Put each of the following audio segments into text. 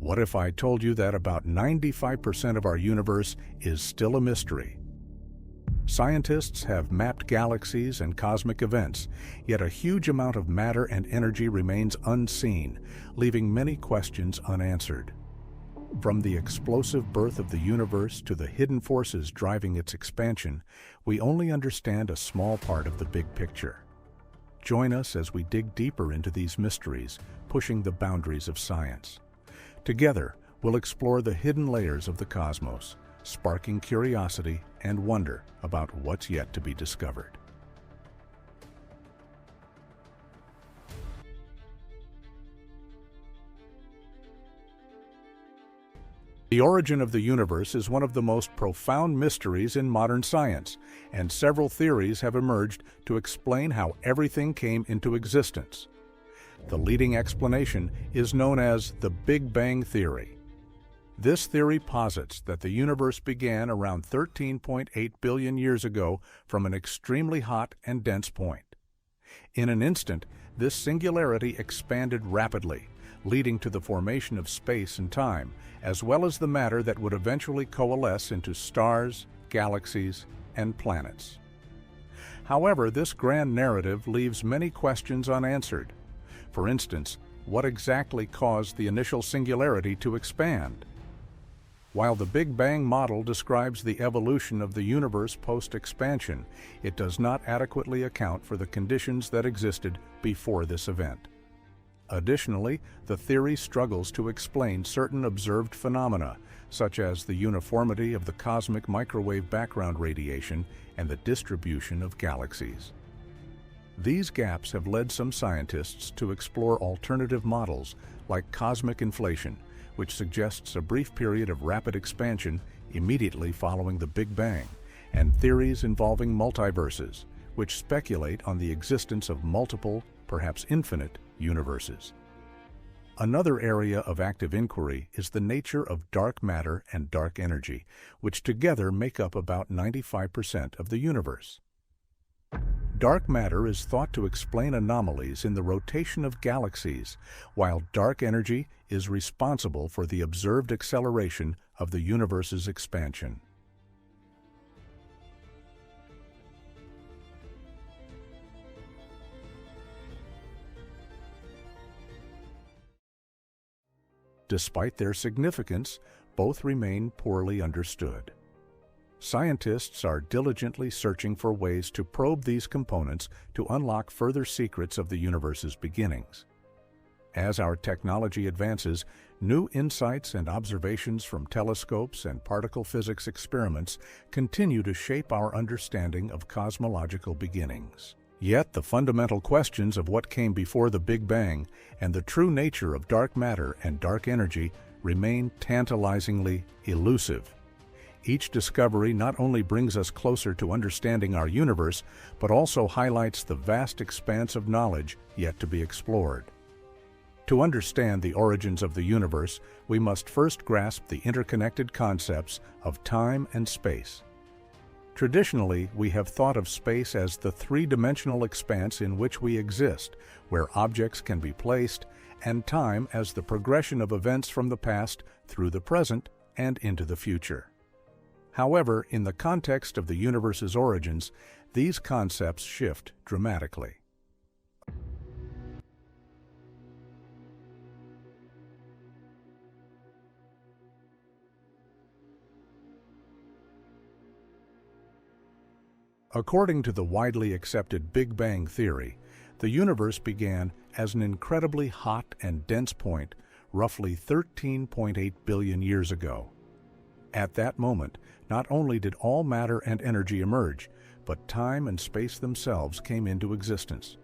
What if I told you that about 95% of our universe is still a mystery? Scientists have mapped galaxies and cosmic events, yet a huge amount of matter and energy remains unseen, leaving many questions unanswered. From the explosive birth of the universe to the hidden forces driving its expansion, we only understand a small part of the big picture. Join us as we dig deeper into these mysteries, pushing the boundaries of science. Together, we'll explore the hidden layers of the cosmos, sparking curiosity and wonder about what's yet to be discovered. The origin of the universe is one of the most profound mysteries in modern science, and several theories have emerged to explain how everything came into existence. The leading explanation is known as the Big Bang Theory. This theory posits that the universe began around 13.8 billion years ago from an extremely hot and dense point. In an instant, this singularity expanded rapidly, leading to the formation of space and time, as well as the matter that would eventually coalesce into stars, galaxies, and planets. However, this grand narrative leaves many questions unanswered. For instance, what exactly caused the initial singularity to expand? While the Big Bang model describes the evolution of the universe post-expansion, it does not adequately account for the conditions that existed before this event. Additionally, the theory struggles to explain certain observed phenomena, such as the uniformity of the cosmic microwave background radiation and the distribution of galaxies. These gaps have led some scientists to explore alternative models like cosmic inflation, which suggests a brief period of rapid expansion immediately following the Big Bang, and theories involving multiverses, which speculate on the existence of multiple, perhaps infinite, universes. Another area of active inquiry is the nature of dark matter and dark energy, which together make up about 95% of the universe. Dark matter is thought to explain anomalies in the rotation of galaxies, while dark energy is responsible for the observed acceleration of the universe's expansion. Despite their significance, both remain poorly understood. Scientists are diligently searching for ways to probe these components to unlock further secrets of the universe's beginnings. As our technology advances, new insights and observations from telescopes and particle physics experiments continue to shape our understanding of cosmological beginnings. Yet the fundamental questions of what came before the Big Bang and the true nature of dark matter and dark energy remain tantalizingly elusive. Each discovery not only brings us closer to understanding our universe, but also highlights the vast expanse of knowledge yet to be explored. To understand the origins of the universe, we must first grasp the interconnected concepts of time and space. Traditionally, we have thought of space as the three-dimensional expanse in which we exist, where objects can be placed, and time as the progression of events from the past through the present and into the future. However, in the context of the universe's origins, these concepts shift dramatically. According to the widely accepted Big Bang theory, the universe began as an incredibly hot and dense point roughly 13.8 billion years ago. At that moment, not only did all matter and energy emerge, but time and space themselves came into existence.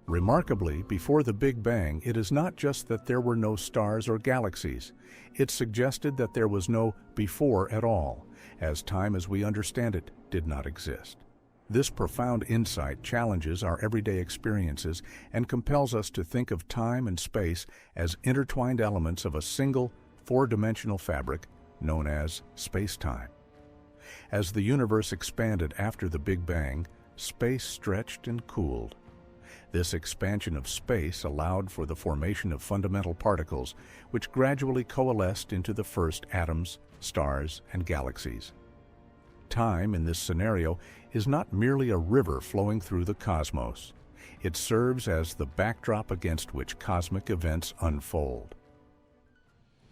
Remarkably, before the Big Bang, it is not just that there were no stars or galaxies. It suggested that there was no before at all, as time as we understand it did not exist. This profound insight challenges our everyday experiences and compels us to think of time and space as intertwined elements of a single, four-dimensional fabric known as space-time. As the universe expanded after the Big Bang, space stretched and cooled. This expansion of space allowed for the formation of fundamental particles, which gradually coalesced into the first atoms, stars, and galaxies. Time, in this scenario, is not merely a river flowing through the cosmos. It serves as the backdrop against which cosmic events unfold.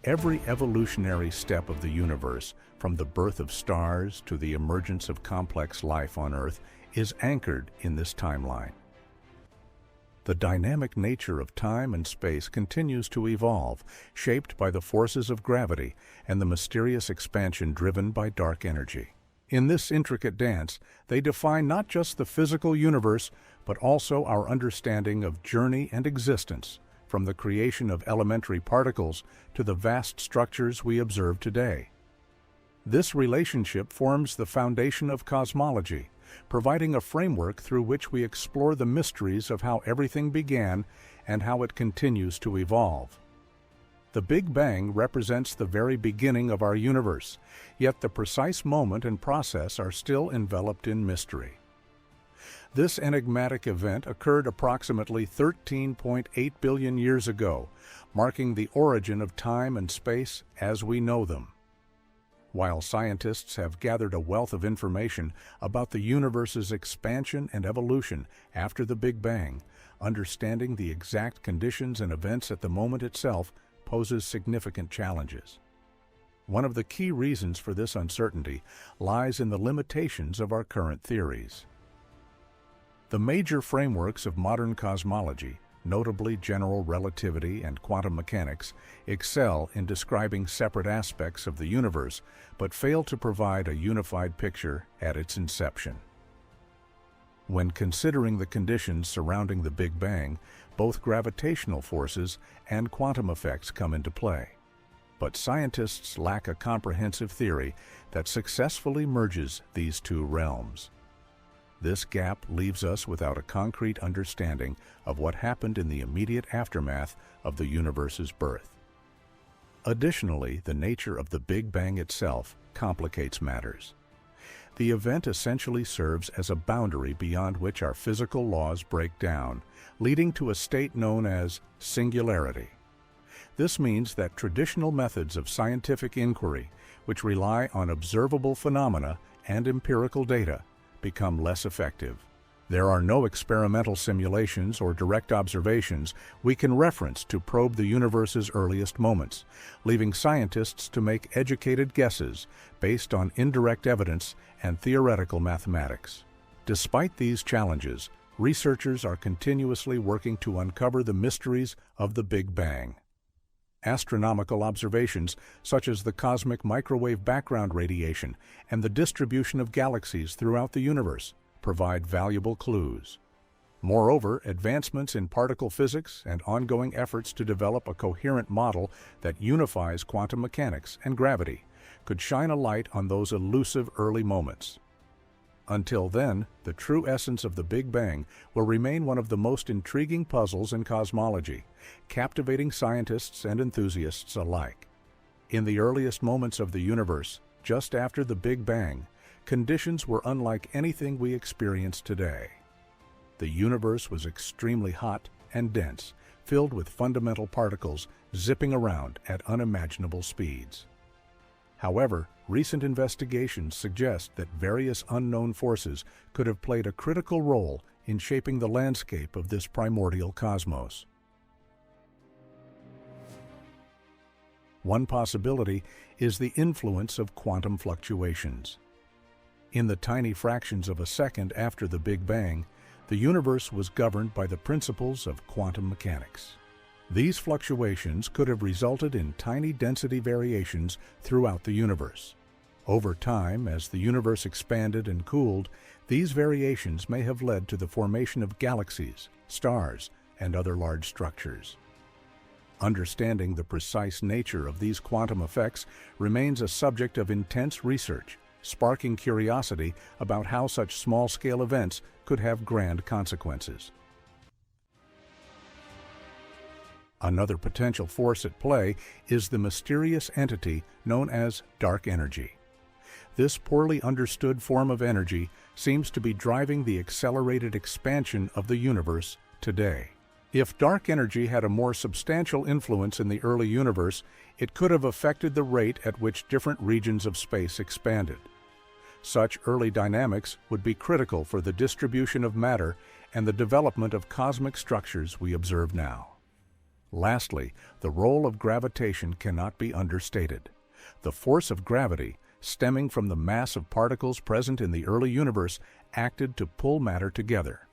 Every evolutionary step of the universe, from the birth of stars to the emergence of complex life on Earth, is anchored in this timeline. The dynamic nature of time and space continues to evolve, shaped by the forces of gravity and the mysterious expansion driven by dark energy. In this intricate dance, they define not just the physical universe, but also our understanding of journey and existence, from the creation of elementary particles to the vast structures we observe today. This relationship forms the foundation of cosmology, providing a framework through which we explore the mysteries of how everything began and how it continues to evolve. The Big Bang represents the very beginning of our universe, yet the precise moment and process are still enveloped in mystery. This enigmatic event occurred approximately 13.8 billion years ago, marking the origin of time and space as we know them. While scientists have gathered a wealth of information about the universe's expansion and evolution after the Big Bang, understanding the exact conditions and events at the moment itself poses significant challenges. One of the key reasons for this uncertainty lies in the limitations of our current theories. The major frameworks of modern cosmology, notably general relativity and quantum mechanics, excel in describing separate aspects of the universe, but fail to provide a unified picture at its inception. When considering the conditions surrounding the Big Bang, both gravitational forces and quantum effects come into play. But scientists lack a comprehensive theory that successfully merges these two realms. This gap leaves us without a concrete understanding of what happened in the immediate aftermath of the universe's birth. Additionally, the nature of the Big Bang itself complicates matters. The event essentially serves as a boundary beyond which our physical laws break down, leading to a state known as singularity. This means that traditional methods of scientific inquiry, which rely on observable phenomena and empirical data, become less effective. There are no experimental simulations or direct observations we can reference to probe the universe's earliest moments, leaving scientists to make educated guesses based on indirect evidence and theoretical mathematics. Despite these challenges, researchers are continuously working to uncover the mysteries of the Big Bang. Astronomical observations, such as the cosmic microwave background radiation and the distribution of galaxies throughout the universe, provide valuable clues. Moreover, advancements in particle physics and ongoing efforts to develop a coherent model that unifies quantum mechanics and gravity could shine a light on those elusive early moments. Until then, the true essence of the Big Bang will remain one of the most intriguing puzzles in cosmology, captivating scientists and enthusiasts alike. In the earliest moments of the universe, just after the Big Bang, conditions were unlike anything we experience today. The universe was extremely hot and dense, filled with fundamental particles zipping around at unimaginable speeds. However, recent investigations suggest that various unknown forces could have played a critical role in shaping the landscape of this primordial cosmos. One possibility is the influence of quantum fluctuations. In the tiny fractions of a second after the Big Bang, the universe was governed by the principles of quantum mechanics. These fluctuations could have resulted in tiny density variations throughout the universe. Over time, as the universe expanded and cooled, these variations may have led to the formation of galaxies, stars, and other large structures. Understanding the precise nature of these quantum effects remains a subject of intense research, sparking curiosity about how such small-scale events could have grand consequences. Another potential force at play is the mysterious entity known as dark energy. This poorly understood form of energy seems to be driving the accelerated expansion of the universe today. If dark energy had a more substantial influence in the early universe, it could have affected the rate at which different regions of space expanded. Such early dynamics would be critical for the distribution of matter and the development of cosmic structures we observe now. Lastly, the role of gravitation cannot be understated. The force of gravity, stemming from the mass of particles present in the early universe, acted to pull matter together.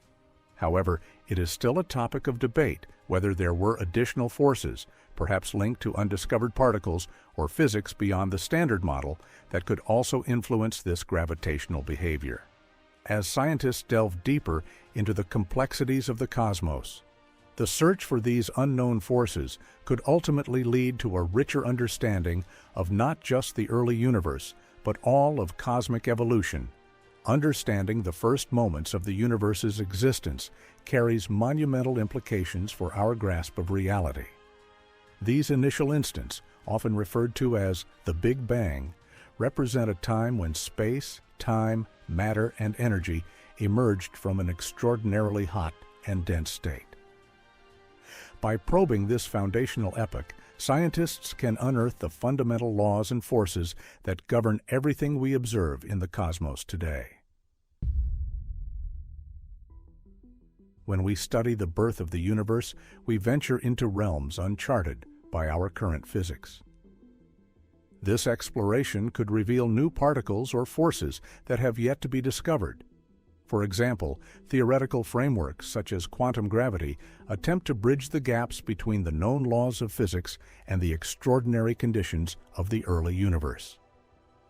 However, it is still a topic of debate whether there were additional forces, perhaps linked to undiscovered particles or physics beyond the Standard Model, that could also influence this gravitational behavior. As scientists delve deeper into the complexities of the cosmos, the search for these unknown forces could ultimately lead to a richer understanding of not just the early universe, but all of cosmic evolution. Understanding the first moments of the universe's existence carries monumental implications for our grasp of reality. These initial instants, often referred to as the Big Bang, represent a time when space, time, matter, and energy emerged from an extraordinarily hot and dense state. By probing this foundational epoch, scientists can unearth the fundamental laws and forces that govern everything we observe in the cosmos today. When we study the birth of the universe, we venture into realms uncharted by our current physics. This exploration could reveal new particles or forces that have yet to be discovered. For example, theoretical frameworks such as quantum gravity attempt to bridge the gaps between the known laws of physics and the extraordinary conditions of the early universe.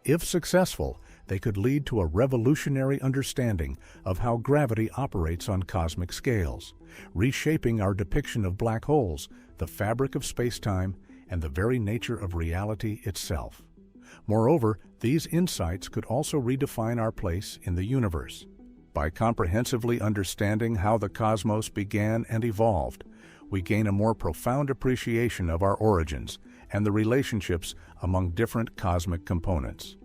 If successful, they could lead to a revolutionary understanding of how gravity operates on cosmic scales, reshaping our depiction of black holes, the fabric of space-time, and the very nature of reality itself. Moreover, these insights could also redefine our place in the universe. By comprehensively understanding how the cosmos began and evolved, we gain a more profound appreciation of our origins and the relationships among different cosmic components.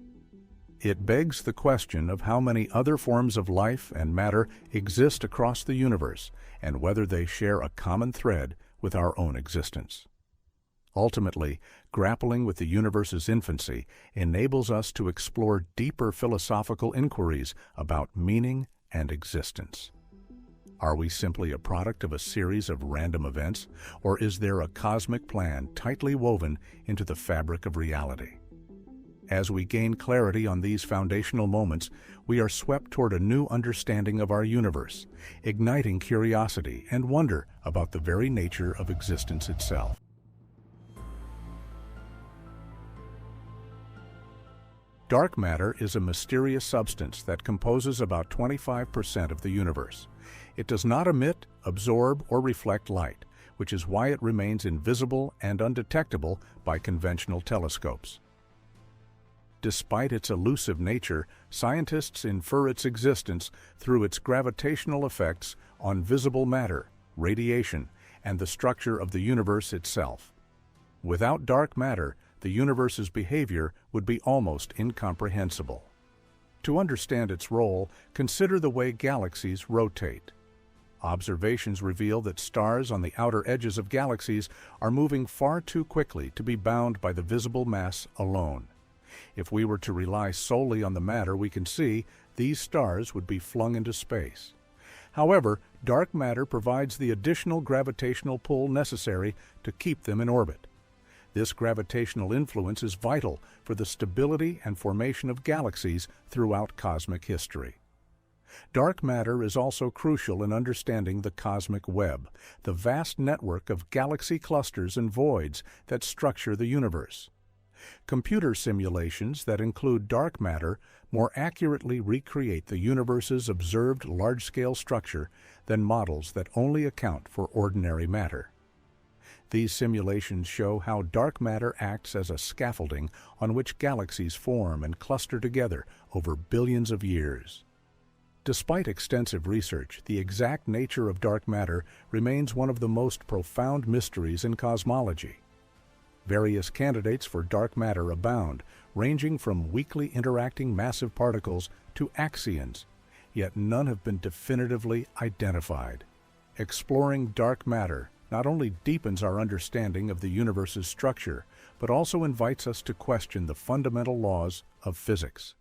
It begs the question of how many other forms of life and matter exist across the universe and whether they share a common thread with our own existence. Ultimately, grappling with the universe's infancy enables us to explore deeper philosophical inquiries about meaning and existence. Are we simply a product of a series of random events, or is there a cosmic plan tightly woven into the fabric of reality? As we gain clarity on these foundational moments, we are swept toward a new understanding of our universe, igniting curiosity and wonder about the very nature of existence itself. Dark matter is a mysterious substance that composes about 25% of the universe. It does not emit, absorb, or reflect light, which is why it remains invisible and undetectable by conventional telescopes. Despite its elusive nature, scientists infer its existence through its gravitational effects on visible matter, radiation, and the structure of the universe itself. Without dark matter, the universe's behavior would be almost incomprehensible. To understand its role, consider the way galaxies rotate. Observations reveal that stars on the outer edges of galaxies are moving far too quickly to be bound by the visible mass alone. If we were to rely solely on the matter we can see, these stars would be flung into space. However, dark matter provides the additional gravitational pull necessary to keep them in orbit. This gravitational influence is vital for the stability and formation of galaxies throughout cosmic history. Dark matter is also crucial in understanding the cosmic web, the vast network of galaxy clusters and voids that structure the universe. Computer simulations that include dark matter more accurately recreate the universe's observed large-scale structure than models that only account for ordinary matter. These simulations show how dark matter acts as a scaffolding on which galaxies form and cluster together over billions of years. Despite extensive research, the exact nature of dark matter remains one of the most profound mysteries in cosmology. Various candidates for dark matter abound, ranging from weakly interacting massive particles to axions, yet none have been definitively identified. Exploring dark matter not only deepens our understanding of the universe's structure, but also invites us to question the fundamental laws of physics.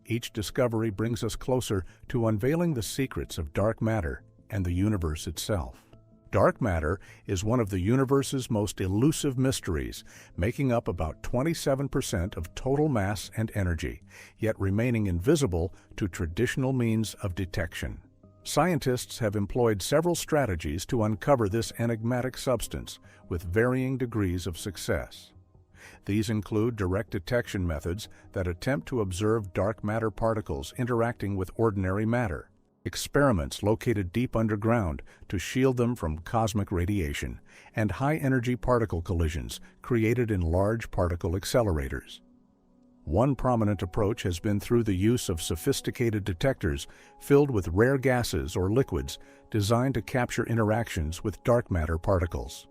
Each discovery brings us closer to unveiling the secrets of dark matter and the universe itself. Dark matter is one of the universe's most elusive mysteries, making up about 27% of total mass and energy, yet remaining invisible to traditional means of detection. Scientists have employed several strategies to uncover this enigmatic substance, with varying degrees of success. These include direct detection methods that attempt to observe dark matter particles interacting with ordinary matter, experiments located deep underground to shield them from cosmic radiation, and high-energy particle collisions created in large particle accelerators. One prominent approach has been through the use of sophisticated detectors filled with rare gases or liquids designed to capture interactions with dark matter particles.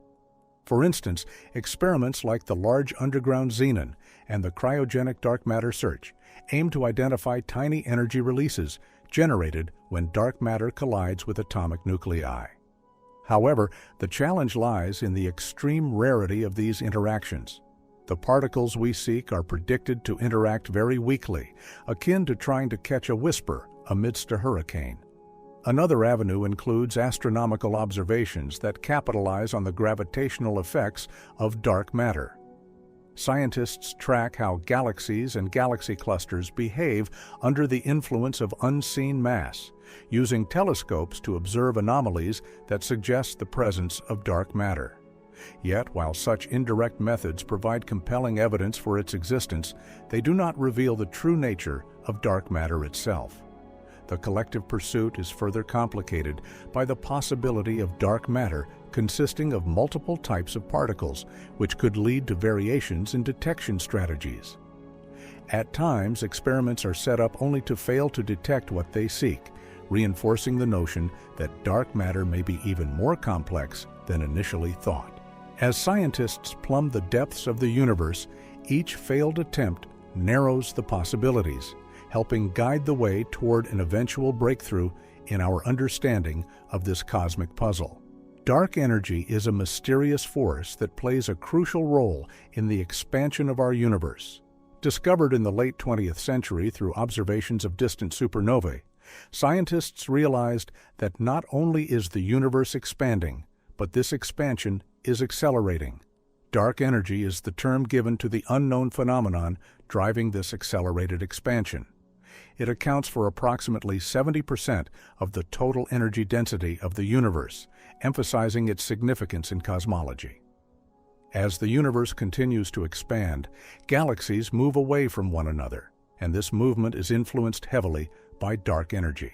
For instance, experiments like the Large Underground Xenon and the Cryogenic Dark Matter Search aim to identify tiny energy releases generated when dark matter collides with atomic nuclei. However, the challenge lies in the extreme rarity of these interactions. The particles we seek are predicted to interact very weakly, akin to trying to catch a whisper amidst a hurricane. Another avenue includes astronomical observations that capitalize on the gravitational effects of dark matter. Scientists track how galaxies and galaxy clusters behave under the influence of unseen mass, using telescopes to observe anomalies that suggest the presence of dark matter. Yet, while such indirect methods provide compelling evidence for its existence, they do not reveal the true nature of dark matter itself. The collective pursuit is further complicated by the possibility of dark matter consisting of multiple types of particles, which could lead to variations in detection strategies. At times, experiments are set up only to fail to detect what they seek, reinforcing the notion that dark matter may be even more complex than initially thought. As scientists plumb the depths of the universe, each failed attempt narrows the possibilities, helping guide the way toward an eventual breakthrough in our understanding of this cosmic puzzle. Dark energy is a mysterious force that plays a crucial role in the expansion of our universe. Discovered in the late 20th century through observations of distant supernovae, scientists realized that not only is the universe expanding, but this expansion is accelerating. Dark energy is the term given to the unknown phenomenon driving this accelerated expansion. It accounts for approximately 70% of the total energy density of the universe, emphasizing its significance in cosmology. As the universe continues to expand, galaxies move away from one another, and this movement is influenced heavily by dark energy.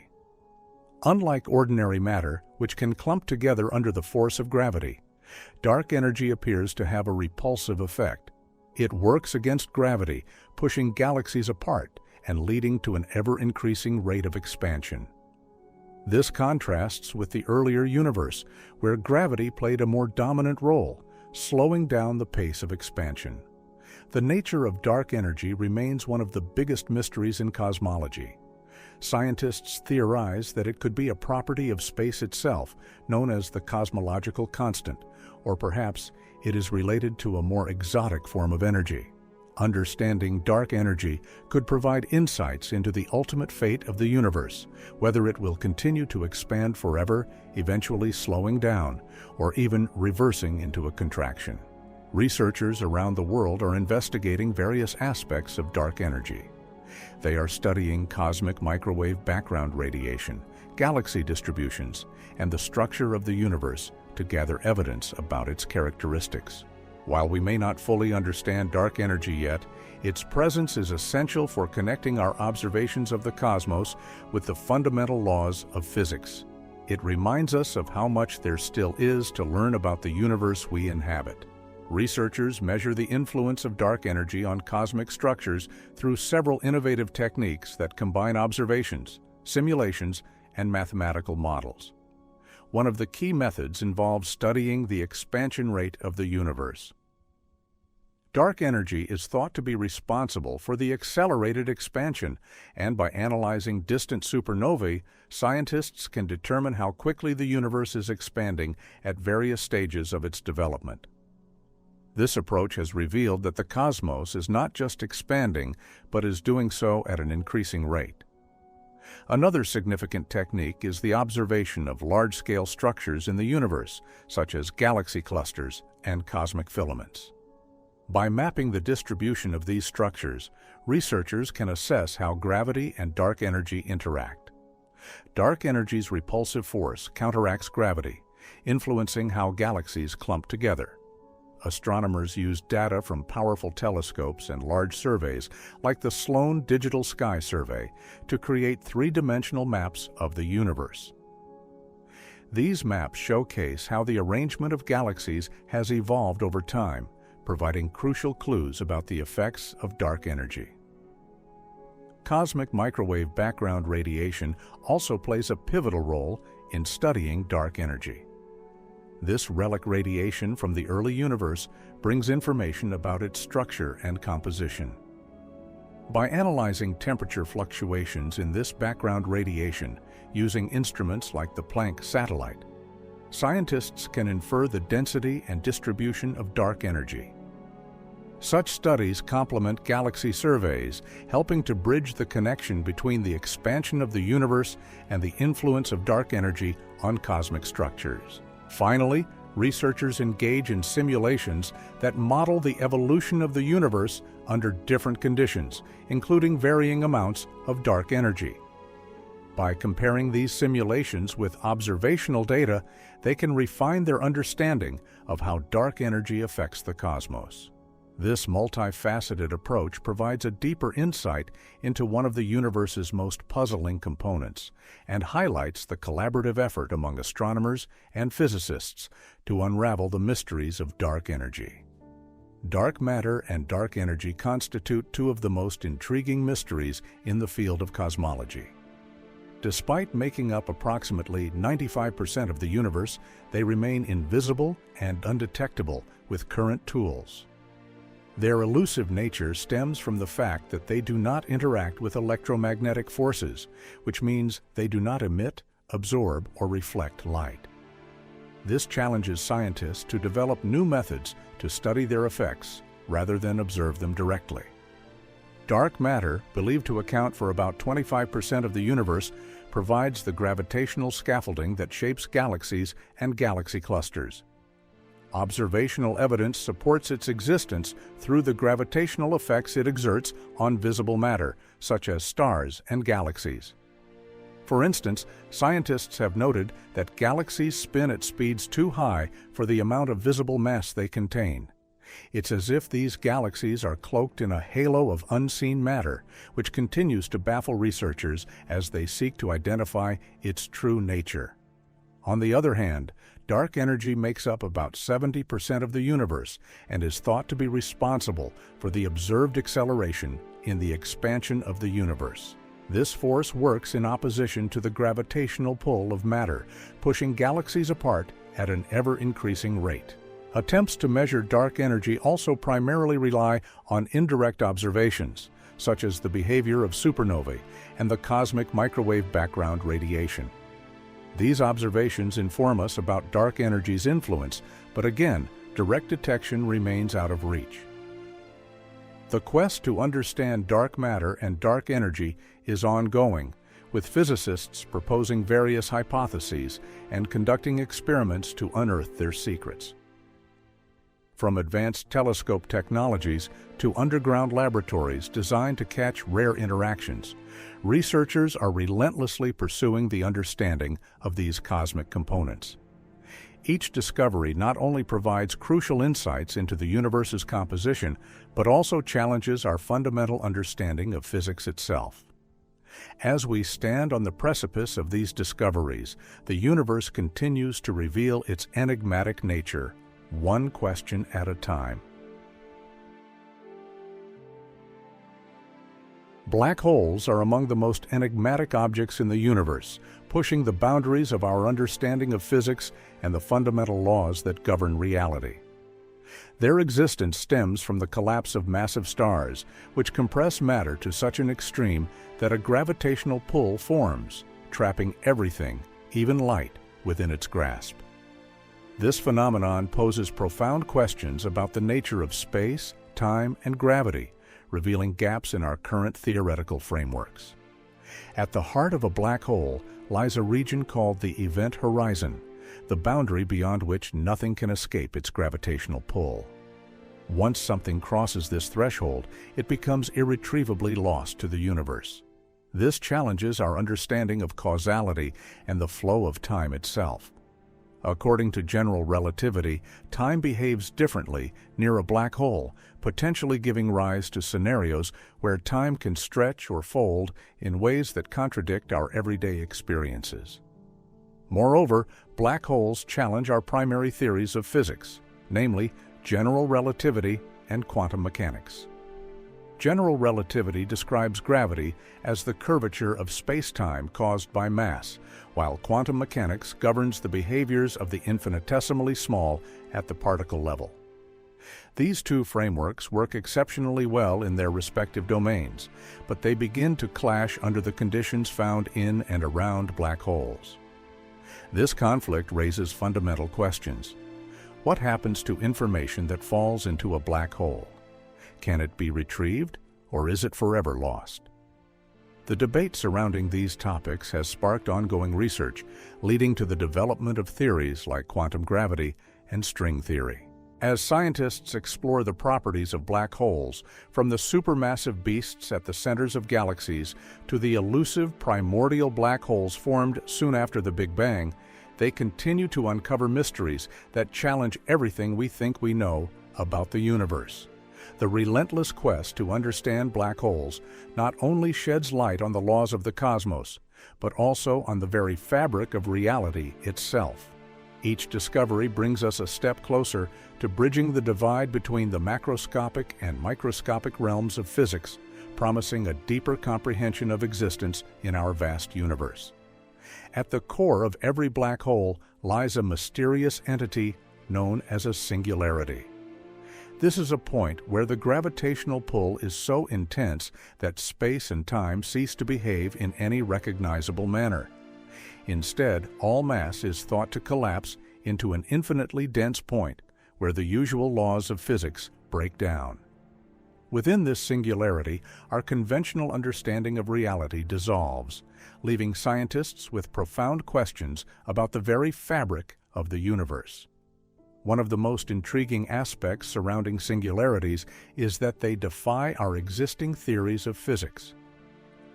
Unlike ordinary matter, which can clump together under the force of gravity, dark energy appears to have a repulsive effect. It works against gravity, pushing galaxies apart and leading to an ever-increasing rate of expansion. This contrasts with the earlier universe, where gravity played a more dominant role, slowing down the pace of expansion. The nature of dark energy remains one of the biggest mysteries in cosmology. Scientists theorize that it could be a property of space itself, known as the cosmological constant, or perhaps it is related to a more exotic form of energy. Understanding dark energy could provide insights into the ultimate fate of the universe, whether it will continue to expand forever, eventually slowing down, or even reversing into a contraction. Researchers around the world are investigating various aspects of dark energy. They are studying cosmic microwave background radiation, galaxy distributions, and the structure of the universe to gather evidence about its characteristics. While we may not fully understand dark energy yet, its presence is essential for connecting our observations of the cosmos with the fundamental laws of physics. It reminds us of how much there still is to learn about the universe we inhabit. Researchers measure the influence of dark energy on cosmic structures through several innovative techniques that combine observations, simulations, and mathematical models. One of the key methods involves studying the expansion rate of the universe. Dark energy is thought to be responsible for the accelerated expansion, and by analyzing distant supernovae, scientists can determine how quickly the universe is expanding at various stages of its development. This approach has revealed that the cosmos is not just expanding, but is doing so at an increasing rate. Another significant technique is the observation of large-scale structures in the universe, such as galaxy clusters and cosmic filaments. By mapping the distribution of these structures, researchers can assess how gravity and dark energy interact. Dark energy's repulsive force counteracts gravity, influencing how galaxies clump together. Astronomers use data from powerful telescopes and large surveys, like the Sloan Digital Sky Survey, to create three-dimensional maps of the universe. These maps showcase how the arrangement of galaxies has evolved over time, providing crucial clues about the effects of dark energy. Cosmic microwave background radiation also plays a pivotal role in studying dark energy. This relic radiation from the early universe brings information about its structure and composition. By analyzing temperature fluctuations in this background radiation using instruments like the Planck satellite, scientists can infer the density and distribution of dark energy. Such studies complement galaxy surveys, helping to bridge the connection between the expansion of the universe and the influence of dark energy on cosmic structures. Finally, researchers engage in simulations that model the evolution of the universe under different conditions, including varying amounts of dark energy. By comparing these simulations with observational data, they can refine their understanding of how dark energy affects the cosmos. This multifaceted approach provides a deeper insight into one of the universe's most puzzling components and highlights the collaborative effort among astronomers and physicists to unravel the mysteries of dark energy. Dark matter and dark energy constitute two of the most intriguing mysteries in the field of cosmology. Despite making up approximately 95% of the universe, they remain invisible and undetectable with current tools. Their elusive nature stems from the fact that they do not interact with electromagnetic forces, which means they do not emit, absorb, or reflect light. This challenges scientists to develop new methods to study their effects rather than observe them directly. Dark matter, believed to account for about 25% of the universe, provides the gravitational scaffolding that shapes galaxies and galaxy clusters. Observational evidence supports its existence through the gravitational effects it exerts on visible matter, such as stars and galaxies. For instance, scientists have noted that galaxies spin at speeds too high for the amount of visible mass they contain. It's as if these galaxies are cloaked in a halo of unseen matter, which continues to baffle researchers as they seek to identify its true nature. On the other hand, dark energy makes up about 70% of the universe and is thought to be responsible for the observed acceleration in the expansion of the universe. This force works in opposition to the gravitational pull of matter, pushing galaxies apart at an ever-increasing rate. Attempts to measure dark energy also primarily rely on indirect observations, such as the behavior of supernovae and the cosmic microwave background radiation. These observations inform us about dark energy's influence, but again, direct detection remains out of reach. The quest to understand dark matter and dark energy is ongoing, with physicists proposing various hypotheses and conducting experiments to unearth their secrets. From advanced telescope technologies to underground laboratories designed to catch rare interactions, researchers are relentlessly pursuing the understanding of these cosmic components. Each discovery not only provides crucial insights into the universe's composition, but also challenges our fundamental understanding of physics itself. As we stand on the precipice of these discoveries, the universe continues to reveal its enigmatic nature, one question at a time. Black holes are among the most enigmatic objects in the universe, pushing the boundaries of our understanding of physics and the fundamental laws that govern reality. Their existence stems from the collapse of massive stars, which compress matter to such an extreme that a gravitational pull forms, trapping everything, even light, within its grasp. This phenomenon poses profound questions about the nature of space, time, and gravity, revealing gaps in our current theoretical frameworks. At the heart of a black hole lies a region called the event horizon, the boundary beyond which nothing can escape its gravitational pull. Once something crosses this threshold, it becomes irretrievably lost to the universe. This challenges our understanding of causality and the flow of time itself. According to general relativity, time behaves differently near a black hole, potentially giving rise to scenarios where time can stretch or fold in ways that contradict our everyday experiences. Moreover, black holes challenge our primary theories of physics, namely general relativity and quantum mechanics. General relativity describes gravity as the curvature of space-time caused by mass, while quantum mechanics governs the behaviors of the infinitesimally small at the particle level. These two frameworks work exceptionally well in their respective domains, but they begin to clash under the conditions found in and around black holes. This conflict raises fundamental questions. What happens to information that falls into a black hole? Can it be retrieved, or is it forever lost? The debate surrounding these topics has sparked ongoing research, leading to the development of theories like quantum gravity and string theory. As scientists explore the properties of black holes, from the supermassive beasts at the centers of galaxies to the elusive primordial black holes formed soon after the Big Bang, they continue to uncover mysteries that challenge everything we think we know about the universe. The relentless quest to understand black holes not only sheds light on the laws of the cosmos, but also on the very fabric of reality itself. Each discovery brings us a step closer to bridging the divide between the macroscopic and microscopic realms of physics, promising a deeper comprehension of existence in our vast universe. At the core of every black hole lies a mysterious entity known as a singularity. This is a point where the gravitational pull is so intense that space and time cease to behave in any recognizable manner. Instead, all mass is thought to collapse into an infinitely dense point where the usual laws of physics break down. Within this singularity, our conventional understanding of reality dissolves, leaving scientists with profound questions about the very fabric of the universe. One of the most intriguing aspects surrounding singularities is that they defy our existing theories of physics.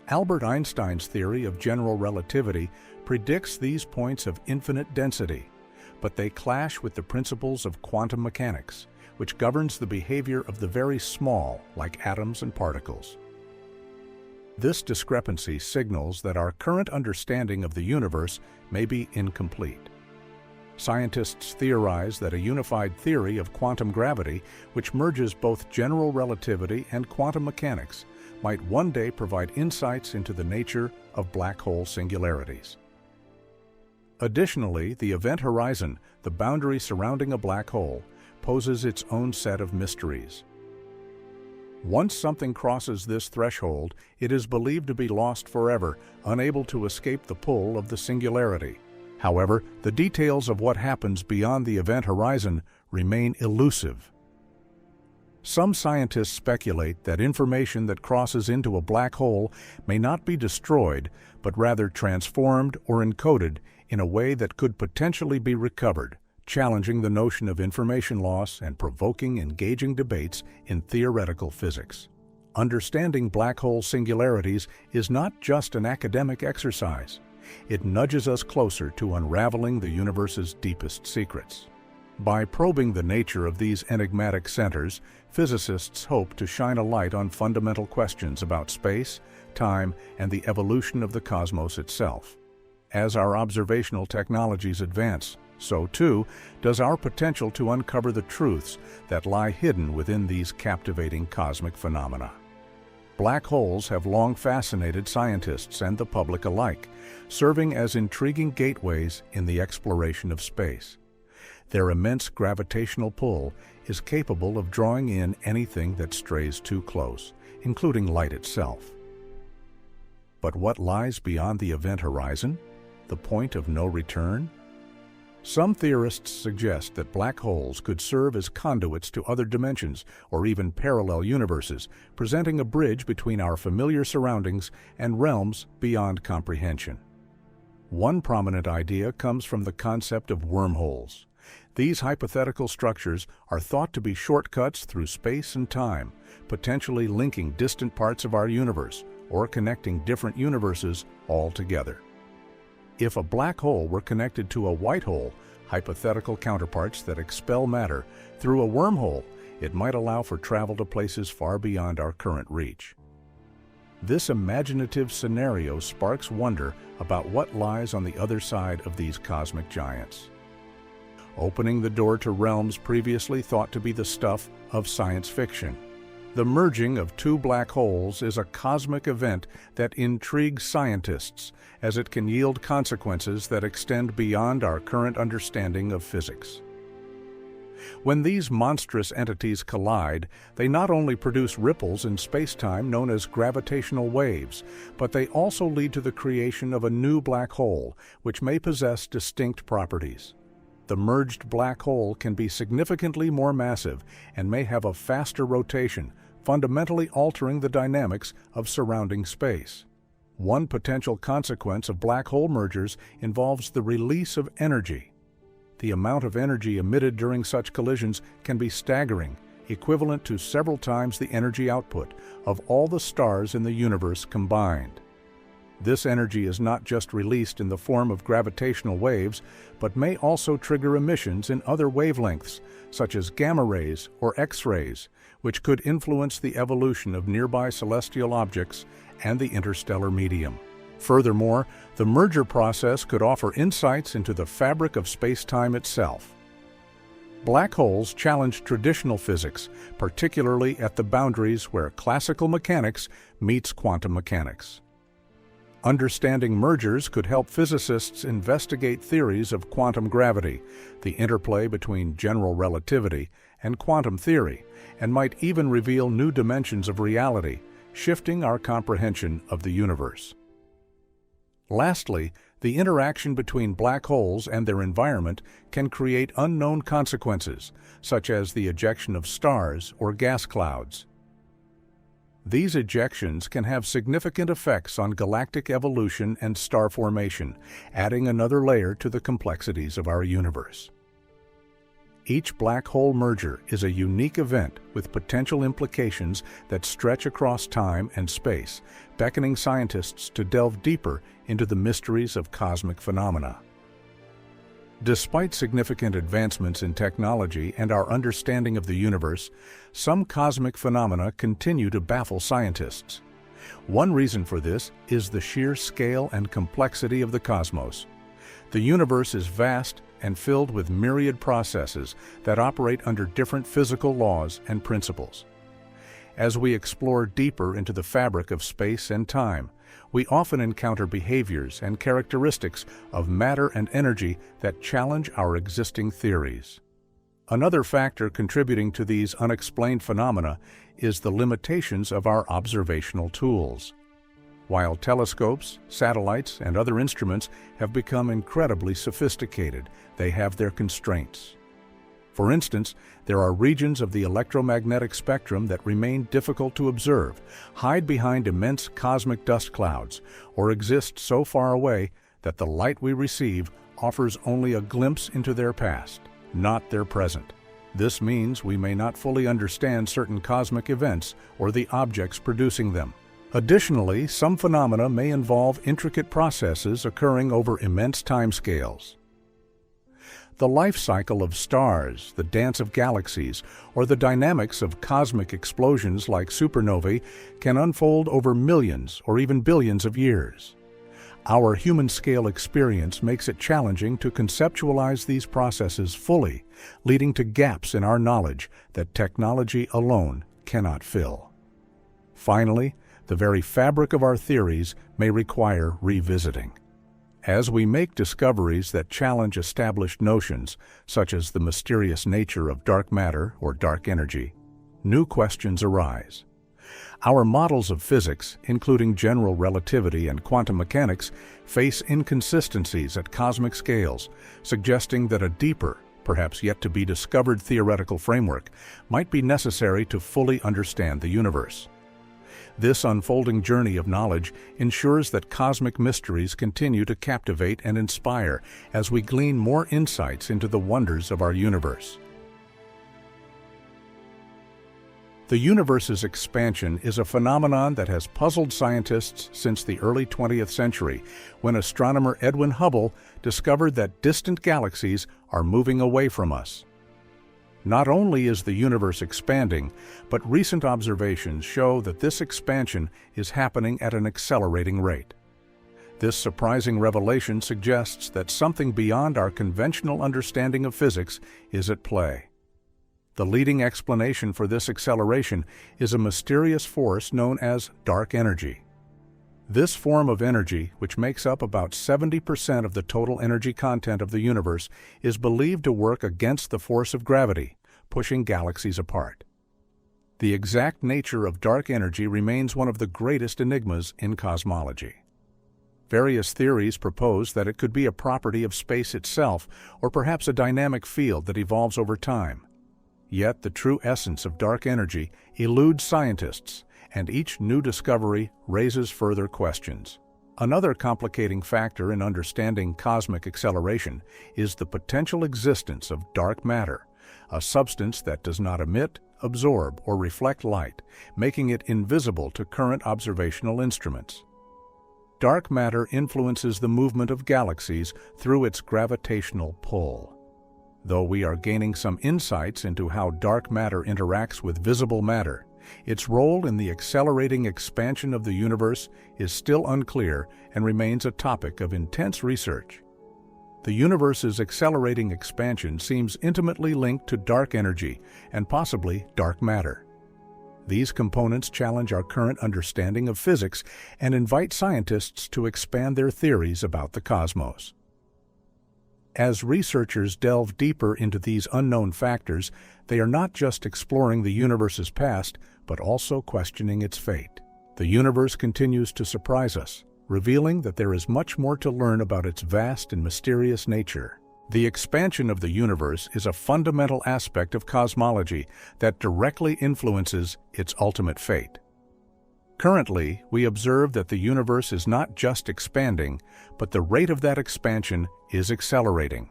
Albert Einstein's theory of general relativity predicts these points of infinite density, but they clash with the principles of quantum mechanics, which governs the behavior of the very small, like atoms and particles. This discrepancy signals that our current understanding of the universe may be incomplete. Scientists theorize that a unified theory of quantum gravity, which merges both general relativity and quantum mechanics, might one day provide insights into the nature of black hole singularities. Additionally, the event horizon, the boundary surrounding a black hole, poses its own set of mysteries. Once something crosses this threshold, it is believed to be lost forever, unable to escape the pull of the singularity. However, the details of what happens beyond the event horizon remain elusive. Some scientists speculate that information that crosses into a black hole may not be destroyed, but rather transformed or encoded in a way that could potentially be recovered, challenging the notion of information loss and provoking engaging debates in theoretical physics. Understanding black hole singularities is not just an academic exercise. It nudges us closer to unraveling the universe's deepest secrets. By probing the nature of these enigmatic centers, physicists hope to shine a light on fundamental questions about space, time, and the evolution of the cosmos itself. As our observational technologies advance, So too does our potential to uncover the truths that lie hidden within these captivating cosmic phenomena. Black holes have long fascinated scientists and the public alike, serving as intriguing gateways in the exploration of space. Their immense gravitational pull is capable of drawing in anything that strays too close, including light itself. But what lies beyond the event horizon? The point of no return? Some theorists suggest that black holes could serve as conduits to other dimensions or even parallel universes, presenting a bridge between our familiar surroundings and realms beyond comprehension. One prominent idea comes from the concept of wormholes. These hypothetical structures are thought to be shortcuts through space and time, potentially linking distant parts of our universe or connecting different universes all together. If a black hole were connected to a white hole, hypothetical counterparts that expel matter, through a wormhole, it might allow for travel to places far beyond our current reach. This imaginative scenario sparks wonder about what lies on the other side of these cosmic giants, opening the door to realms previously thought to be the stuff of science fiction. The merging of two black holes is a cosmic event that intrigues scientists, as it can yield consequences that extend beyond our current understanding of physics. When these monstrous entities collide, they not only produce ripples in space-time known as gravitational waves, but they also lead to the creation of a new black hole, which may possess distinct properties. The merged black hole can be significantly more massive and may have a faster rotation, fundamentally altering the dynamics of surrounding space. One potential consequence of black hole mergers involves the release of energy. The amount of energy emitted during such collisions can be staggering, equivalent to several times the energy output of all the stars in the universe combined. This energy is not just released in the form of gravitational waves, but may also trigger emissions in other wavelengths, such as gamma rays or X-rays, which could influence the evolution of nearby celestial objects and the interstellar medium. Furthermore, the merger process could offer insights into the fabric of space-time itself. Black holes challenge traditional physics, particularly at the boundaries where classical mechanics meets quantum mechanics. Understanding mergers could help physicists investigate theories of quantum gravity, the interplay between general relativity and quantum theory, and might even reveal new dimensions of reality, shifting our comprehension of the universe. Lastly, the interaction between black holes and their environment can create unknown consequences, such as the ejection of stars or gas clouds. These ejections can have significant effects on galactic evolution and star formation, adding another layer to the complexities of our universe. Each black hole merger is a unique event with potential implications that stretch across time and space, beckoning scientists to delve deeper into the mysteries of cosmic phenomena. Despite significant advancements in technology and our understanding of the universe, some cosmic phenomena continue to baffle scientists. One reason for this is the sheer scale and complexity of the cosmos. The universe is vast and filled with myriad processes that operate under different physical laws and principles. As we explore deeper into the fabric of space and time, we often encounter behaviors and characteristics of matter and energy that challenge our existing theories. Another factor contributing to these unexplained phenomena is the limitations of our observational tools. While telescopes, satellites, and other instruments have become incredibly sophisticated, they have their constraints. For instance, there are regions of the electromagnetic spectrum that remain difficult to observe, hide behind immense cosmic dust clouds, or exist so far away that the light we receive offers only a glimpse into their past, not their present. This means we may not fully understand certain cosmic events or the objects producing them. Additionally, some phenomena may involve intricate processes occurring over immense timescales. The life cycle of stars, the dance of galaxies, or the dynamics of cosmic explosions like supernovae can unfold over millions or even billions of years. Our human-scale experience makes it challenging to conceptualize these processes fully, leading to gaps in our knowledge that technology alone cannot fill. Finally, the very fabric of our theories may require revisiting. As we make discoveries that challenge established notions, such as the mysterious nature of dark matter or dark energy, new questions arise. Our models of physics, including general relativity and quantum mechanics, face inconsistencies at cosmic scales, suggesting that a deeper, perhaps yet to be discovered theoretical framework might be necessary to fully understand the universe. This unfolding journey of knowledge ensures that cosmic mysteries continue to captivate and inspire as we glean more insights into the wonders of our universe. The universe's expansion is a phenomenon that has puzzled scientists since the early 20th century, when astronomer Edwin Hubble discovered that distant galaxies are moving away from us. Not only is the universe expanding, but recent observations show that this expansion is happening at an accelerating rate. This surprising revelation suggests that something beyond our conventional understanding of physics is at play. The leading explanation for this acceleration is a mysterious force known as dark energy. This form of energy, which makes up about 70% of the total energy content of the universe, is believed to work against the force of gravity, pushing galaxies apart. The exact nature of dark energy remains one of the greatest enigmas in cosmology. Various theories propose that it could be a property of space itself, or perhaps a dynamic field that evolves over time. Yet the true essence of dark energy eludes scientists, and each new discovery raises further questions. Another complicating factor in understanding cosmic acceleration is the potential existence of dark matter, a substance that does not emit, absorb, or reflect light, making it invisible to current observational instruments. Dark matter influences the movement of galaxies through its gravitational pull. Though we are gaining some insights into how dark matter interacts with visible matter, its role in the accelerating expansion of the universe is still unclear and remains a topic of intense research. The universe's accelerating expansion seems intimately linked to dark energy and possibly dark matter. These components challenge our current understanding of physics and invite scientists to expand their theories about the cosmos. As researchers delve deeper into these unknown factors, they are not just exploring the universe's past, but also questioning its fate. The universe continues to surprise us, revealing that there is much more to learn about its vast and mysterious nature. The expansion of the universe is a fundamental aspect of cosmology that directly influences its ultimate fate. Currently, we observe that the universe is not just expanding, but the rate of that expansion is accelerating.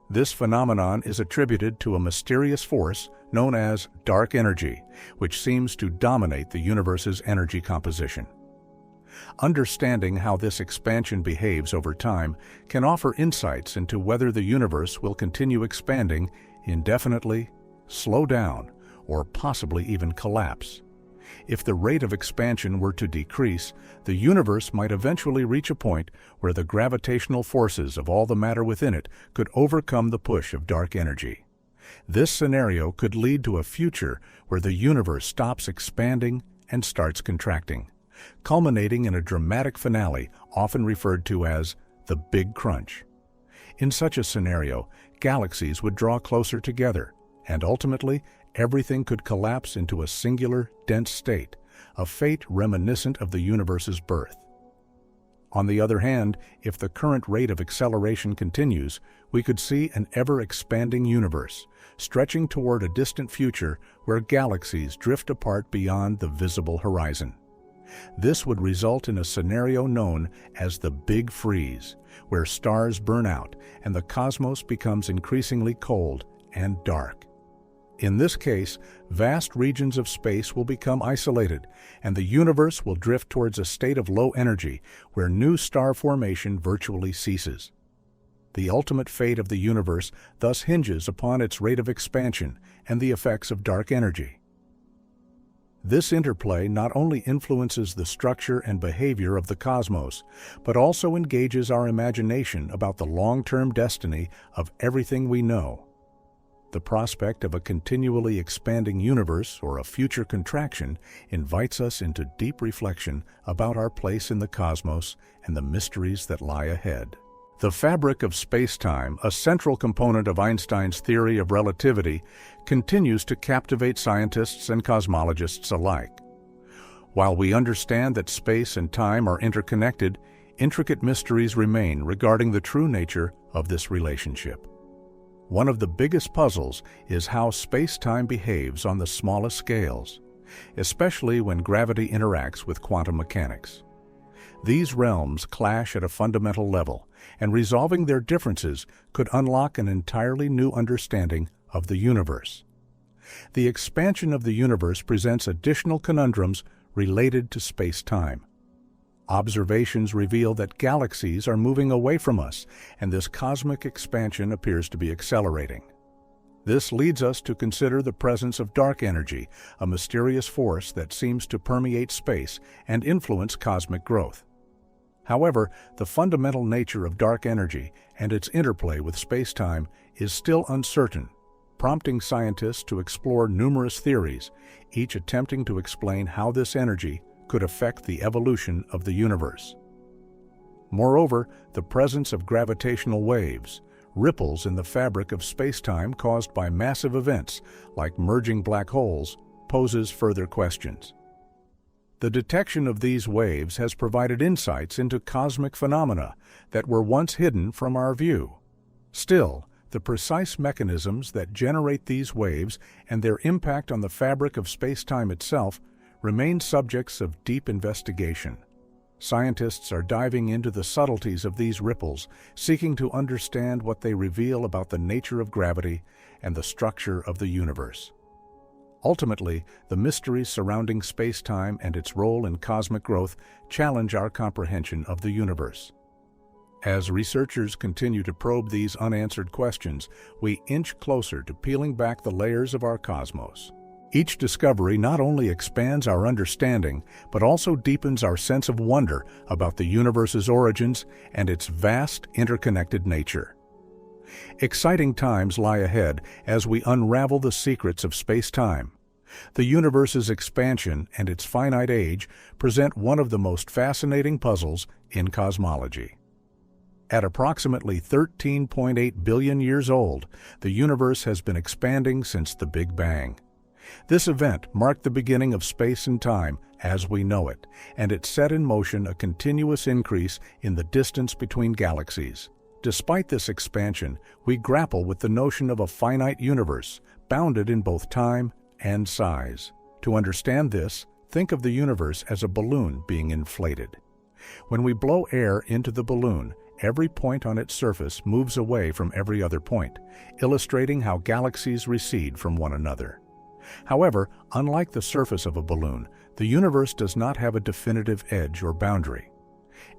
This phenomenon is attributed to a mysterious force known as dark energy, which seems to dominate the universe's energy composition. Understanding how this expansion behaves over time can offer insights into whether the universe will continue expanding indefinitely, slow down, or possibly even collapse. If the rate of expansion were to decrease, the universe might eventually reach a point where the gravitational forces of all the matter within it could overcome the push of dark energy. This scenario could lead to a future where the universe stops expanding and starts contracting, culminating in a dramatic finale often referred to as the Big Crunch. In such a scenario, galaxies would draw closer together, and ultimately, everything could collapse into a singular, dense state, a fate reminiscent of the universe's birth. On the other hand, if the current rate of acceleration continues, we could see an ever-expanding universe, stretching toward a distant future where galaxies drift apart beyond the visible horizon. This would result in a scenario known as the Big Freeze, where stars burn out and the cosmos becomes increasingly cold and dark. In this case, vast regions of space will become isolated, and the universe will drift towards a state of low energy where new star formation virtually ceases. The ultimate fate of the universe thus hinges upon its rate of expansion and the effects of dark energy. This interplay not only influences the structure and behavior of the cosmos, but also engages our imagination about the long-term destiny of everything we know. The prospect of a continually expanding universe or a future contraction invites us into deep reflection about our place in the cosmos and the mysteries that lie ahead. The fabric of space-time, a central component of Einstein's theory of relativity, continues to captivate scientists and cosmologists alike. While we understand that space and time are interconnected, intricate mysteries remain regarding the true nature of this relationship. One of the biggest puzzles is how space-time behaves on the smallest scales, especially when gravity interacts with quantum mechanics. These realms clash at a fundamental level, and resolving their differences could unlock an entirely new understanding of the universe. The expansion of the universe presents additional conundrums related to space-time. Observations reveal that galaxies are moving away from us, and this cosmic expansion appears to be accelerating. This leads us to consider the presence of dark energy, a mysterious force that seems to permeate space and influence cosmic growth. However, the fundamental nature of dark energy and its interplay with space-time is still uncertain, prompting scientists to explore numerous theories, each attempting to explain how this energy could affect the evolution of the universe. Moreover, the presence of gravitational waves, ripples in the fabric of space-time caused by massive events like merging black holes, poses further questions. The detection of these waves has provided insights into cosmic phenomena that were once hidden from our view. Still, the precise mechanisms that generate these waves and their impact on the fabric of space-time itself remain subjects of deep investigation. Scientists are diving into the subtleties of these ripples, seeking to understand what they reveal about the nature of gravity and the structure of the universe. Ultimately, the mysteries surrounding space-time and its role in cosmic growth challenge our comprehension of the universe. As researchers continue to probe these unanswered questions, we inch closer to peeling back the layers of our cosmos. Each discovery not only expands our understanding, but also deepens our sense of wonder about the universe's origins and its vast, interconnected nature. Exciting times lie ahead as we unravel the secrets of space-time. The universe's expansion and its finite age present one of the most fascinating puzzles in cosmology. At approximately 13.8 billion years old, the universe has been expanding since the Big Bang. This event marked the beginning of space and time as we know it, and it set in motion a continuous increase in the distance between galaxies. Despite this expansion, we grapple with the notion of a finite universe, bounded in both time and size. To understand this, think of the universe as a balloon being inflated. When we blow air into the balloon, every point on its surface moves away from every other point, illustrating how galaxies recede from one another. However, unlike the surface of a balloon, the universe does not have a definitive edge or boundary.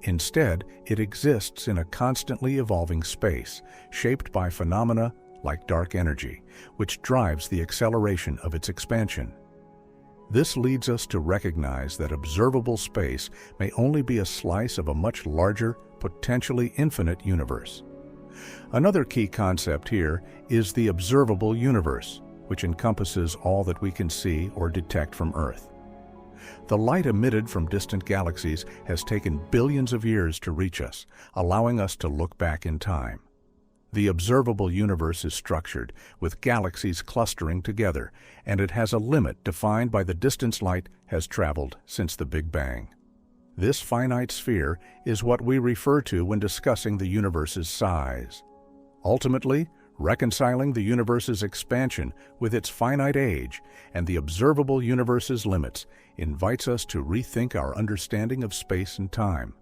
Instead, it exists in a constantly evolving space, shaped by phenomena like dark energy, which drives the acceleration of its expansion. This leads us to recognize that observable space may only be a slice of a much larger, potentially infinite universe. Another key concept here is the observable universe, which encompasses all that we can see or detect from Earth. The light emitted from distant galaxies has taken billions of years to reach us, allowing us to look back in time. The observable universe is structured, with galaxies clustering together, and it has a limit defined by the distance light has traveled since the Big Bang. This finite sphere is what we refer to when discussing the universe's size. Ultimately, reconciling the universe's expansion with its finite age and the observable universe's limits invites us to rethink our understanding of space and time.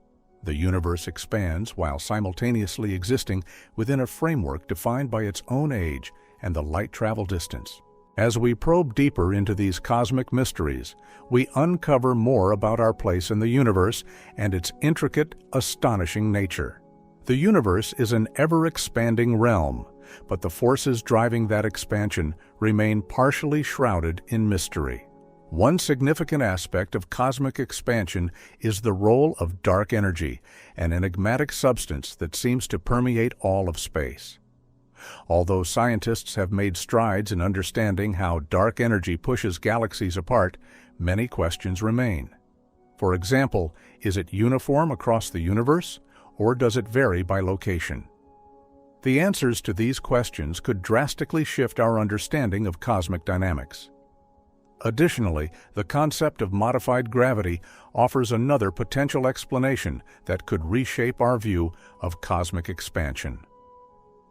The universe expands while simultaneously existing within a framework defined by its own age and the light travel distance. As we probe deeper into these cosmic mysteries, we uncover more about our place in the universe and its intricate, astonishing nature. The universe is an ever-expanding realm, but the forces driving that expansion remain partially shrouded in mystery. One significant aspect of cosmic expansion is the role of dark energy, an enigmatic substance that seems to permeate all of space. Although scientists have made strides in understanding how dark energy pushes galaxies apart, many questions remain. For example, is it uniform across the universe, or does it vary by location? The answers to these questions could drastically shift our understanding of cosmic dynamics. Additionally, the concept of modified gravity offers another potential explanation that could reshape our view of cosmic expansion.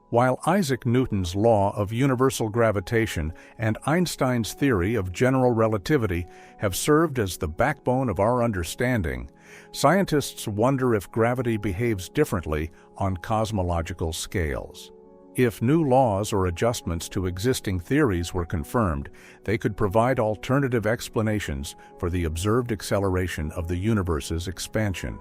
While Isaac Newton's law of universal gravitation and Einstein's theory of general relativity have served as the backbone of our understanding, scientists wonder if gravity behaves differently on cosmological scales. If new laws or adjustments to existing theories were confirmed, they could provide alternative explanations for the observed acceleration of the universe's expansion.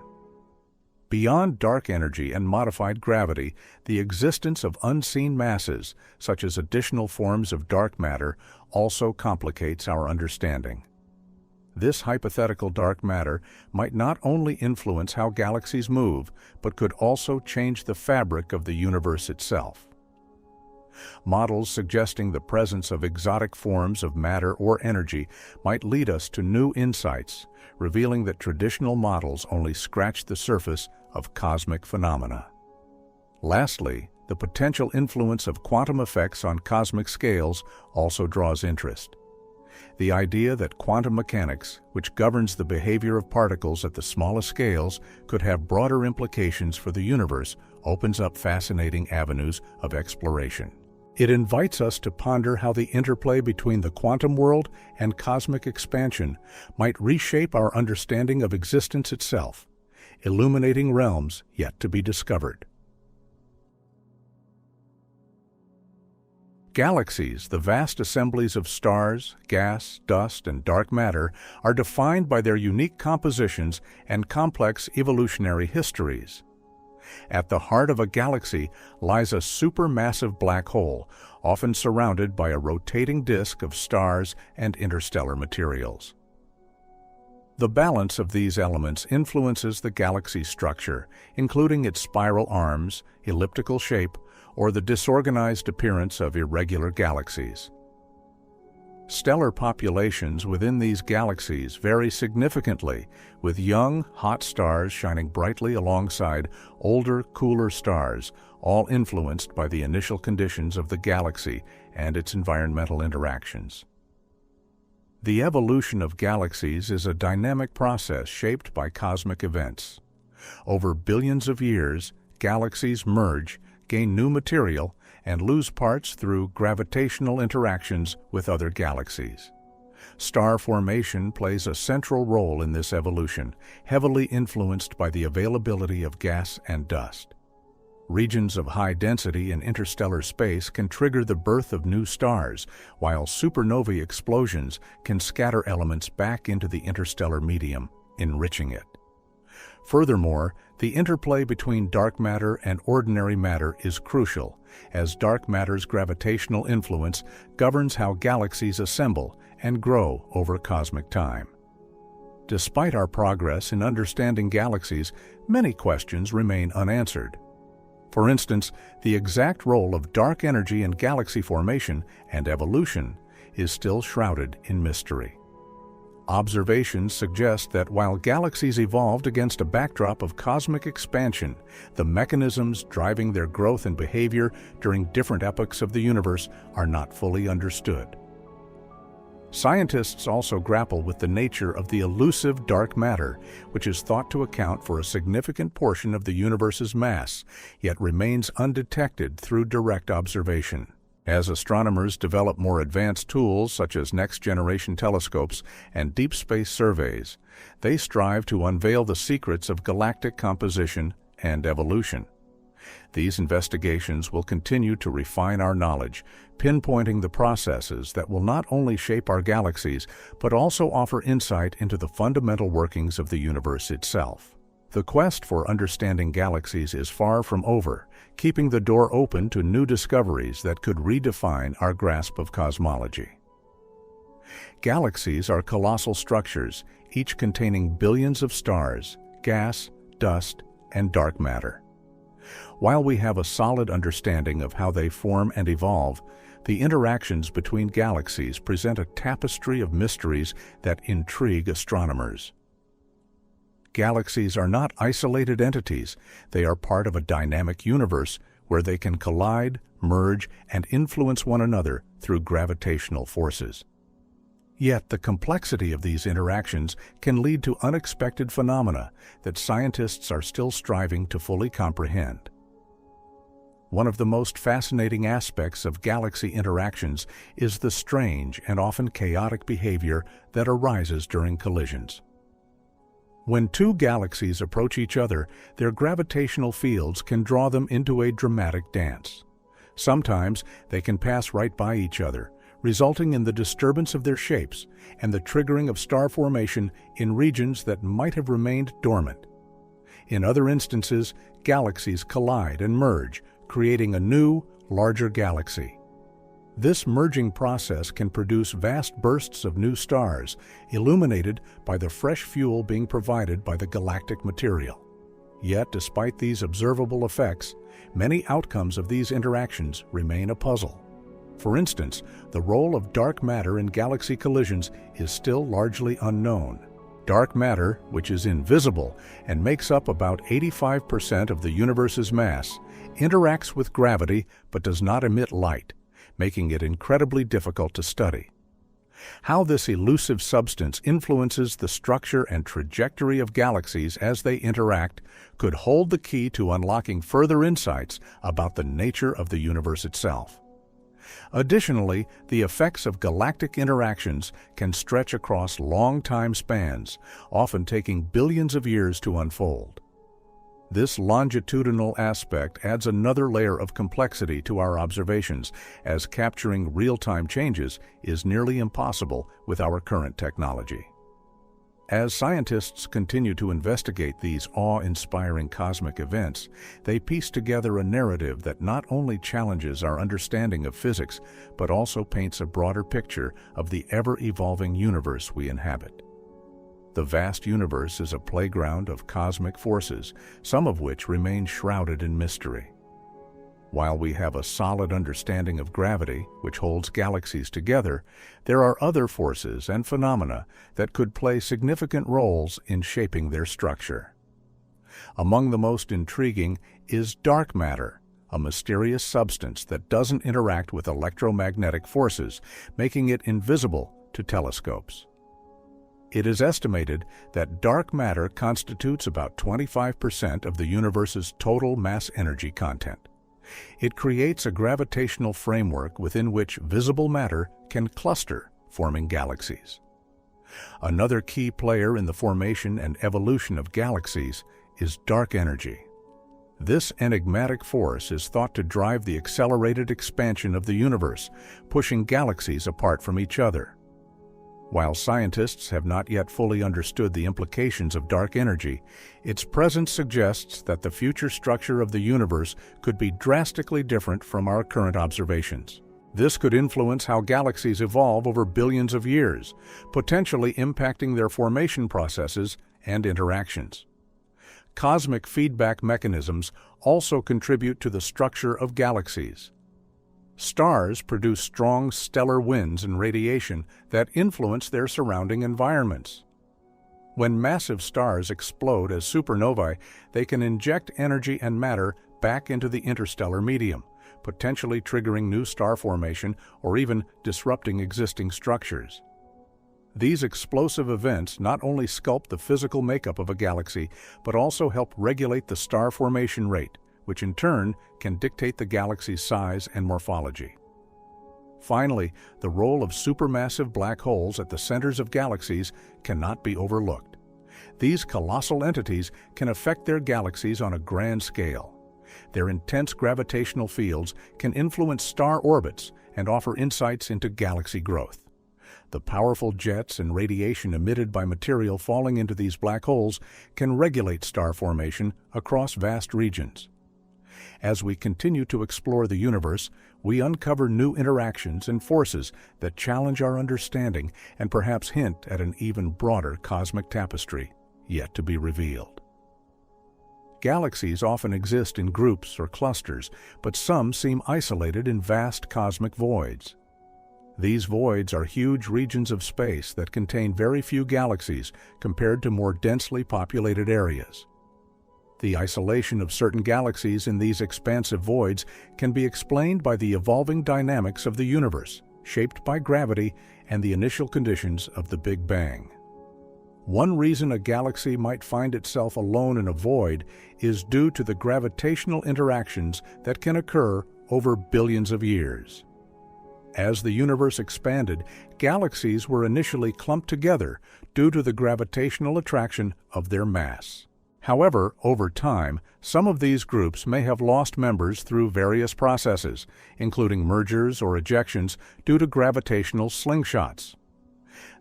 Beyond dark energy and modified gravity, the existence of unseen masses, such as additional forms of dark matter, also complicates our understanding. This hypothetical dark matter might not only influence how galaxies move, but could also change the fabric of the universe itself. Models suggesting the presence of exotic forms of matter or energy might lead us to new insights, revealing that traditional models only scratch the surface of cosmic phenomena. Lastly, the potential influence of quantum effects on cosmic scales also draws interest. The idea that quantum mechanics, which governs the behavior of particles at the smallest scales, could have broader implications for the universe opens up fascinating avenues of exploration. It invites us to ponder how the interplay between the quantum world and cosmic expansion might reshape our understanding of existence itself, illuminating realms yet to be discovered. Galaxies, the vast assemblies of stars, gas, dust, and dark matter, are defined by their unique compositions and complex evolutionary histories. At the heart of a galaxy lies a supermassive black hole, often surrounded by a rotating disk of stars and interstellar materials. The balance of these elements influences the galaxy's structure, including its spiral arms, elliptical shape, or the disorganized appearance of irregular galaxies. Stellar populations within these galaxies vary significantly, with young, hot stars shining brightly alongside older, cooler stars, all influenced by the initial conditions of the galaxy and its environmental interactions. The evolution of galaxies is a dynamic process shaped by cosmic events. Over billions of years, galaxies merge, gain new material, and lose parts through gravitational interactions with other galaxies. Star formation plays a central role in this evolution, heavily influenced by the availability of gas and dust. Regions of high density in interstellar space can trigger the birth of new stars, while supernovae explosions can scatter elements back into the interstellar medium, enriching it. Furthermore, the interplay between dark matter and ordinary matter is crucial, as dark matter's gravitational influence governs how galaxies assemble and grow over cosmic time. Despite our progress in understanding galaxies, many questions remain unanswered. For instance, the exact role of dark energy in galaxy formation and evolution is still shrouded in mystery. Observations suggest that while galaxies evolved against a backdrop of cosmic expansion, the mechanisms driving their growth and behavior during different epochs of the universe are not fully understood. Scientists also grapple with the nature of the elusive dark matter, which is thought to account for a significant portion of the universe's mass, yet remains undetected through direct observation. As astronomers develop more advanced tools such as next-generation telescopes and deep space surveys, they strive to unveil the secrets of galactic composition and evolution. These investigations will continue to refine our knowledge, pinpointing the processes that will not only shape our galaxies, but also offer insight into the fundamental workings of the universe itself. The quest for understanding galaxies is far from over, keeping the door open to new discoveries that could redefine our grasp of cosmology. Galaxies are colossal structures, each containing billions of stars, gas, dust, and dark matter. While we have a solid understanding of how they form and evolve, the interactions between galaxies present a tapestry of mysteries that intrigue astronomers. Galaxies are not isolated entities. They are part of a dynamic universe where they can collide, merge, and influence one another through gravitational forces. Yet the complexity of these interactions can lead to unexpected phenomena that scientists are still striving to fully comprehend. One of the most fascinating aspects of galaxy interactions is the strange and often chaotic behavior that arises during collisions. When two galaxies approach each other, their gravitational fields can draw them into a dramatic dance. Sometimes they can pass right by each other, resulting in the disturbance of their shapes and the triggering of star formation in regions that might have remained dormant. In other instances, galaxies collide and merge, creating a new, larger galaxy. This merging process can produce vast bursts of new stars, illuminated by the fresh fuel being provided by the galactic material. Yet, despite these observable effects, many outcomes of these interactions remain a puzzle. For instance, the role of dark matter in galaxy collisions is still largely unknown. Dark matter, which is invisible and makes up about 85% of the universe's mass, interacts with gravity but does not emit light, making it incredibly difficult to study. How this elusive substance influences the structure and trajectory of galaxies as they interact could hold the key to unlocking further insights about the nature of the universe itself. Additionally, the effects of galactic interactions can stretch across long time spans, often taking billions of years to unfold. This longitudinal aspect adds another layer of complexity to our observations, as capturing real-time changes is nearly impossible with our current technology. As scientists continue to investigate these awe-inspiring cosmic events, they piece together a narrative that not only challenges our understanding of physics, but also paints a broader picture of the ever-evolving universe we inhabit. The vast universe is a playground of cosmic forces, some of which remain shrouded in mystery. While we have a solid understanding of gravity, which holds galaxies together, there are other forces and phenomena that could play significant roles in shaping their structure. Among the most intriguing is dark matter, a mysterious substance that doesn't interact with electromagnetic forces, making it invisible to telescopes. It is estimated that dark matter constitutes about 25% of the universe's total mass energy content. It creates a gravitational framework within which visible matter can cluster, forming galaxies. Another key player in the formation and evolution of galaxies is dark energy. This enigmatic force is thought to drive the accelerated expansion of the universe, pushing galaxies apart from each other. While scientists have not yet fully understood the implications of dark energy, its presence suggests that the future structure of the universe could be drastically different from our current observations. This could influence how galaxies evolve over billions of years, potentially impacting their formation processes and interactions. Cosmic feedback mechanisms also contribute to the structure of galaxies. Stars produce strong stellar winds and radiation that influence their surrounding environments. When massive stars explode as supernovae, they can inject energy and matter back into the interstellar medium, potentially triggering new star formation or even disrupting existing structures. These explosive events not only sculpt the physical makeup of a galaxy, but also help regulate the star formation rate, which in turn can dictate the galaxy's size and morphology. Finally, the role of supermassive black holes at the centers of galaxies cannot be overlooked. These colossal entities can affect their galaxies on a grand scale. Their intense gravitational fields can influence star orbits and offer insights into galaxy growth. The powerful jets and radiation emitted by material falling into these black holes can regulate star formation across vast regions. As we continue to explore the universe, we uncover new interactions and forces that challenge our understanding and perhaps hint at an even broader cosmic tapestry yet to be revealed. Galaxies often exist in groups or clusters, but some seem isolated in vast cosmic voids. These voids are huge regions of space that contain very few galaxies compared to more densely populated areas. The isolation of certain galaxies in these expansive voids can be explained by the evolving dynamics of the universe, shaped by gravity and the initial conditions of the Big Bang. One reason a galaxy might find itself alone in a void is due to the gravitational interactions that can occur over billions of years. As the universe expanded, galaxies were initially clumped together due to the gravitational attraction of their mass. However, over time, some of these groups may have lost members through various processes, including mergers or ejections due to gravitational slingshots.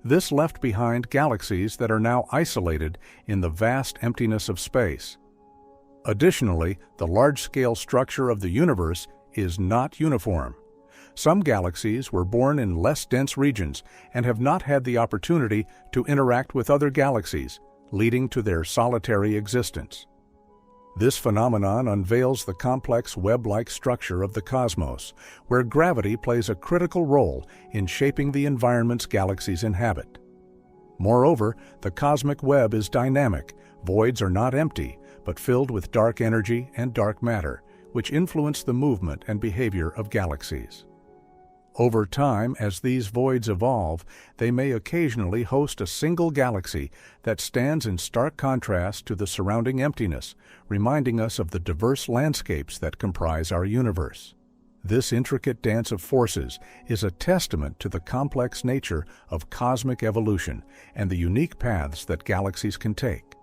This left behind galaxies that are now isolated in the vast emptiness of space. Additionally, the large-scale structure of the universe is not uniform. Some galaxies were born in less dense regions and have not had the opportunity to interact with other galaxies, leading to their solitary existence. This phenomenon unveils the complex web-like structure of the cosmos, where gravity plays a critical role in shaping the environments galaxies inhabit. Moreover, the cosmic web is dynamic. Voids are not empty, but filled with dark energy and dark matter, which influence the movement and behavior of galaxies. Over time, as these voids evolve, they may occasionally host a single galaxy that stands in stark contrast to the surrounding emptiness, reminding us of the diverse landscapes that comprise our universe. This intricate dance of forces is a testament to the complex nature of cosmic evolution and the unique paths that galaxies can take.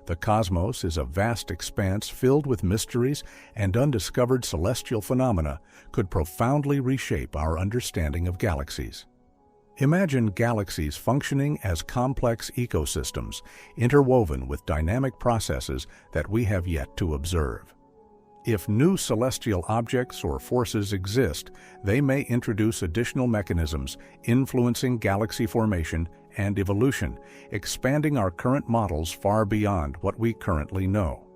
The cosmos is a vast expanse filled with mysteries, and undiscovered celestial phenomena could profoundly reshape our understanding of galaxies. Imagine galaxies functioning as complex ecosystems, interwoven with dynamic processes that we have yet to observe. If new celestial objects or forces exist, they may introduce additional mechanisms influencing galaxy formation and evolution, expanding our current models far beyond what we currently know.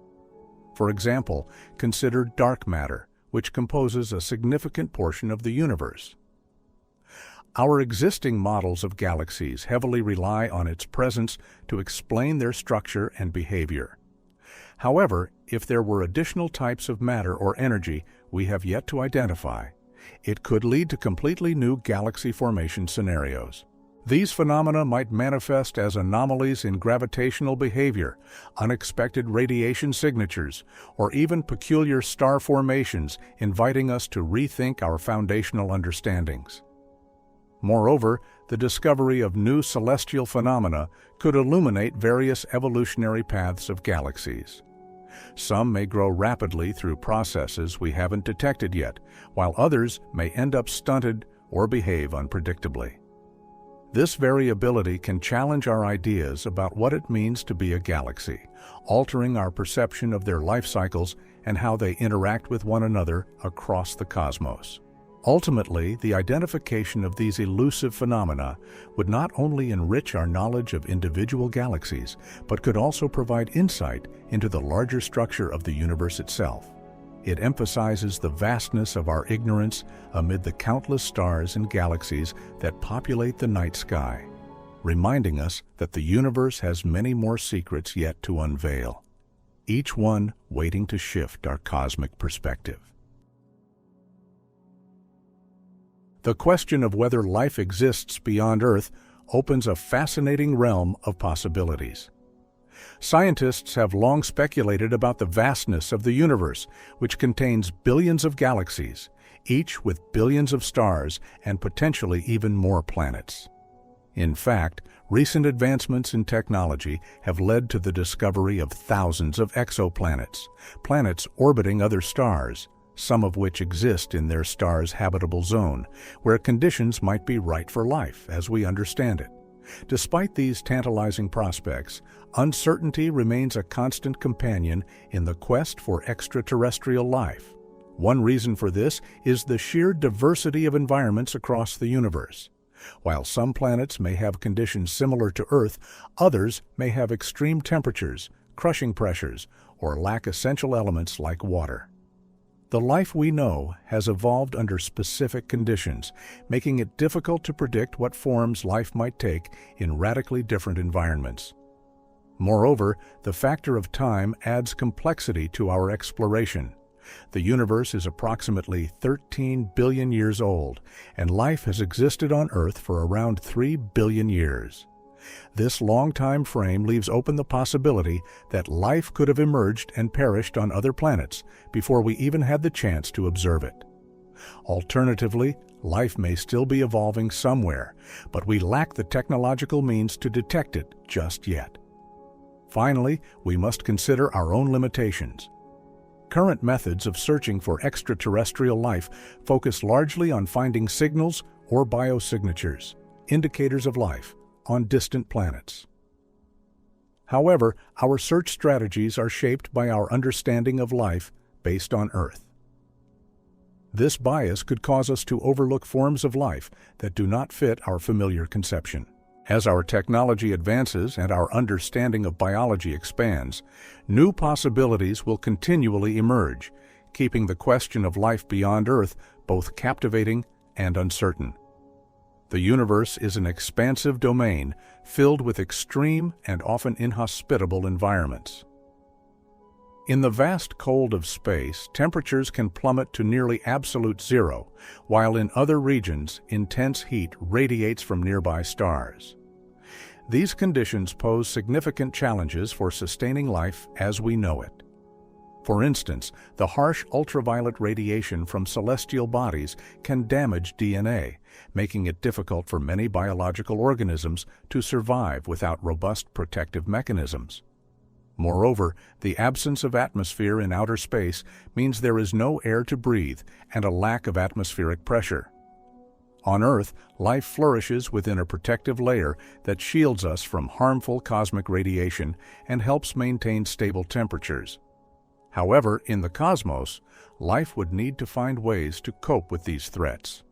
For example, consider dark matter, which composes a significant portion of the universe. Our existing models of galaxies heavily rely on its presence to explain their structure and behavior. However, if there were additional types of matter or energy we have yet to identify, it could lead to completely new galaxy formation scenarios. These phenomena might manifest as anomalies in gravitational behavior, unexpected radiation signatures, or even peculiar star formations, inviting us to rethink our foundational understandings. Moreover, the discovery of new celestial phenomena could illuminate various evolutionary paths of galaxies. Some may grow rapidly through processes we haven't detected yet, while others may end up stunted or behave unpredictably. This variability can challenge our ideas about what it means to be a galaxy, altering our perception of their life cycles and how they interact with one another across the cosmos. Ultimately, the identification of these elusive phenomena would not only enrich our knowledge of individual galaxies, but could also provide insight into the larger structure of the universe itself. It emphasizes the vastness of our ignorance amid the countless stars and galaxies that populate the night sky, reminding us that the universe has many more secrets yet to unveil, each one waiting to shift our cosmic perspective. The question of whether life exists beyond Earth opens a fascinating realm of possibilities. Scientists have long speculated about the vastness of the universe, which contains billions of galaxies, each with billions of stars and potentially even more planets. In fact, recent advancements in technology have led to the discovery of thousands of exoplanets, planets orbiting other stars, some of which exist in their star's habitable zone, where conditions might be right for life as we understand it. Despite these tantalizing prospects, uncertainty remains a constant companion in the quest for extraterrestrial life. One reason for this is the sheer diversity of environments across the universe. While some planets may have conditions similar to Earth, others may have extreme temperatures, crushing pressures, or lack essential elements like water. The life we know has evolved under specific conditions, making it difficult to predict what forms life might take in radically different environments. Moreover, the factor of time adds complexity to our exploration. The universe is approximately 13 billion years old, and life has existed on Earth for around 3 billion years. This long time frame leaves open the possibility that life could have emerged and perished on other planets before we even had the chance to observe it. Alternatively, life may still be evolving somewhere, but we lack the technological means to detect it just yet. Finally, we must consider our own limitations. Current methods of searching for extraterrestrial life focus largely on finding signals or biosignatures, indicators of life, on distant planets. However, our search strategies are shaped by our understanding of life based on Earth. This bias could cause us to overlook forms of life that do not fit our familiar conception. As our technology advances and our understanding of biology expands, new possibilities will continually emerge, keeping the question of life beyond Earth both captivating and uncertain. The universe is an expansive domain filled with extreme and often inhospitable environments. In the vast cold of space, temperatures can plummet to nearly absolute zero, while in other regions, intense heat radiates from nearby stars. These conditions pose significant challenges for sustaining life as we know it. For instance, the harsh ultraviolet radiation from celestial bodies can damage DNA, making it difficult for many biological organisms to survive without robust protective mechanisms. Moreover, the absence of atmosphere in outer space means there is no air to breathe and a lack of atmospheric pressure. On Earth, life flourishes within a protective layer that shields us from harmful cosmic radiation and helps maintain stable temperatures. However, in the cosmos, life would need to find ways to cope with these threats.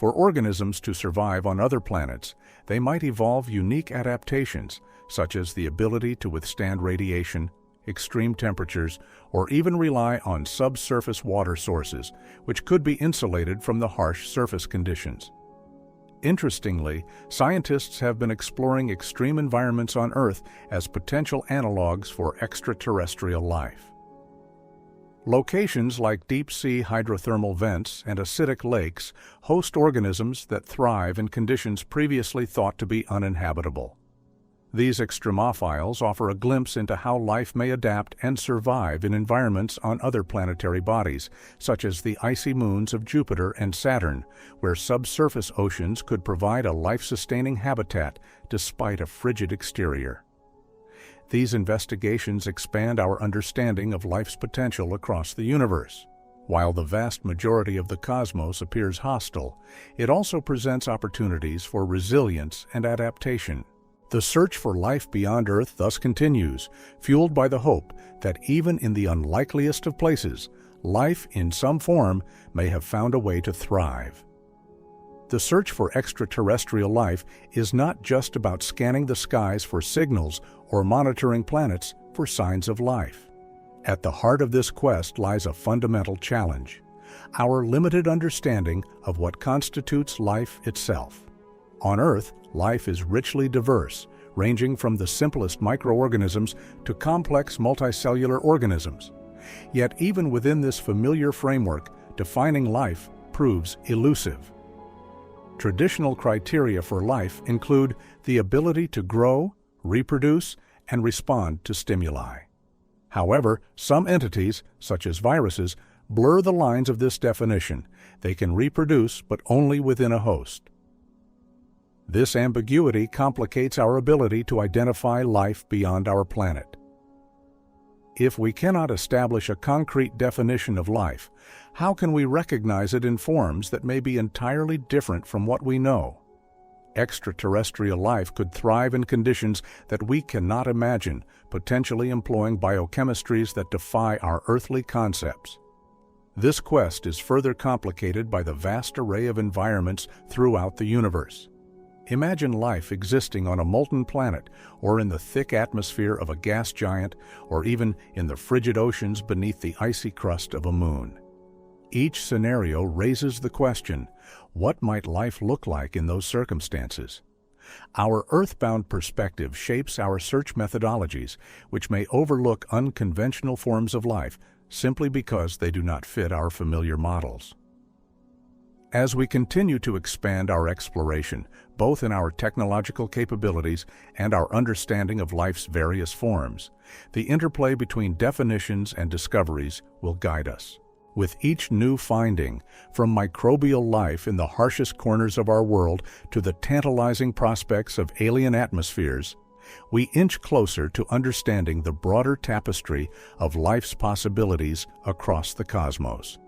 For organisms to survive on other planets, they might evolve unique adaptations, such as the ability to withstand radiation, extreme temperatures, or even rely on subsurface water sources, which could be insulated from the harsh surface conditions. Interestingly, scientists have been exploring extreme environments on Earth as potential analogs for extraterrestrial life. Locations like deep-sea hydrothermal vents and acidic lakes host organisms that thrive in conditions previously thought to be uninhabitable. These extremophiles offer a glimpse into how life may adapt and survive in environments on other planetary bodies, such as the icy moons of Jupiter and Saturn, where subsurface oceans could provide a life-sustaining habitat despite a frigid exterior. These investigations expand our understanding of life's potential across the universe. While the vast majority of the cosmos appears hostile, it also presents opportunities for resilience and adaptation. The search for life beyond Earth thus continues, fueled by the hope that even in the unlikeliest of places, life in some form may have found a way to thrive. The search for extraterrestrial life is not just about scanning the skies for signals or monitoring planets for signs of life. At the heart of this quest lies a fundamental challenge: our limited understanding of what constitutes life itself. On Earth, life is richly diverse, ranging from the simplest microorganisms to complex multicellular organisms. Yet even within this familiar framework, defining life proves elusive. Traditional criteria for life include the ability to grow, reproduce, and respond to stimuli. However, some entities, such as viruses, blur the lines of this definition. They can reproduce, but only within a host. This ambiguity complicates our ability to identify life beyond our planet. If we cannot establish a concrete definition of life, how can we recognize it in forms that may be entirely different from what we know? Extraterrestrial life could thrive in conditions that we cannot imagine, potentially employing biochemistries that defy our earthly concepts. This quest is further complicated by the vast array of environments throughout the universe. Imagine life existing on a molten planet, or in the thick atmosphere of a gas giant, or even in the frigid oceans beneath the icy crust of a moon. Each scenario raises the question, what might life look like in those circumstances? Our earthbound perspective shapes our search methodologies, which may overlook unconventional forms of life simply because they do not fit our familiar models. As we continue to expand our exploration, both in our technological capabilities and our understanding of life's various forms, the interplay between definitions and discoveries will guide us. With each new finding, from microbial life in the harshest corners of our world to the tantalizing prospects of alien atmospheres, we inch closer to understanding the broader tapestry of life's possibilities across the cosmos.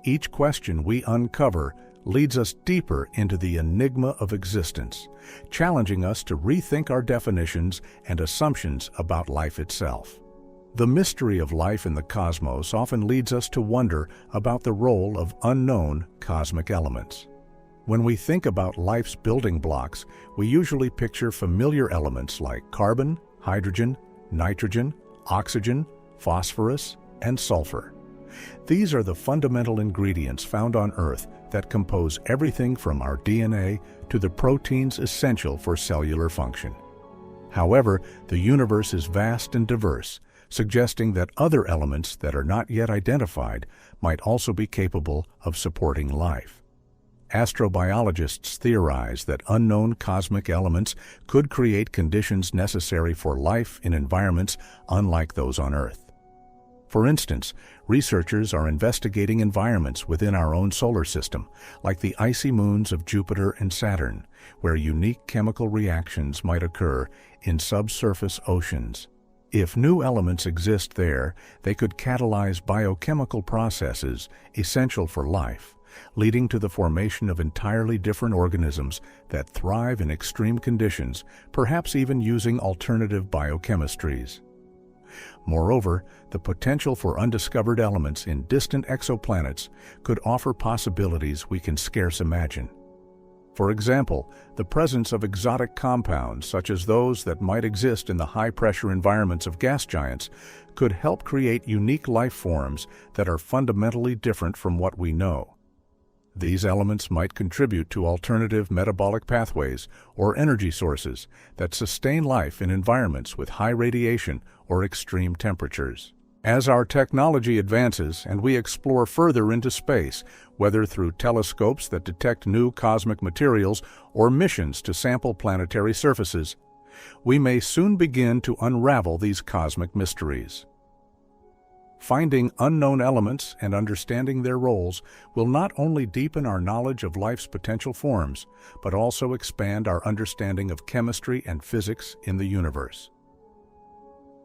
Each question we uncover leads us deeper into the enigma of existence, challenging us to rethink our definitions and assumptions about life itself. The mystery of life in the cosmos often leads us to wonder about the role of unknown cosmic elements. When we think about life's building blocks, we usually picture familiar elements like carbon, hydrogen, nitrogen, oxygen, phosphorus, and sulfur. These are the fundamental ingredients found on Earth that compose everything from our DNA to the proteins essential for cellular function. However, the universe is vast and diverse, suggesting that other elements that are not yet identified might also be capable of supporting life. Astrobiologists theorize that unknown cosmic elements could create conditions necessary for life in environments unlike those on Earth. For instance, researchers are investigating environments within our own solar system, like the icy moons of Jupiter and Saturn, where unique chemical reactions might occur in subsurface oceans. If new elements exist there, they could catalyze biochemical processes essential for life, leading to the formation of entirely different organisms that thrive in extreme conditions, perhaps even using alternative biochemistries. Moreover, the potential for undiscovered elements in distant exoplanets could offer possibilities we can scarce imagine. For example, the presence of exotic compounds, such as those that might exist in the high-pressure environments of gas giants, could help create unique life forms that are fundamentally different from what we know. These elements might contribute to alternative metabolic pathways or energy sources that sustain life in environments with high radiation or extreme temperatures. As our technology advances and we explore further into space, whether through telescopes that detect new cosmic materials or missions to sample planetary surfaces, we may soon begin to unravel these cosmic mysteries. Finding unknown elements and understanding their roles will not only deepen our knowledge of life's potential forms, but also expand our understanding of chemistry and physics in the universe.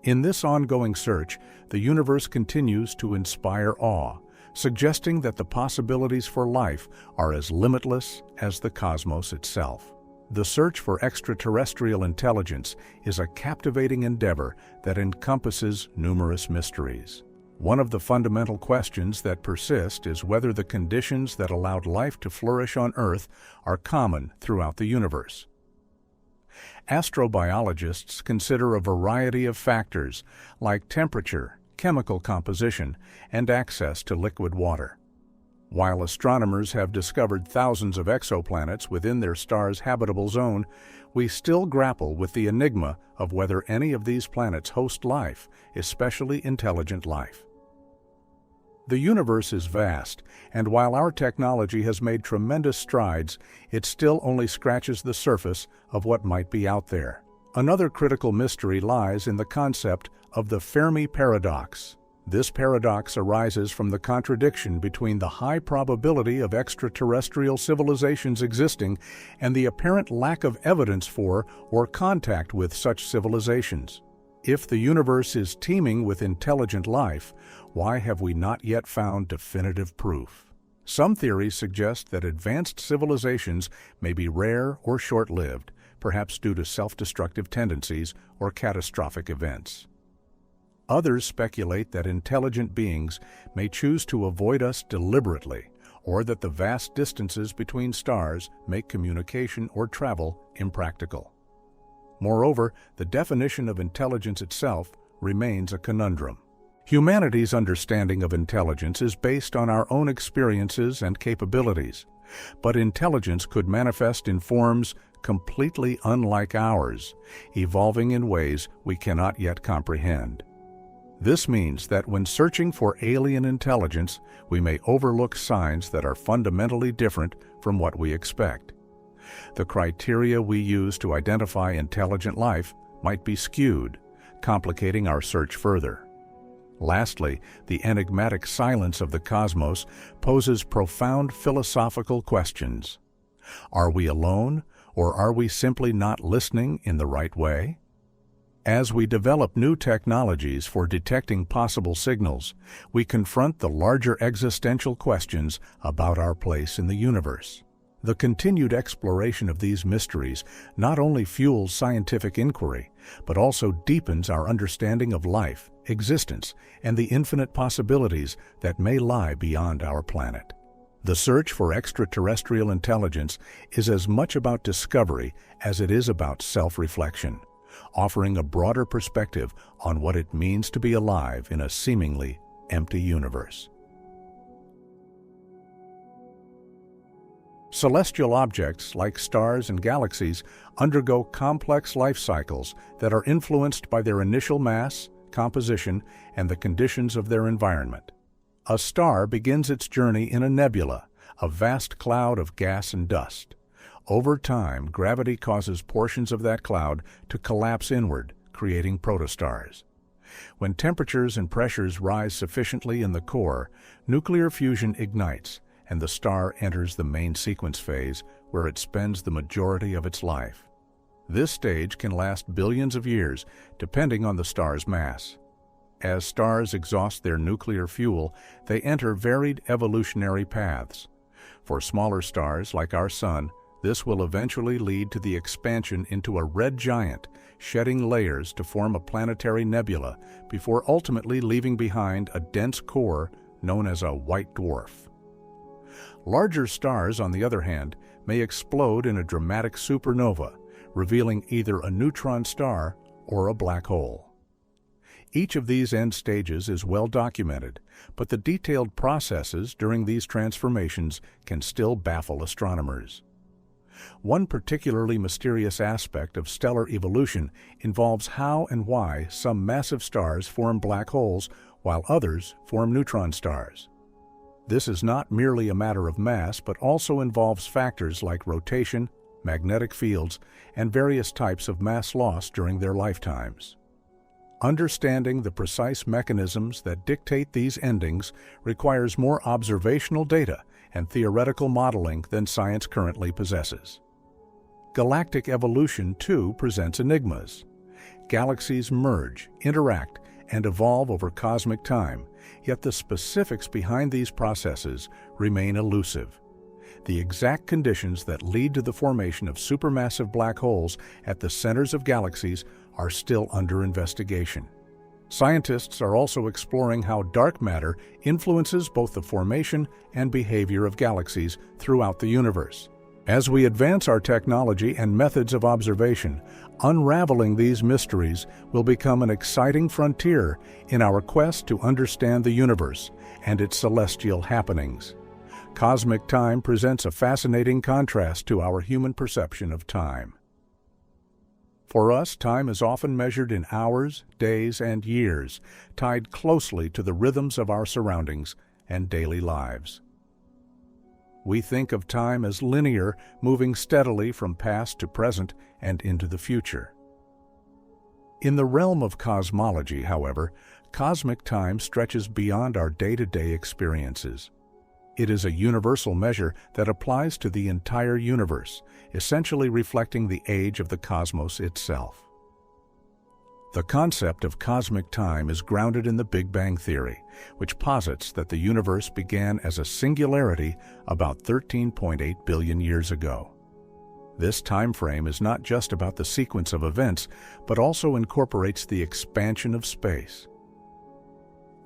In this ongoing search, the universe continues to inspire awe, suggesting that the possibilities for life are as limitless as the cosmos itself. The search for extraterrestrial intelligence is a captivating endeavor that encompasses numerous mysteries. One of the fundamental questions that persist is whether the conditions that allowed life to flourish on Earth are common throughout the universe. Astrobiologists consider a variety of factors like temperature, chemical composition, and access to liquid water. While astronomers have discovered thousands of exoplanets within their star's habitable zone, we still grapple with the enigma of whether any of these planets host life, especially intelligent life. The universe is vast, and while our technology has made tremendous strides, it still only scratches the surface of what might be out there. Another critical mystery lies in the concept of the Fermi paradox. This paradox arises from the contradiction between the high probability of extraterrestrial civilizations existing and the apparent lack of evidence for or contact with such civilizations. If the universe is teeming with intelligent life, why have we not yet found definitive proof? Some theories suggest that advanced civilizations may be rare or short-lived, perhaps due to self-destructive tendencies or catastrophic events. Others speculate that intelligent beings may choose to avoid us deliberately, or that the vast distances between stars make communication or travel impractical. Moreover, the definition of intelligence itself remains a conundrum. Humanity's understanding of intelligence is based on our own experiences and capabilities, but intelligence could manifest in forms completely unlike ours, evolving in ways we cannot yet comprehend. This means that when searching for alien intelligence, we may overlook signs that are fundamentally different from what we expect. The criteria we use to identify intelligent life might be skewed, complicating our search further. Lastly, the enigmatic silence of the cosmos poses profound philosophical questions. Are we alone, or are we simply not listening in the right way? As we develop new technologies for detecting possible signals, we confront the larger existential questions about our place in the universe. The continued exploration of these mysteries not only fuels scientific inquiry, but also deepens our understanding of life, existence, and the infinite possibilities that may lie beyond our planet. The search for extraterrestrial intelligence is as much about discovery as it is about self-reflection, offering a broader perspective on what it means to be alive in a seemingly empty universe. Celestial objects, like stars and galaxies, undergo complex life cycles that are influenced by their initial mass, composition, and the conditions of their environment. A star begins its journey in a nebula, a vast cloud of gas and dust. Over time, gravity causes portions of that cloud to collapse inward, creating protostars. When temperatures and pressures rise sufficiently in the core, nuclear fusion ignites, and the star enters the main sequence phase, where it spends the majority of its life. This stage can last billions of years, depending on the star's mass. As stars exhaust their nuclear fuel, they enter varied evolutionary paths. For smaller stars like our Sun, this will eventually lead to the expansion into a red giant, shedding layers to form a planetary nebula before ultimately leaving behind a dense core known as a white dwarf. Larger stars, on the other hand, may explode in a dramatic supernova, revealing either a neutron star or a black hole. Each of these end stages is well documented, but the detailed processes during these transformations can still baffle astronomers. One particularly mysterious aspect of stellar evolution involves how and why some massive stars form black holes while others form neutron stars. This is not merely a matter of mass, but also involves factors like rotation, magnetic fields, and various types of mass loss during their lifetimes. Understanding the precise mechanisms that dictate these endings requires more observational data and theoretical modeling than science currently possesses. Galactic evolution, too, presents enigmas. Galaxies merge, interact, and evolve over cosmic time, yet the specifics behind these processes remain elusive. The exact conditions that lead to the formation of supermassive black holes at the centers of galaxies are still under investigation. Scientists are also exploring how dark matter influences both the formation and behavior of galaxies throughout the universe. As we advance our technology and methods of observation, unraveling these mysteries will become an exciting frontier in our quest to understand the universe and its celestial happenings. Cosmic time presents a fascinating contrast to our human perception of time. For us, time is often measured in hours, days, and years, tied closely to the rhythms of our surroundings and daily lives. We think of time as linear, moving steadily from past to present and into the future. In the realm of cosmology, however, cosmic time stretches beyond our day-to-day experiences. It is a universal measure that applies to the entire universe, essentially reflecting the age of the cosmos itself. The concept of cosmic time is grounded in the Big Bang Theory, which posits that the universe began as a singularity about 13.8 billion years ago. This time frame is not just about the sequence of events, but also incorporates the expansion of space.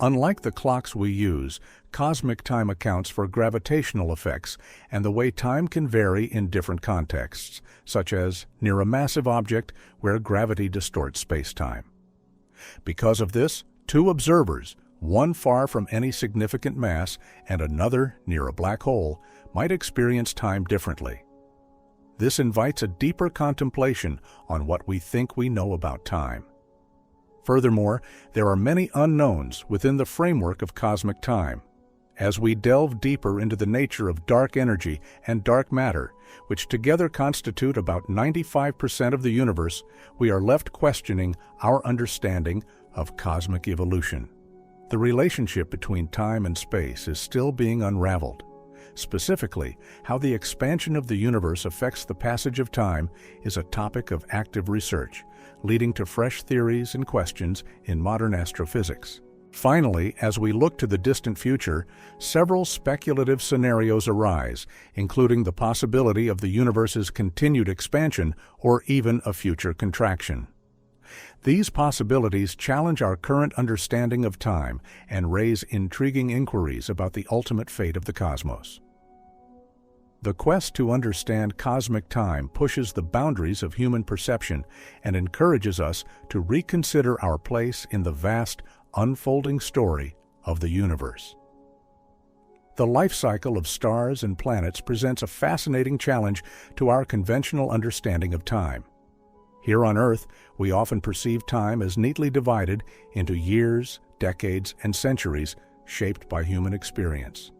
Unlike the clocks we use, cosmic time accounts for gravitational effects and the way time can vary in different contexts, such as near a massive object where gravity distorts space-time. Because of this, two observers, one far from any significant mass and another near a black hole, might experience time differently. This invites a deeper contemplation on what we think we know about time. Furthermore, there are many unknowns within the framework of cosmic time. As we delve deeper into the nature of dark energy and dark matter, which together constitute about 95% of the universe, we are left questioning our understanding of cosmic evolution. The relationship between time and space is still being unraveled. Specifically, how the expansion of the universe affects the passage of time is a topic of active research, leading to fresh theories and questions in modern astrophysics. Finally, as we look to the distant future, several speculative scenarios arise, including the possibility of the universe's continued expansion or even a future contraction. These possibilities challenge our current understanding of time and raise intriguing inquiries about the ultimate fate of the cosmos. The quest to understand cosmic time pushes the boundaries of human perception and encourages us to reconsider our place in the vast, unfolding story of the universe. The life cycle of stars and planets presents a fascinating challenge to our conventional understanding of time. Here on Earth, we often perceive time as neatly divided into years, decades, and centuries shaped by human experience.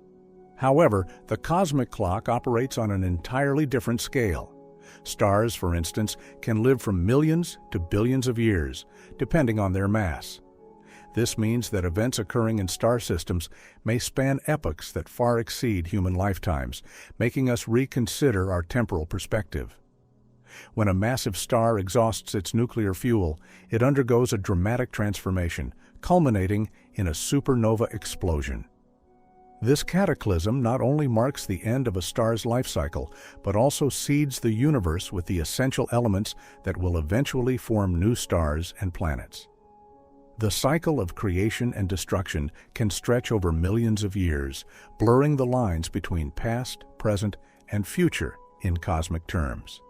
However, the cosmic clock operates on an entirely different scale. Stars, for instance, can live from millions to billions of years, depending on their mass. This means that events occurring in star systems may span epochs that far exceed human lifetimes, making us reconsider our temporal perspective. When a massive star exhausts its nuclear fuel, it undergoes a dramatic transformation, culminating in a supernova explosion. This cataclysm not only marks the end of a star's life cycle, but also seeds the universe with the essential elements that will eventually form new stars and planets. The cycle of creation and destruction can stretch over millions of years, blurring the lines between past, present, and future in cosmic terms.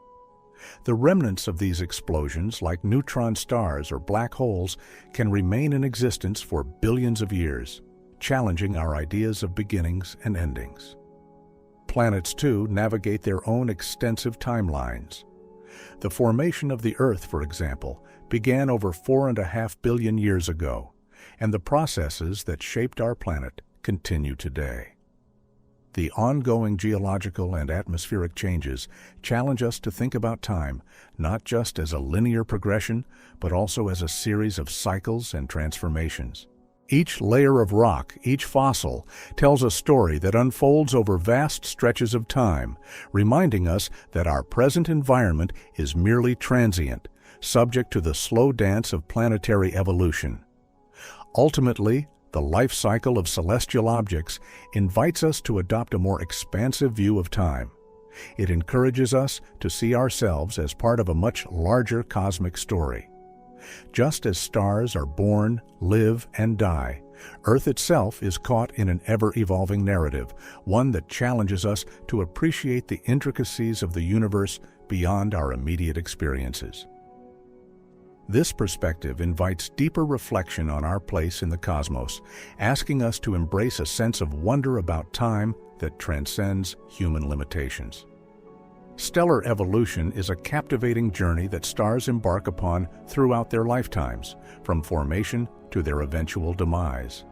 The remnants of these explosions, like neutron stars or black holes, can remain in existence for billions of years, challenging our ideas of beginnings and endings. Planets, too, navigate their own extensive timelines. The formation of the Earth, for example, began over 4.5 billion years ago, and the processes that shaped our planet continue today. The ongoing geological and atmospheric changes challenge us to think about time not just as a linear progression, but also as a series of cycles and transformations. Each layer of rock, each fossil, tells a story that unfolds over vast stretches of time, reminding us that our present environment is merely transient, subject to the slow dance of planetary evolution. Ultimately, the life cycle of celestial objects invites us to adopt a more expansive view of time. It encourages us to see ourselves as part of a much larger cosmic story. Just as stars are born, live, and die, Earth itself is caught in an ever-evolving narrative, one that challenges us to appreciate the intricacies of the universe beyond our immediate experiences. This perspective invites deeper reflection on our place in the cosmos, asking us to embrace a sense of wonder about time that transcends human limitations. Stellar evolution is a captivating journey that stars embark upon throughout their lifetimes, from formation to their eventual demise.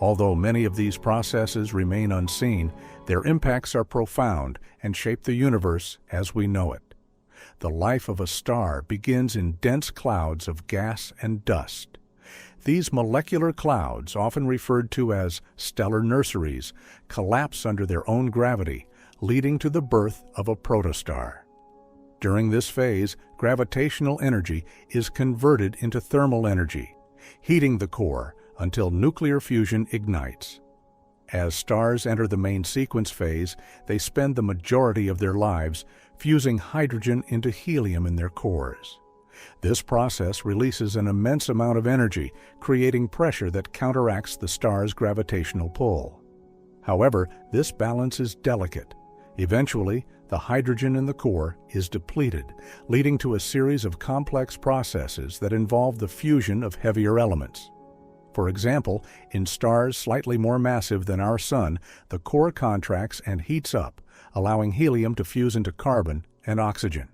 Although many of these processes remain unseen, their impacts are profound and shape the universe as we know it. The life of a star begins in dense clouds of gas and dust. These molecular clouds, often referred to as stellar nurseries, collapse under their own gravity, leading to the birth of a protostar. During this phase, gravitational energy is converted into thermal energy, heating the core until nuclear fusion ignites. As stars enter the main sequence phase, they spend the majority of their lives fusing hydrogen into helium in their cores. This process releases an immense amount of energy, creating pressure that counteracts the star's gravitational pull. However, this balance is delicate. Eventually, the hydrogen in the core is depleted, leading to a series of complex processes that involve the fusion of heavier elements. For example, in stars slightly more massive than our Sun, the core contracts and heats up, allowing helium to fuse into carbon and oxygen.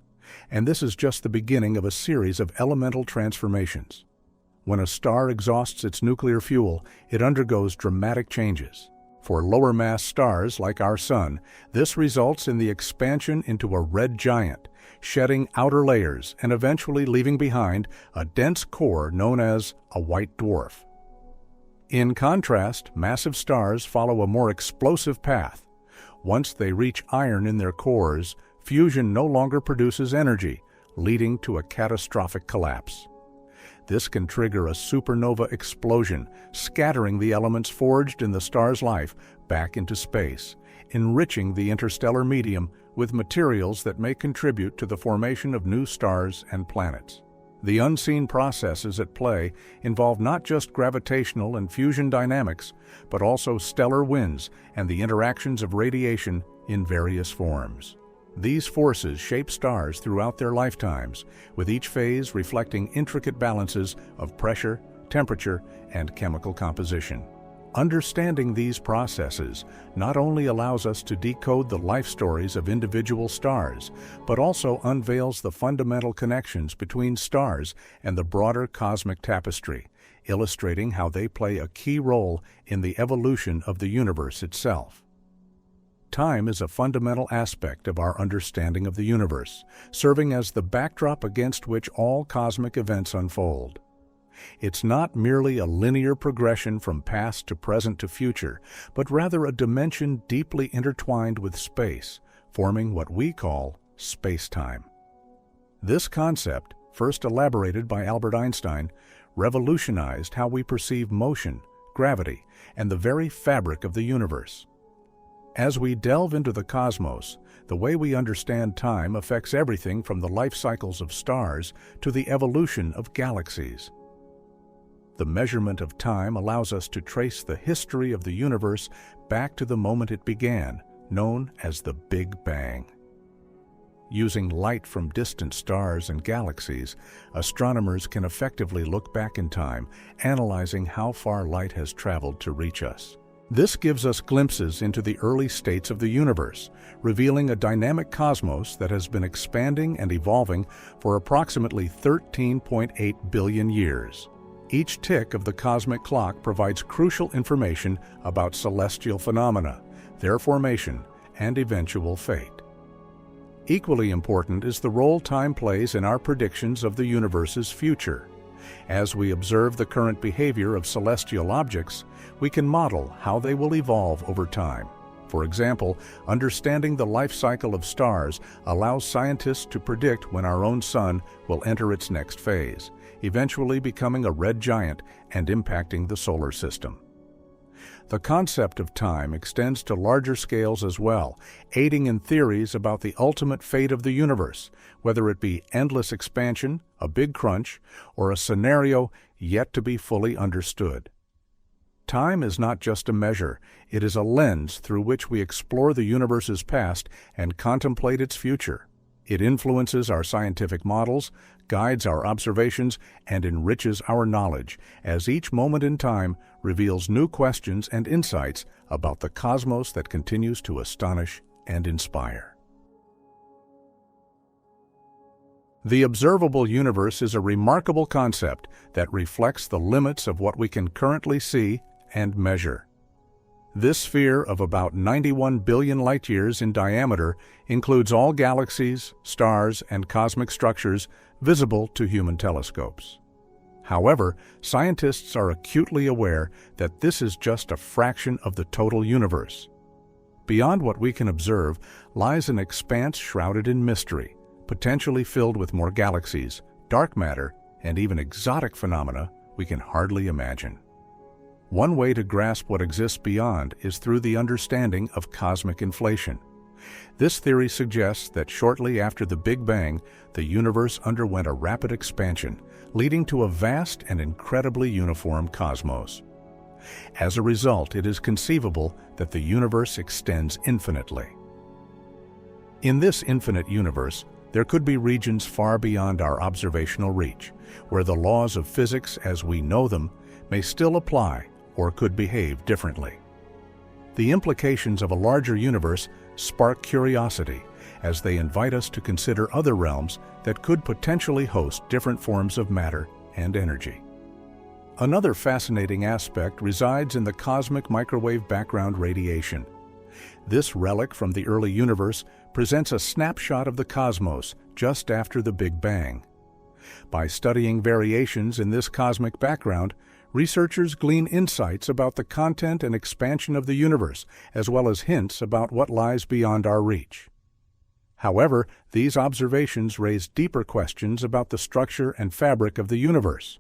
And this is just the beginning of a series of elemental transformations. When a star exhausts its nuclear fuel, it undergoes dramatic changes. For lower-mass stars like our Sun, this results in the expansion into a red giant, shedding outer layers and eventually leaving behind a dense core known as a white dwarf. In contrast, massive stars follow a more explosive path. Once they reach iron in their cores, fusion no longer produces energy, leading to a catastrophic collapse. This can trigger a supernova explosion, scattering the elements forged in the star's life back into space, enriching the interstellar medium with materials that may contribute to the formation of new stars and planets. The unseen processes at play involve not just gravitational and fusion dynamics, but also stellar winds and the interactions of radiation in various forms. These forces shape stars throughout their lifetimes, with each phase reflecting intricate balances of pressure, temperature, and chemical composition. Understanding these processes not only allows us to decode the life stories of individual stars, but also unveils the fundamental connections between stars and the broader cosmic tapestry, illustrating how they play a key role in the evolution of the universe itself. Time is a fundamental aspect of our understanding of the universe, serving as the backdrop against which all cosmic events unfold. It's not merely a linear progression from past to present to future, but rather a dimension deeply intertwined with space, forming what we call space-time. This concept, first elaborated by Albert Einstein, revolutionized how we perceive motion, gravity, and the very fabric of the universe. As we delve into the cosmos, the way we understand time affects everything from the life cycles of stars to the evolution of galaxies. The measurement of time allows us to trace the history of the universe back to the moment it began, known as the Big Bang. Using light from distant stars and galaxies, astronomers can effectively look back in time, analyzing how far light has traveled to reach us. This gives us glimpses into the early states of the universe, revealing a dynamic cosmos that has been expanding and evolving for approximately 13.8 billion years. Each tick of the cosmic clock provides crucial information about celestial phenomena, their formation, and eventual fate. Equally important is the role time plays in our predictions of the universe's future. As we observe the current behavior of celestial objects, we can model how they will evolve over time. For example, understanding the life cycle of stars allows scientists to predict when our own Sun will enter its next phase, eventually becoming a red giant and impacting the solar system. The concept of time extends to larger scales as well, aiding in theories about the ultimate fate of the universe, whether it be endless expansion, a big crunch, or a scenario yet to be fully understood. Time is not just a measure, it is a lens through which we explore the universe's past and contemplate its future. It influences our scientific models, guides our observations, and enriches our knowledge, as each moment in time reveals new questions and insights about the cosmos that continues to astonish and inspire. The observable universe is a remarkable concept that reflects the limits of what we can currently see and measure. This sphere of about 91 billion light-years in diameter includes all galaxies, stars, and cosmic structures visible to human telescopes. However, scientists are acutely aware that this is just a fraction of the total universe. Beyond what we can observe lies an expanse shrouded in mystery, potentially filled with more galaxies, dark matter, and even exotic phenomena we can hardly imagine. One way to grasp what exists beyond is through the understanding of cosmic inflation. This theory suggests that shortly after the Big Bang, the universe underwent a rapid expansion, leading to a vast and incredibly uniform cosmos. As a result, it is conceivable that the universe extends infinitely. In this infinite universe, there could be regions far beyond our observational reach, where the laws of physics as we know them may still apply or could behave differently. The implications of a larger universe spark curiosity as they invite us to consider other realms that could potentially host different forms of matter and energy. Another fascinating aspect resides in the cosmic microwave background radiation. This relic from the early universe presents a snapshot of the cosmos just after the Big Bang. By studying variations in this cosmic background, researchers glean insights about the content and expansion of the universe, as well as hints about what lies beyond our reach. However, these observations raise deeper questions about the structure and fabric of the universe.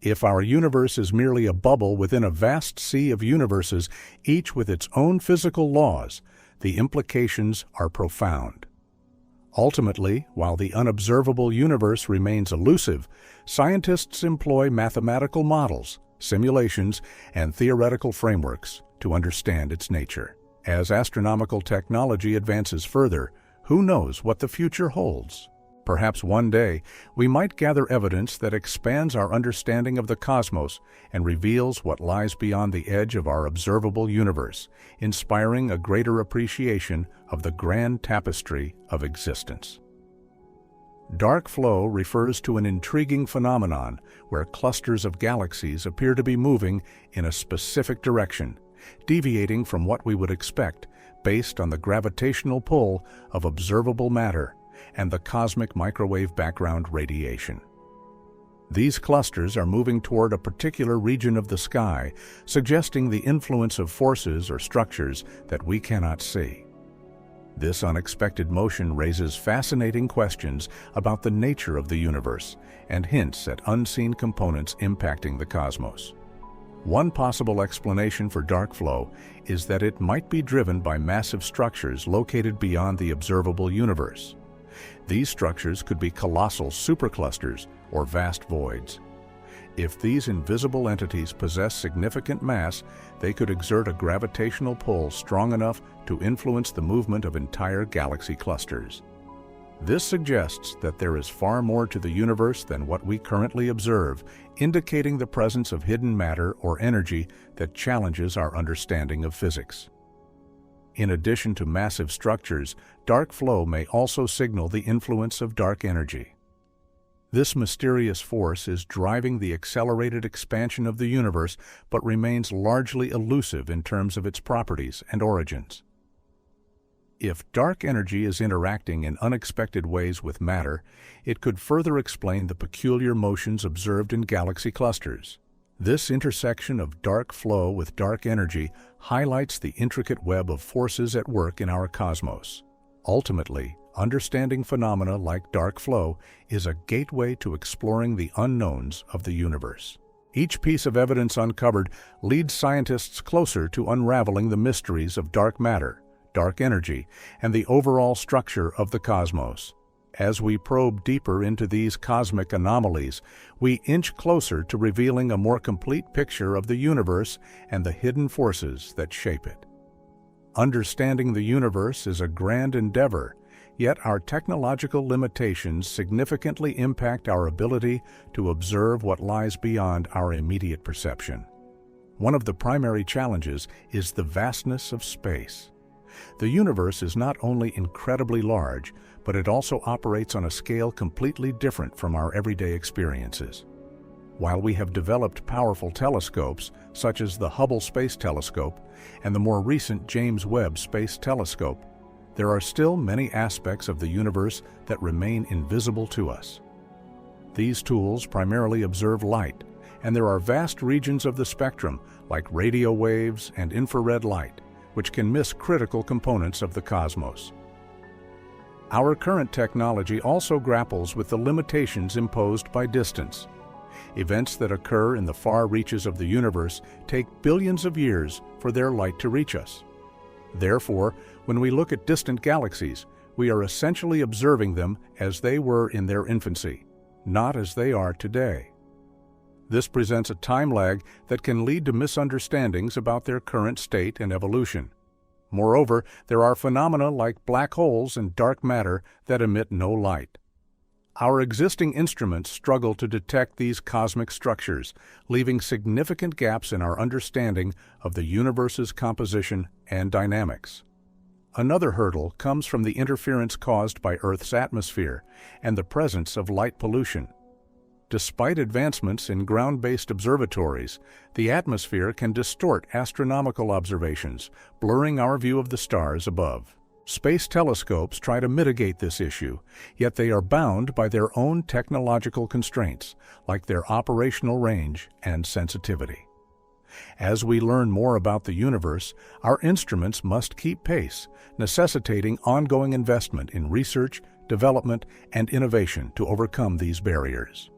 If our universe is merely a bubble within a vast sea of universes, each with its own physical laws, the implications are profound. Ultimately, while the unobservable universe remains elusive, scientists employ mathematical models, simulations, and theoretical frameworks to understand its nature. As astronomical technology advances further, who knows what the future holds? Perhaps one day, we might gather evidence that expands our understanding of the cosmos and reveals what lies beyond the edge of our observable universe, inspiring a greater appreciation of the grand tapestry of existence. Dark flow refers to an intriguing phenomenon where clusters of galaxies appear to be moving in a specific direction, deviating from what we would expect based on the gravitational pull of observable matter and the cosmic microwave background radiation. These clusters are moving toward a particular region of the sky, suggesting the influence of forces or structures that we cannot see. This unexpected motion raises fascinating questions about the nature of the universe and hints at unseen components impacting the cosmos. One possible explanation for dark flow is that it might be driven by massive structures located beyond the observable universe. These structures could be colossal superclusters or vast voids. If these invisible entities possess significant mass, they could exert a gravitational pull strong enough to influence the movement of entire galaxy clusters. This suggests that there is far more to the universe than what we currently observe, indicating the presence of hidden matter or energy that challenges our understanding of physics. In addition to massive structures, dark flow may also signal the influence of dark energy. This mysterious force is driving the accelerated expansion of the universe, but remains largely elusive in terms of its properties and origins. If dark energy is interacting in unexpected ways with matter, it could further explain the peculiar motions observed in galaxy clusters. This intersection of dark flow with dark energy highlights the intricate web of forces at work in our cosmos. Ultimately, understanding phenomena like dark flow is a gateway to exploring the unknowns of the universe. Each piece of evidence uncovered leads scientists closer to unraveling the mysteries of dark matter, dark energy, and the overall structure of the cosmos. As we probe deeper into these cosmic anomalies, we inch closer to revealing a more complete picture of the universe and the hidden forces that shape it. Understanding the universe is a grand endeavor, yet our technological limitations significantly impact our ability to observe what lies beyond our immediate perception. One of the primary challenges is the vastness of space. The universe is not only incredibly large, but it also operates on a scale completely different from our everyday experiences. While we have developed powerful telescopes, such as the Hubble Space Telescope and the more recent James Webb Space Telescope, there are still many aspects of the universe that remain invisible to us. These tools primarily observe light, and there are vast regions of the spectrum, like radio waves and infrared light, which can miss critical components of the cosmos. Our current technology also grapples with the limitations imposed by distance. Events that occur in the far reaches of the universe take billions of years for their light to reach us. Therefore, when we look at distant galaxies, we are essentially observing them as they were in their infancy, not as they are today. This presents a time lag that can lead to misunderstandings about their current state and evolution. Moreover, there are phenomena like black holes and dark matter that emit no light. Our existing instruments struggle to detect these cosmic structures, leaving significant gaps in our understanding of the universe's composition and dynamics. Another hurdle comes from the interference caused by Earth's atmosphere and the presence of light pollution. Despite advancements in ground-based observatories, the atmosphere can distort astronomical observations, blurring our view of the stars above. Space telescopes try to mitigate this issue, yet they are bound by their own technological constraints, like their operational range and sensitivity. As we learn more about the universe, our instruments must keep pace, necessitating ongoing investment in research, development, and innovation to overcome these barriers.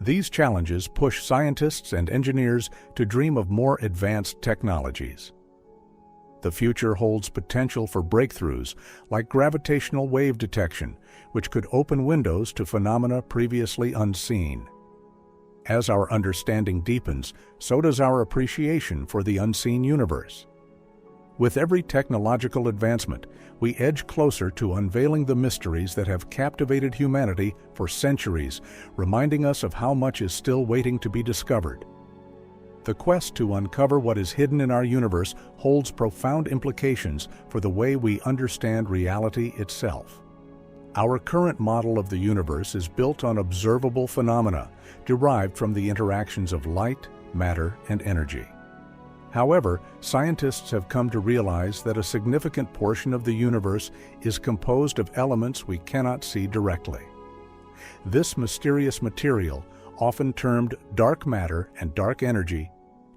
These challenges push scientists and engineers to dream of more advanced technologies. The future holds potential for breakthroughs like gravitational wave detection, which could open windows to phenomena previously unseen. As our understanding deepens, so does our appreciation for the unseen universe. With every technological advancement, we edge closer to unveiling the mysteries that have captivated humanity for centuries, reminding us of how much is still waiting to be discovered. The quest to uncover what is hidden in our universe holds profound implications for the way we understand reality itself. Our current model of the universe is built on observable phenomena derived from the interactions of light, matter, and energy. However, scientists have come to realize that a significant portion of the universe is composed of elements we cannot see directly. This mysterious material, often termed dark matter and dark energy,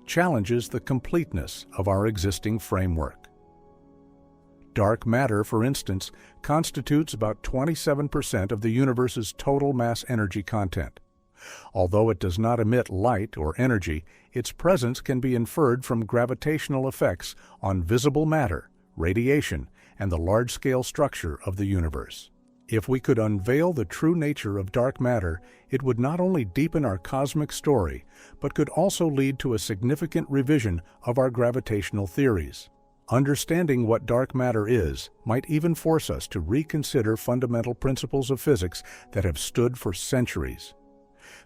challenges the completeness of our existing framework. Dark matter, for instance, constitutes about 27% of the universe's total mass energy content. Although it does not emit light or energy, its presence can be inferred from gravitational effects on visible matter, radiation, and the large-scale structure of the universe. If we could unveil the true nature of dark matter, it would not only deepen our cosmic story, but could also lead to a significant revision of our gravitational theories. Understanding what dark matter is might even force us to reconsider fundamental principles of physics that have stood for centuries.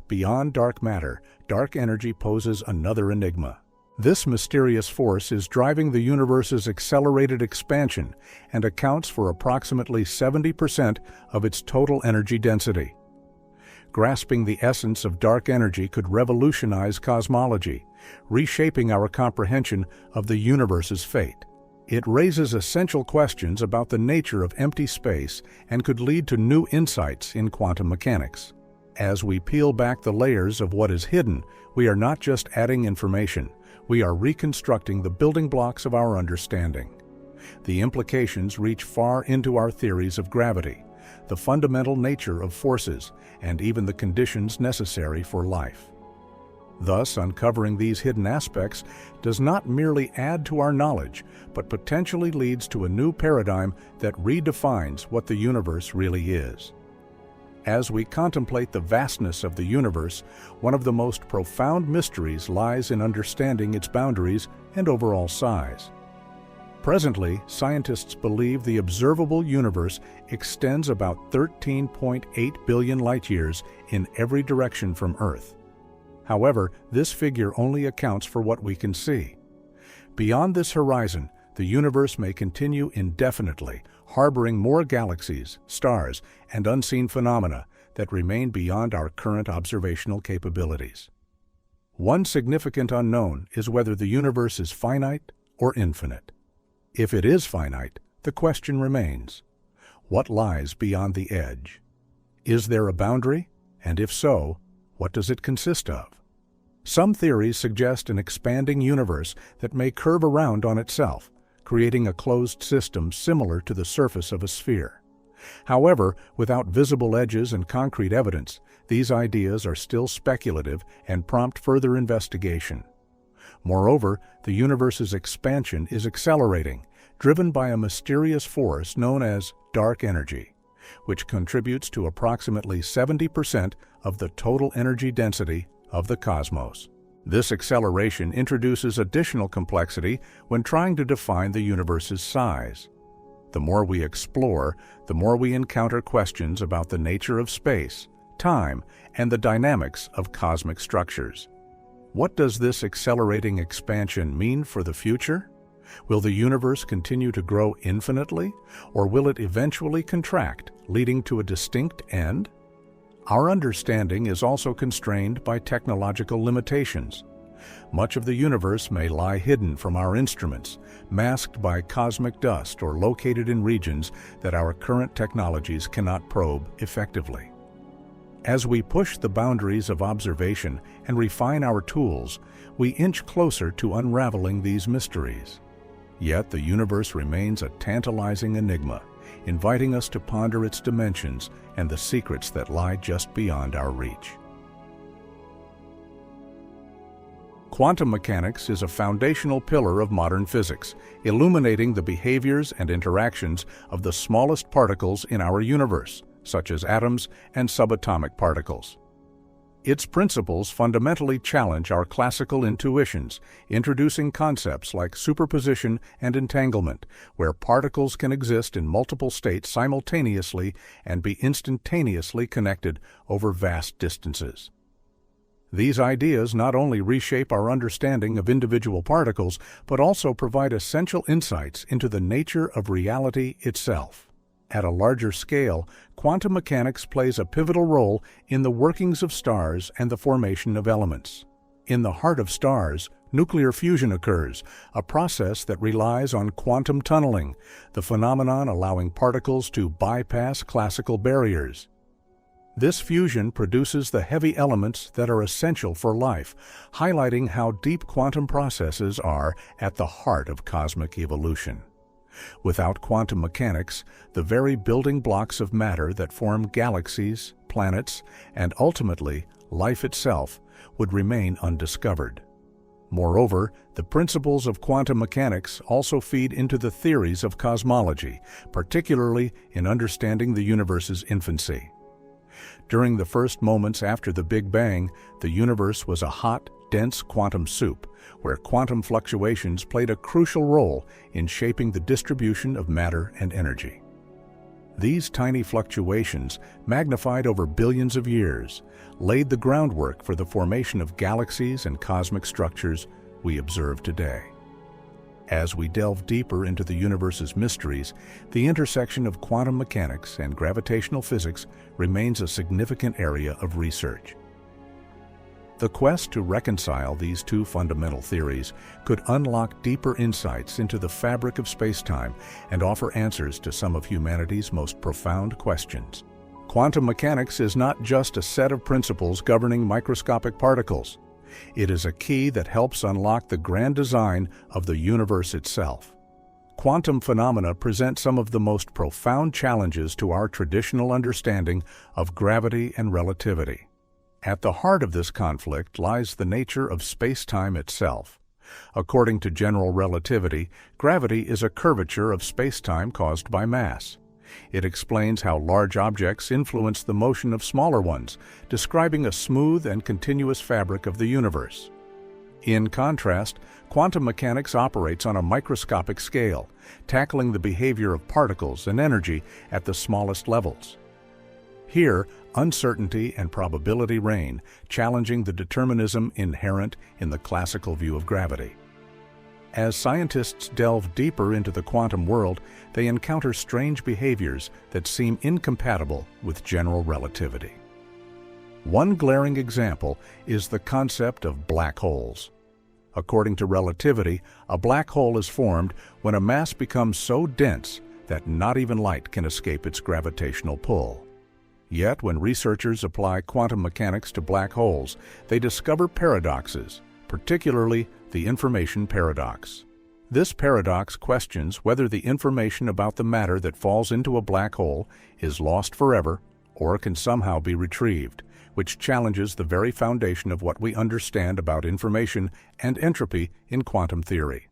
Beyond dark matter, dark energy poses another enigma. This mysterious force is driving the universe's accelerated expansion and accounts for approximately 70% of its total energy density. Grasping the essence of dark energy could revolutionize cosmology, reshaping our comprehension of the universe's fate. It raises essential questions about the nature of empty space and could lead to new insights in quantum mechanics. As we peel back the layers of what is hidden, we are not just adding information, we are reconstructing the building blocks of our understanding. The implications reach far into our theories of gravity, the fundamental nature of forces, and even the conditions necessary for life. Thus, uncovering these hidden aspects does not merely add to our knowledge, but potentially leads to a new paradigm that redefines what the universe really is. As we contemplate the vastness of the universe, one of the most profound mysteries lies in understanding its boundaries and overall size. Presently, scientists believe the observable universe extends about 13.8 billion light-years in every direction from Earth. However, this figure only accounts for what we can see. Beyond this horizon, the universe may continue indefinitely, harboring more galaxies, stars, and unseen phenomena that remain beyond our current observational capabilities. One significant unknown is whether the universe is finite or infinite. If it is finite, the question remains: what lies beyond the edge? Is there a boundary? And if so, what does it consist of? Some theories suggest an expanding universe that may curve around on itself, creating a closed system similar to the surface of a sphere. However, without visible edges and concrete evidence, these ideas are still speculative and prompt further investigation. Moreover, the universe's expansion is accelerating, driven by a mysterious force known as dark energy, which contributes to approximately 70% of the total energy density of the cosmos. This acceleration introduces additional complexity when trying to define the universe's size. The more we explore, the more we encounter questions about the nature of space, time, and the dynamics of cosmic structures. What does this accelerating expansion mean for the future? Will the universe continue to grow infinitely, or will it eventually contract, leading to a distinct end? Our understanding is also constrained by technological limitations. Much of the universe may lie hidden from our instruments, masked by cosmic dust or located in regions that our current technologies cannot probe effectively. As we push the boundaries of observation and refine our tools, we inch closer to unraveling these mysteries. Yet the universe remains a tantalizing enigma, inviting us to ponder its dimensions and the secrets that lie just beyond our reach. Quantum mechanics is a foundational pillar of modern physics, illuminating the behaviors and interactions of the smallest particles in our universe, such as atoms and subatomic particles. Its principles fundamentally challenge our classical intuitions, introducing concepts like superposition and entanglement, where particles can exist in multiple states simultaneously and be instantaneously connected over vast distances. These ideas not only reshape our understanding of individual particles, but also provide essential insights into the nature of reality itself. At a larger scale, quantum mechanics plays a pivotal role in the workings of stars and the formation of elements. In the heart of stars, nuclear fusion occurs, a process that relies on quantum tunneling, the phenomenon allowing particles to bypass classical barriers. This fusion produces the heavy elements that are essential for life, highlighting how deep quantum processes are at the heart of cosmic evolution. Without quantum mechanics, the very building blocks of matter that form galaxies, planets, and ultimately life itself would remain undiscovered. Moreover, the principles of quantum mechanics also feed into the theories of cosmology, particularly in understanding the universe's infancy. During the first moments after the Big Bang, the universe was a hot, dense quantum soup, where quantum fluctuations played a crucial role in shaping the distribution of matter and energy. These tiny fluctuations, magnified over billions of years, laid the groundwork for the formation of galaxies and cosmic structures we observe today. As we delve deeper into the universe's mysteries, the intersection of quantum mechanics and gravitational physics remains a significant area of research. The quest to reconcile these two fundamental theories could unlock deeper insights into the fabric of space-time and offer answers to some of humanity's most profound questions. Quantum mechanics is not just a set of principles governing microscopic particles. It is a key that helps unlock the grand design of the universe itself. Quantum phenomena present some of the most profound challenges to our traditional understanding of gravity and relativity. At the heart of this conflict lies the nature of space-time itself. According to general relativity, gravity is a curvature of space-time caused by mass. It explains how large objects influence the motion of smaller ones, describing a smooth and continuous fabric of the universe. In contrast, quantum mechanics operates on a microscopic scale, tackling the behavior of particles and energy at the smallest levels. Here, uncertainty and probability reign, challenging the determinism inherent in the classical view of gravity. As scientists delve deeper into the quantum world, they encounter strange behaviors that seem incompatible with general relativity. One glaring example is the concept of black holes. According to relativity, a black hole is formed when a mass becomes so dense that not even light can escape its gravitational pull. Yet, when researchers apply quantum mechanics to black holes, they discover paradoxes, particularly the information paradox. This paradox questions whether the information about the matter that falls into a black hole is lost forever or can somehow be retrieved, which challenges the very foundation of what we understand about information and entropy in quantum theory.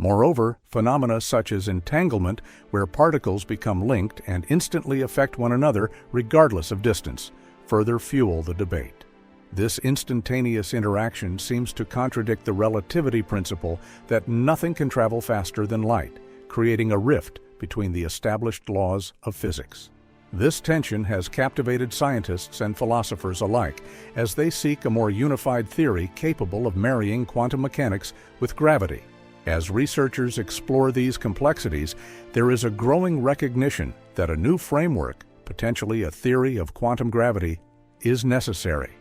Moreover, phenomena such as entanglement, where particles become linked and instantly affect one another regardless of distance, further fuel the debate. This instantaneous interaction seems to contradict the relativity principle that nothing can travel faster than light, creating a rift between the established laws of physics. This tension has captivated scientists and philosophers alike as they seek a more unified theory capable of marrying quantum mechanics with gravity. As researchers explore these complexities, there is a growing recognition that a new framework, potentially a theory of quantum gravity, is necessary.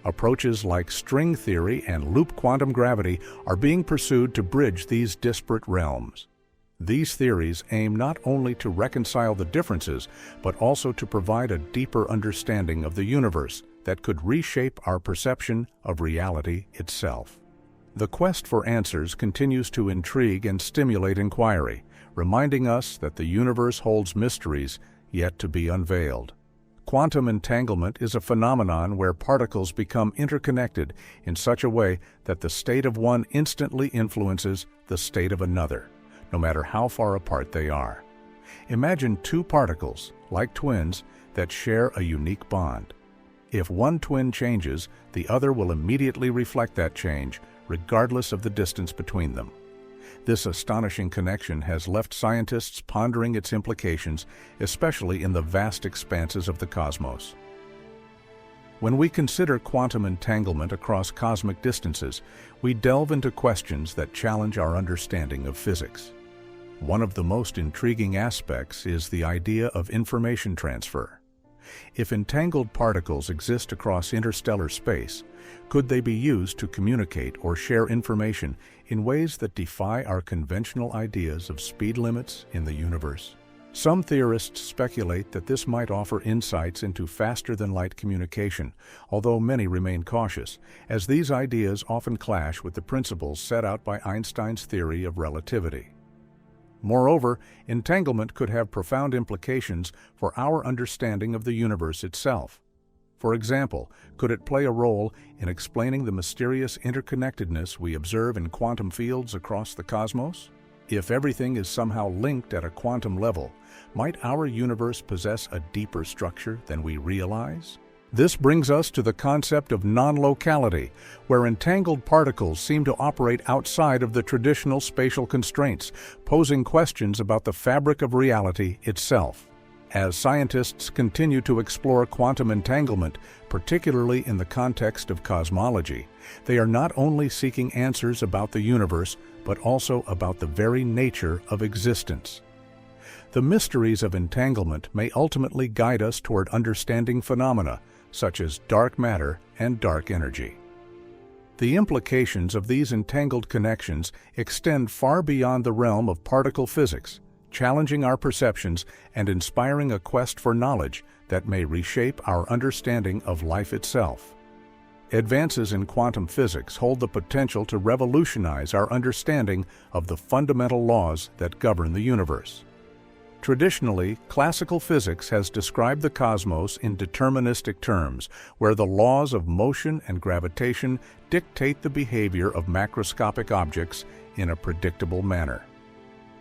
Approaches like string theory and loop quantum gravity are being pursued to bridge these disparate realms. These theories aim not only to reconcile the differences, but also to provide a deeper understanding of the universe that could reshape our perception of reality itself. The quest for answers continues to intrigue and stimulate inquiry, reminding us that the universe holds mysteries yet to be unveiled. Quantum entanglement is a phenomenon where particles become interconnected in such a way that the state of one instantly influences the state of another, no matter how far apart they are. Imagine two particles, like twins, that share a unique bond. If one twin changes, the other will immediately reflect that change, regardless of the distance between them. This astonishing connection has left scientists pondering its implications, especially in the vast expanses of the cosmos. When we consider quantum entanglement across cosmic distances, we delve into questions that challenge our understanding of physics. One of the most intriguing aspects is the idea of information transfer. If entangled particles exist across interstellar space, could they be used to communicate or share information in ways that defy our conventional ideas of speed limits in the universe? Some theorists speculate that this might offer insights into faster-than-light communication, although many remain cautious, as these ideas often clash with the principles set out by Einstein's theory of relativity. Moreover, entanglement could have profound implications for our understanding of the universe itself. For example, could it play a role in explaining the mysterious interconnectedness we observe in quantum fields across the cosmos? If everything is somehow linked at a quantum level, might our universe possess a deeper structure than we realize? This brings us to the concept of non-locality, where entangled particles seem to operate outside of the traditional spatial constraints, posing questions about the fabric of reality itself. As scientists continue to explore quantum entanglement, particularly in the context of cosmology, they are not only seeking answers about the universe, but also about the very nature of existence. The mysteries of entanglement may ultimately guide us toward understanding phenomena such as dark matter and dark energy. The implications of these entangled connections extend far beyond the realm of particle physics, challenging our perceptions and inspiring a quest for knowledge that may reshape our understanding of life itself. Advances in quantum physics hold the potential to revolutionize our understanding of the fundamental laws that govern the universe. Traditionally, classical physics has described the cosmos in deterministic terms, where the laws of motion and gravitation dictate the behavior of macroscopic objects in a predictable manner.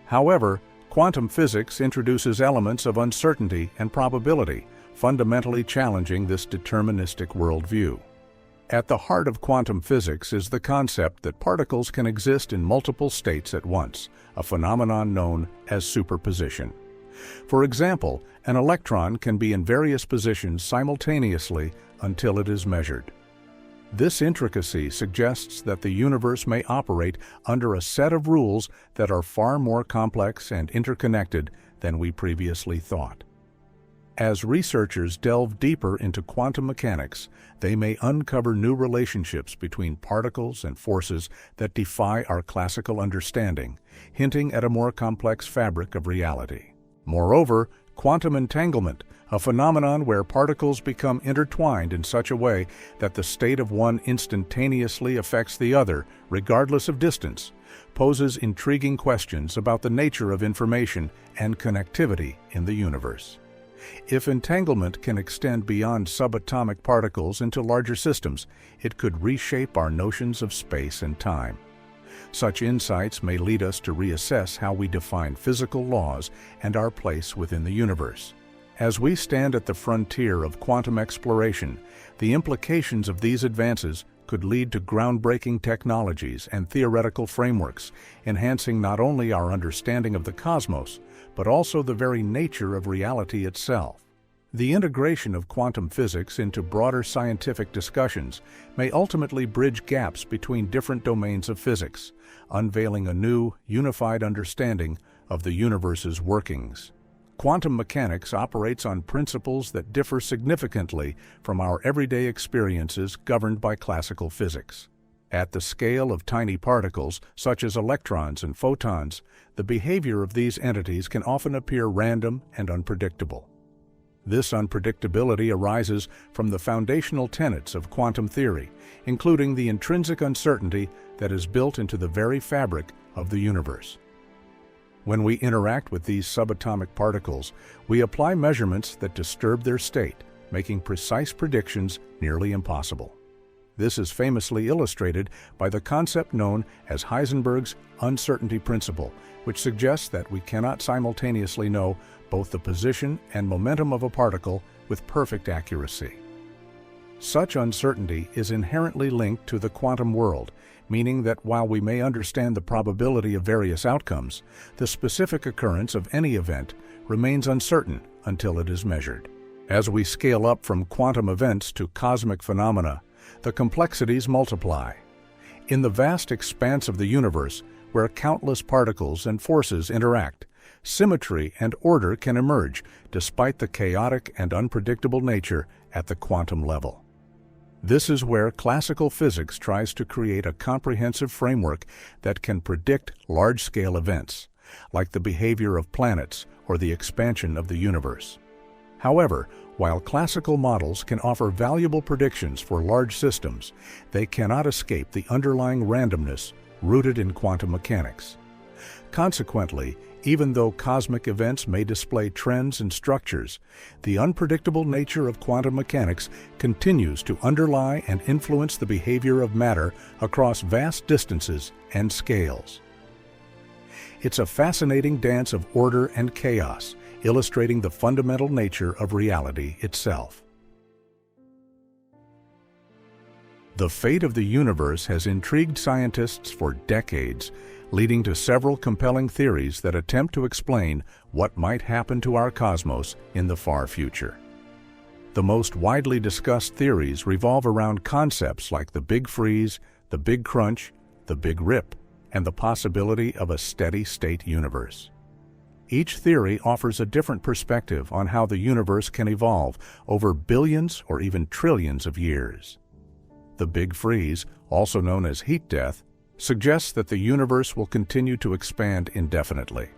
However, quantum physics introduces elements of uncertainty and probability, fundamentally challenging this deterministic worldview. At the heart of quantum physics is the concept that particles can exist in multiple states at once, a phenomenon known as superposition. For example, an electron can be in various positions simultaneously until it is measured. This intricacy suggests that the universe may operate under a set of rules that are far more complex and interconnected than we previously thought. As researchers delve deeper into quantum mechanics, they may uncover new relationships between particles and forces that defy our classical understanding, hinting at a more complex fabric of reality. Moreover, quantum entanglement, a phenomenon where particles become intertwined in such a way that the state of one instantaneously affects the other, regardless of distance, poses intriguing questions about the nature of information and connectivity in the universe. If entanglement can extend beyond subatomic particles into larger systems, it could reshape our notions of space and time. Such insights may lead us to reassess how we define physical laws and our place within the universe. As we stand at the frontier of quantum exploration, the implications of these advances could lead to groundbreaking technologies and theoretical frameworks, enhancing not only our understanding of the cosmos, but also the very nature of reality itself. The integration of quantum physics into broader scientific discussions may ultimately bridge gaps between different domains of physics, unveiling a new, unified understanding of the universe's workings. Quantum mechanics operates on principles that differ significantly from our everyday experiences governed by classical physics. At the scale of tiny particles, such as electrons and photons, the behavior of these entities can often appear random and unpredictable. This unpredictability arises from the foundational tenets of quantum theory, including the intrinsic uncertainty that is built into the very fabric of the universe. When we interact with these subatomic particles, we apply measurements that disturb their state, making precise predictions nearly impossible. This is famously illustrated by the concept known as Heisenberg's uncertainty principle, which suggests that we cannot simultaneously know both the position and momentum of a particle with perfect accuracy. Such uncertainty is inherently linked to the quantum world, meaning that while we may understand the probability of various outcomes, the specific occurrence of any event remains uncertain until it is measured. As we scale up from quantum events to cosmic phenomena, the complexities multiply. In the vast expanse of the universe, where countless particles and forces interact, symmetry and order can emerge despite the chaotic and unpredictable nature at the quantum level. This is where classical physics tries to create a comprehensive framework that can predict large-scale events, like the behavior of planets or the expansion of the universe. However, while classical models can offer valuable predictions for large systems, they cannot escape the underlying randomness rooted in quantum mechanics. Consequently, even though cosmic events may display trends and structures, the unpredictable nature of quantum mechanics continues to underlie and influence the behavior of matter across vast distances and scales. It's a fascinating dance of order and chaos, illustrating the fundamental nature of reality itself. The fate of the universe has intrigued scientists for decades, leading to several compelling theories that attempt to explain what might happen to our cosmos in the far future. The most widely discussed theories revolve around concepts like the Big Freeze, the Big Crunch, the Big Rip, and the possibility of a steady-state universe. Each theory offers a different perspective on how the universe can evolve over billions or even trillions of years. The Big Freeze, also known as heat death, suggests that the universe will continue to expand indefinitely.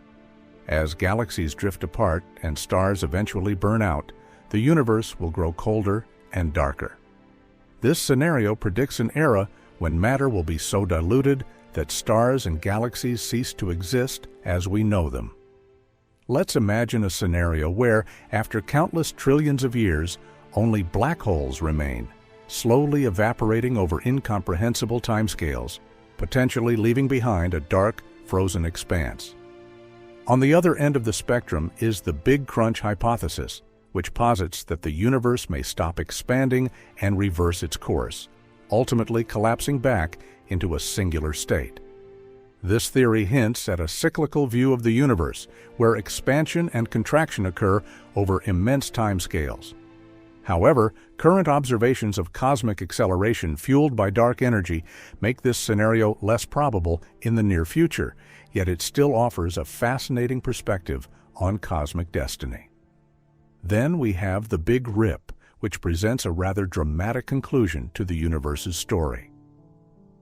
As galaxies drift apart and stars eventually burn out, the universe will grow colder and darker. This scenario predicts an era when matter will be so diluted that stars and galaxies cease to exist as we know them. Let's imagine a scenario where, after countless trillions of years, only black holes remain, slowly evaporating over incomprehensible timescales, potentially leaving behind a dark, frozen expanse. On the other end of the spectrum is the Big Crunch hypothesis, which posits that the universe may stop expanding and reverse its course, ultimately collapsing back into a singular state. This theory hints at a cyclical view of the universe, where expansion and contraction occur over immense timescales. However, current observations of cosmic acceleration fueled by dark energy make this scenario less probable in the near future, yet it still offers a fascinating perspective on cosmic destiny. Then we have the Big Rip, which presents a rather dramatic conclusion to the universe's story.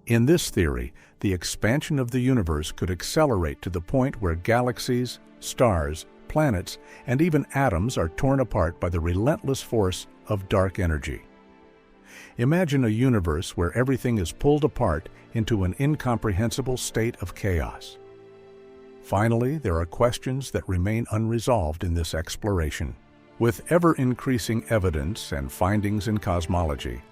In this theory, the expansion of the universe could accelerate to the point where galaxies, stars, planets, and even atoms are torn apart by the relentless force of dark energy. Imagine a universe where everything is pulled apart into an incomprehensible state of chaos. Finally, there are questions that remain unresolved in this exploration. With ever-increasing evidence and findings in cosmology,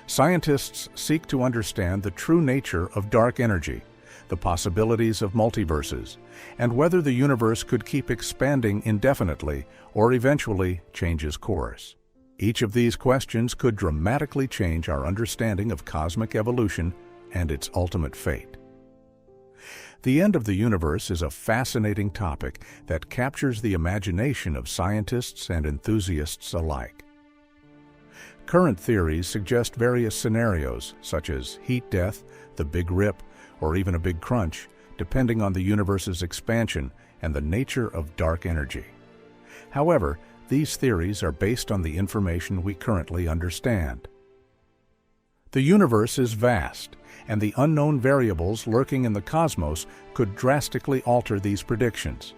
scientists seek to understand the true nature of dark energy, the possibilities of multiverses, and whether the universe could keep expanding indefinitely or eventually change its course. Each of these questions could dramatically change our understanding of cosmic evolution and its ultimate fate. The end of the universe is a fascinating topic that captures the imagination of scientists and enthusiasts alike. Current theories suggest various scenarios, such as heat death, the Big Rip, or even a Big Crunch, depending on the universe's expansion and the nature of dark energy. However, these theories are based on the information we currently understand. The universe is vast, and the unknown variables lurking in the cosmos could drastically alter these predictions.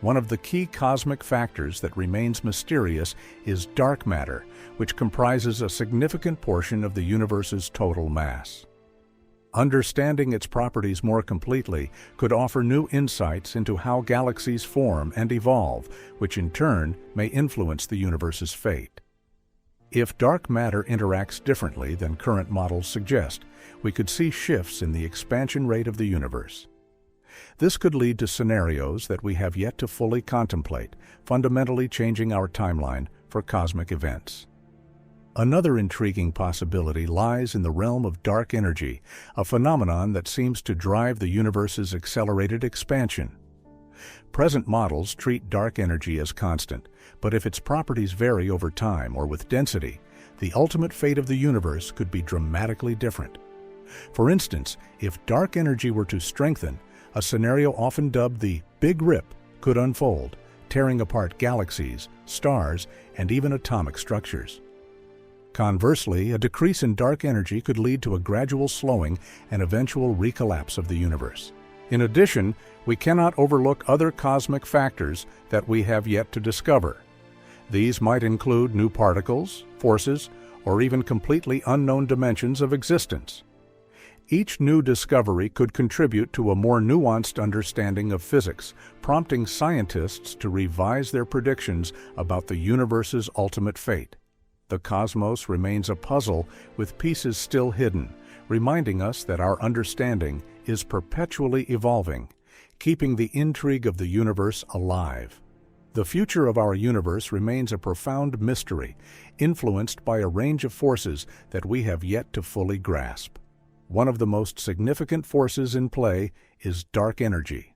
One of the key cosmic factors that remains mysterious is dark matter, which comprises a significant portion of the universe's total mass. Understanding its properties more completely could offer new insights into how galaxies form and evolve, which in turn may influence the universe's fate. If dark matter interacts differently than current models suggest, we could see shifts in the expansion rate of the universe. This could lead to scenarios that we have yet to fully contemplate, fundamentally changing our timeline for cosmic events. Another intriguing possibility lies in the realm of dark energy, a phenomenon that seems to drive the universe's accelerated expansion. Present models treat dark energy as constant, but if its properties vary over time or with density, the ultimate fate of the universe could be dramatically different. For instance, if dark energy were to strengthen, a scenario often dubbed the Big Rip could unfold, tearing apart galaxies, stars, and even atomic structures. Conversely, a decrease in dark energy could lead to a gradual slowing and eventual recollapse of the universe. In addition, we cannot overlook other cosmic factors that we have yet to discover. These might include new particles, forces, or even completely unknown dimensions of existence. Each new discovery could contribute to a more nuanced understanding of physics, prompting scientists to revise their predictions about the universe's ultimate fate. The cosmos remains a puzzle with pieces still hidden, reminding us that our understanding is perpetually evolving, keeping the intrigue of the universe alive. The future of our universe remains a profound mystery, influenced by a range of forces that we have yet to fully grasp. One of the most significant forces in play is dark energy,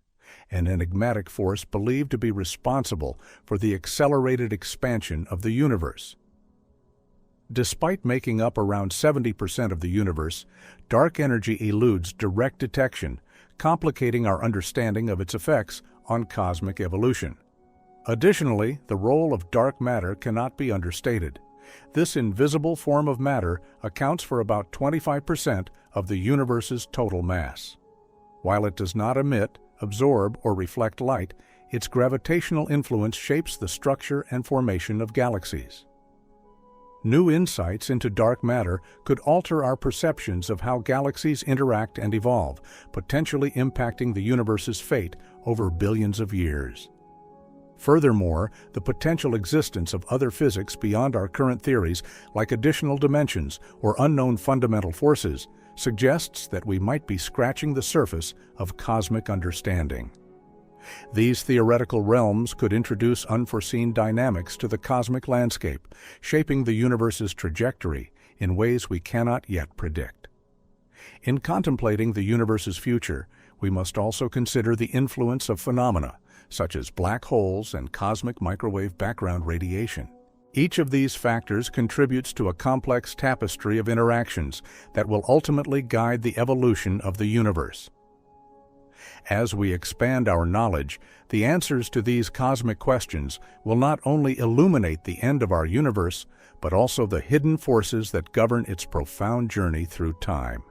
an enigmatic force believed to be responsible for the accelerated expansion of the universe. Despite making up around 70% of the universe, dark energy eludes direct detection, complicating our understanding of its effects on cosmic evolution. Additionally, the role of dark matter cannot be understated. This invisible form of matter accounts for about 25% of the universe's total mass. While it does not emit, absorb, or reflect light, its gravitational influence shapes the structure and formation of galaxies. New insights into dark matter could alter our perceptions of how galaxies interact and evolve, potentially impacting the universe's fate over billions of years. Furthermore, the potential existence of other physics beyond our current theories, like additional dimensions or unknown fundamental forces, suggests that we might be scratching the surface of cosmic understanding. These theoretical realms could introduce unforeseen dynamics to the cosmic landscape, shaping the universe's trajectory in ways we cannot yet predict. In contemplating the universe's future, we must also consider the influence of phenomena, such as black holes and cosmic microwave background radiation. Each of these factors contributes to a complex tapestry of interactions that will ultimately guide the evolution of the universe. As we expand our knowledge, the answers to these cosmic questions will not only illuminate the end of our universe, but also the hidden forces that govern its profound journey through time.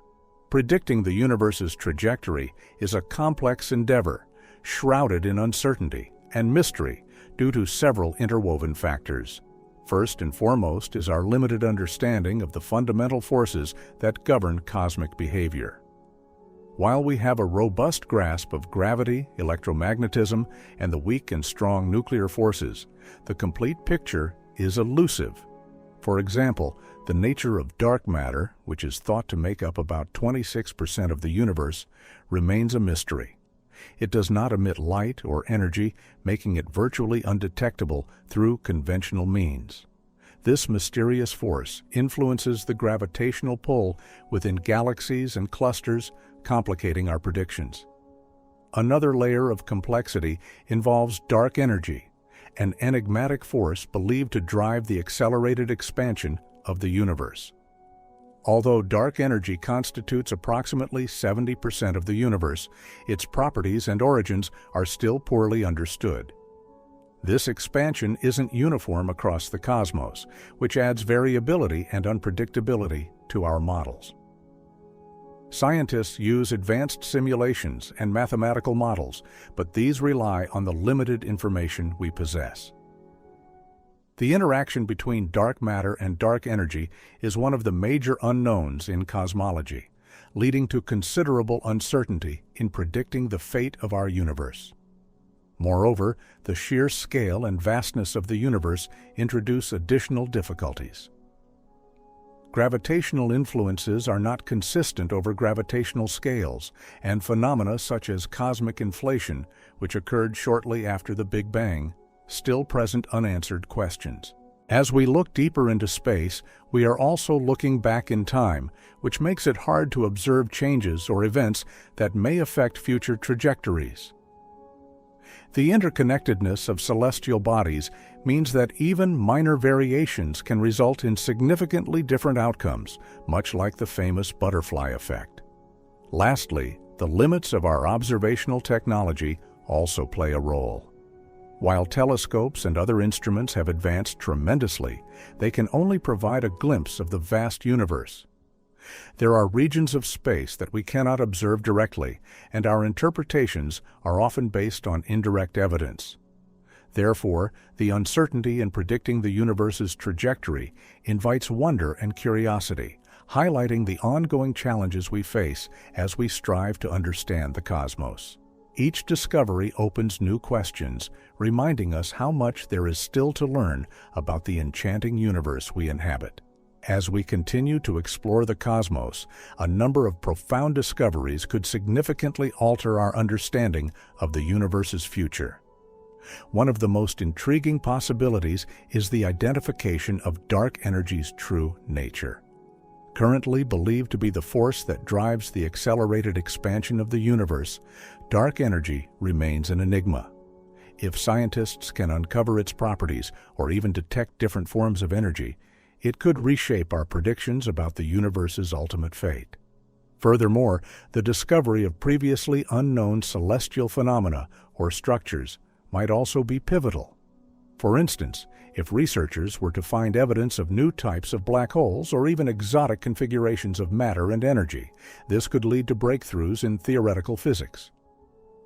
Predicting the universe's trajectory is a complex endeavor, shrouded in uncertainty and mystery due to several interwoven factors. First and foremost is our limited understanding of the fundamental forces that govern cosmic behavior. While we have a robust grasp of gravity, electromagnetism, and the weak and strong nuclear forces, the complete picture is elusive. For example, the nature of dark matter, which is thought to make up about 26% of the universe, remains a mystery. It does not emit light or energy, making it virtually undetectable through conventional means. This mysterious force influences the gravitational pull within galaxies and clusters, complicating our predictions. Another layer of complexity involves dark energy, an enigmatic force believed to drive the accelerated expansion of the universe. Although dark energy constitutes approximately 70% of the universe, its properties and origins are still poorly understood. This expansion isn't uniform across the cosmos, which adds variability and unpredictability to our models. Scientists use advanced simulations and mathematical models, but these rely on the limited information we possess. The interaction between dark matter and dark energy is one of the major unknowns in cosmology, leading to considerable uncertainty in predicting the fate of our universe. Moreover, the sheer scale and vastness of the universe introduce additional difficulties. Gravitational influences are not consistent over gravitational scales, and phenomena such as cosmic inflation, which occurred shortly after the Big Bang, still present unanswered questions. As we look deeper into space, we are also looking back in time, which makes it hard to observe changes or events that may affect future trajectories. The interconnectedness of celestial bodies means that even minor variations can result in significantly different outcomes, much like the famous butterfly effect. Lastly, the limits of our observational technology also play a role. While telescopes and other instruments have advanced tremendously, they can only provide a glimpse of the vast universe. There are regions of space that we cannot observe directly, and our interpretations are often based on indirect evidence. Therefore, the uncertainty in predicting the universe's trajectory invites wonder and curiosity, highlighting the ongoing challenges we face as we strive to understand the cosmos. Each discovery opens new questions, reminding us how much there is still to learn about the enchanting universe we inhabit. As we continue to explore the cosmos, a number of profound discoveries could significantly alter our understanding of the universe's future. One of the most intriguing possibilities is the identification of dark energy's true nature. Currently believed to be the force that drives the accelerated expansion of the universe, dark energy remains an enigma. If scientists can uncover its properties or even detect different forms of energy, it could reshape our predictions about the universe's ultimate fate. Furthermore, the discovery of previously unknown celestial phenomena or structures might also be pivotal. For instance, if researchers were to find evidence of new types of black holes or even exotic configurations of matter and energy, this could lead to breakthroughs in theoretical physics.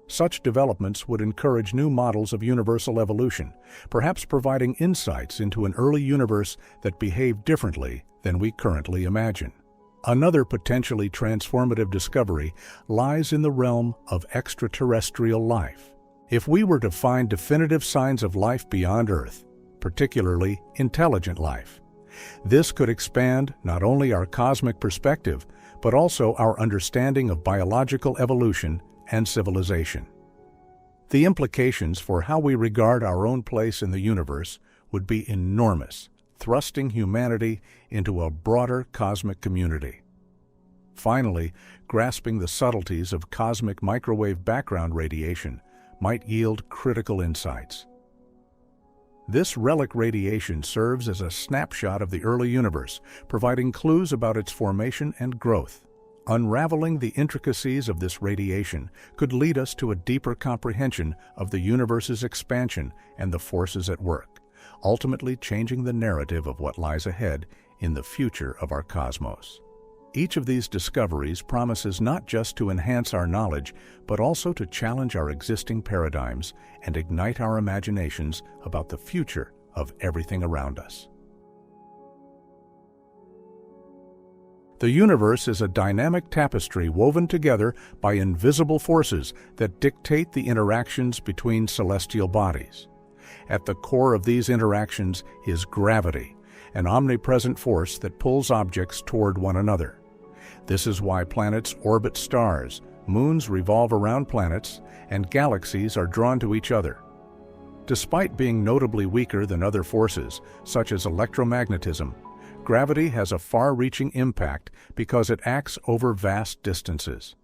Such developments would encourage new models of universal evolution, perhaps providing insights into an early universe that behaved differently than we currently imagine. Another potentially transformative discovery lies in the realm of extraterrestrial life. If we were to find definitive signs of life beyond Earth, particularly intelligent life, this could expand not only our cosmic perspective, but also our understanding of biological evolution and civilization. The implications for how we regard our own place in the universe would be enormous, thrusting humanity into a broader cosmic community. Finally, grasping the subtleties of cosmic microwave background radiation might yield critical insights. This relic radiation serves as a snapshot of the early universe, providing clues about its formation and growth. Unraveling the intricacies of this radiation could lead us to a deeper comprehension of the universe's expansion and the forces at work, ultimately changing the narrative of what lies ahead in the future of our cosmos. Each of these discoveries promises not just to enhance our knowledge, but also to challenge our existing paradigms and ignite our imaginations about the future of everything around us. The universe is a dynamic tapestry woven together by invisible forces that dictate the interactions between celestial bodies. At the core of these interactions is gravity, an omnipresent force that pulls objects toward one another. This is why planets orbit stars, moons revolve around planets, and galaxies are drawn to each other. Despite being notably weaker than other forces, such as electromagnetism, gravity has a far-reaching impact because it acts over vast distances.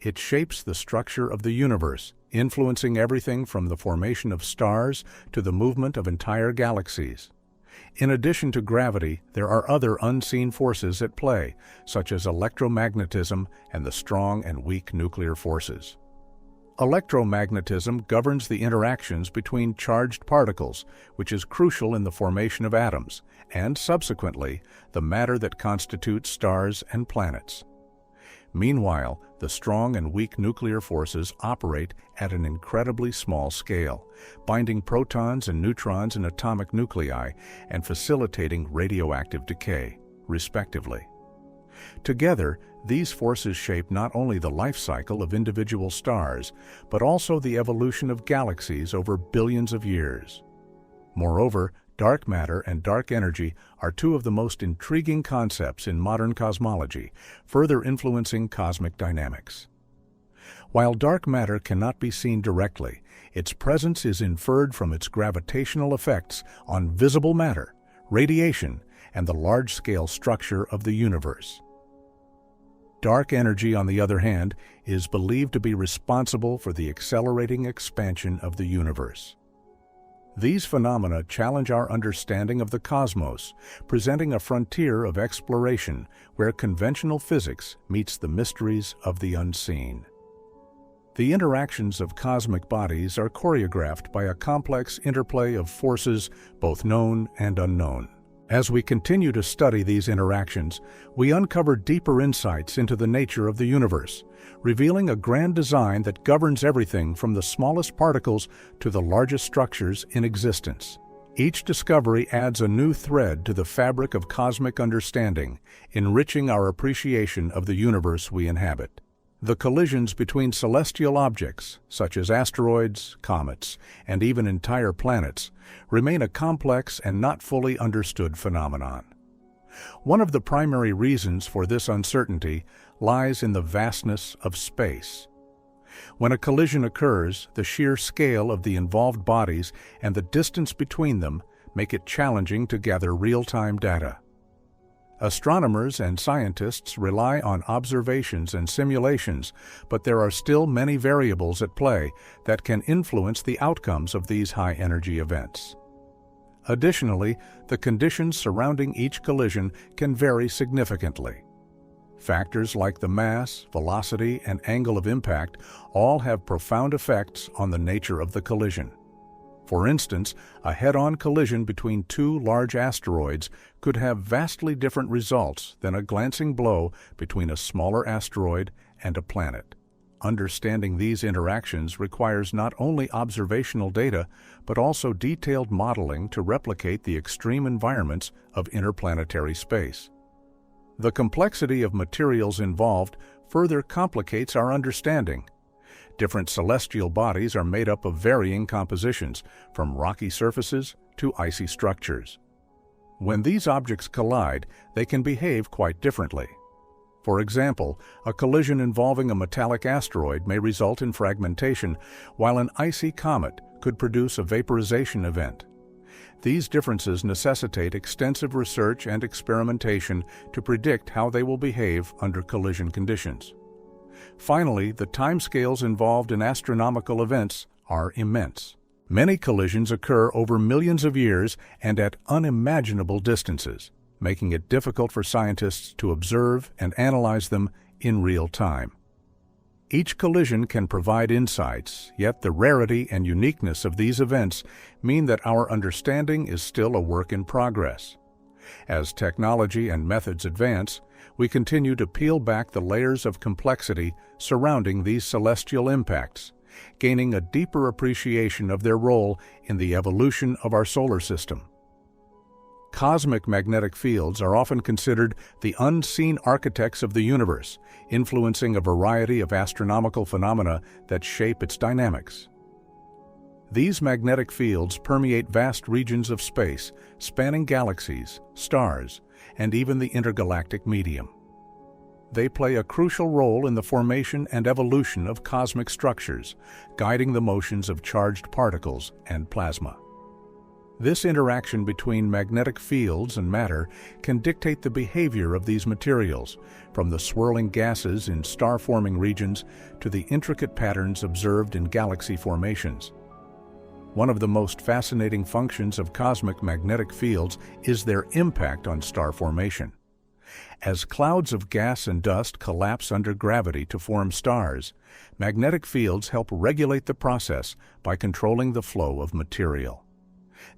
It shapes the structure of the universe, influencing everything from the formation of stars to the movement of entire galaxies. In addition to gravity, there are other unseen forces at play, such as electromagnetism and the strong and weak nuclear forces. Electromagnetism governs the interactions between charged particles, which is crucial in the formation of atoms, and subsequently, the matter that constitutes stars and planets. Meanwhile, the strong and weak nuclear forces operate at an incredibly small scale, binding protons and neutrons in atomic nuclei and facilitating radioactive decay, respectively. Together, these forces shape not only the life cycle of individual stars, but also the evolution of galaxies over billions of years. Moreover, dark matter and dark energy are two of the most intriguing concepts in modern cosmology, further influencing cosmic dynamics. While dark matter cannot be seen directly, its presence is inferred from its gravitational effects on visible matter, radiation, and the large-scale structure of the universe. Dark energy, on the other hand, is believed to be responsible for the accelerating expansion of the universe. These phenomena challenge our understanding of the cosmos, presenting a frontier of exploration where conventional physics meets the mysteries of the unseen. The interactions of cosmic bodies are choreographed by a complex interplay of forces, both known and unknown. As we continue to study these interactions, we uncover deeper insights into the nature of the universe, revealing a grand design that governs everything from the smallest particles to the largest structures in existence. Each discovery adds a new thread to the fabric of cosmic understanding, enriching our appreciation of the universe we inhabit. The collisions between celestial objects, such as asteroids, comets, and even entire planets, remain a complex and not fully understood phenomenon. One of the primary reasons for this uncertainty lies in the vastness of space. When a collision occurs, the sheer scale of the involved bodies and the distance between them make it challenging to gather real-time data. Astronomers and scientists rely on observations and simulations, but there are still many variables at play that can influence the outcomes of these high-energy events. Additionally, the conditions surrounding each collision can vary significantly. Factors like the mass, velocity, and angle of impact all have profound effects on the nature of the collision. For instance, a head-on collision between two large asteroids could have vastly different results than a glancing blow between a smaller asteroid and a planet. Understanding these interactions requires not only observational data, but also detailed modeling to replicate the extreme environments of interplanetary space. The complexity of materials involved further complicates our understanding. Different celestial bodies are made up of varying compositions, from rocky surfaces to icy structures. When these objects collide, they can behave quite differently. For example, a collision involving a metallic asteroid may result in fragmentation, while an icy comet could produce a vaporization event. These differences necessitate extensive research and experimentation to predict how they will behave under collision conditions. Finally, the timescales involved in astronomical events are immense. Many collisions occur over millions of years and at unimaginable distances, making it difficult for scientists to observe and analyze them in real time. Each collision can provide insights, yet the rarity and uniqueness of these events mean that our understanding is still a work in progress. As technology and methods advance, we continue to peel back the layers of complexity surrounding these celestial impacts, gaining a deeper appreciation of their role in the evolution of our solar system. Cosmic magnetic fields are often considered the unseen architects of the universe, influencing a variety of astronomical phenomena that shape its dynamics. These magnetic fields permeate vast regions of space, spanning galaxies, stars, and even the intergalactic medium. They play a crucial role in the formation and evolution of cosmic structures, guiding the motions of charged particles and plasma. This interaction between magnetic fields and matter can dictate the behavior of these materials, from the swirling gases in star-forming regions to the intricate patterns observed in galaxy formations. One of the most fascinating functions of cosmic magnetic fields is their impact on star formation. As clouds of gas and dust collapse under gravity to form stars, magnetic fields help regulate the process by controlling the flow of material.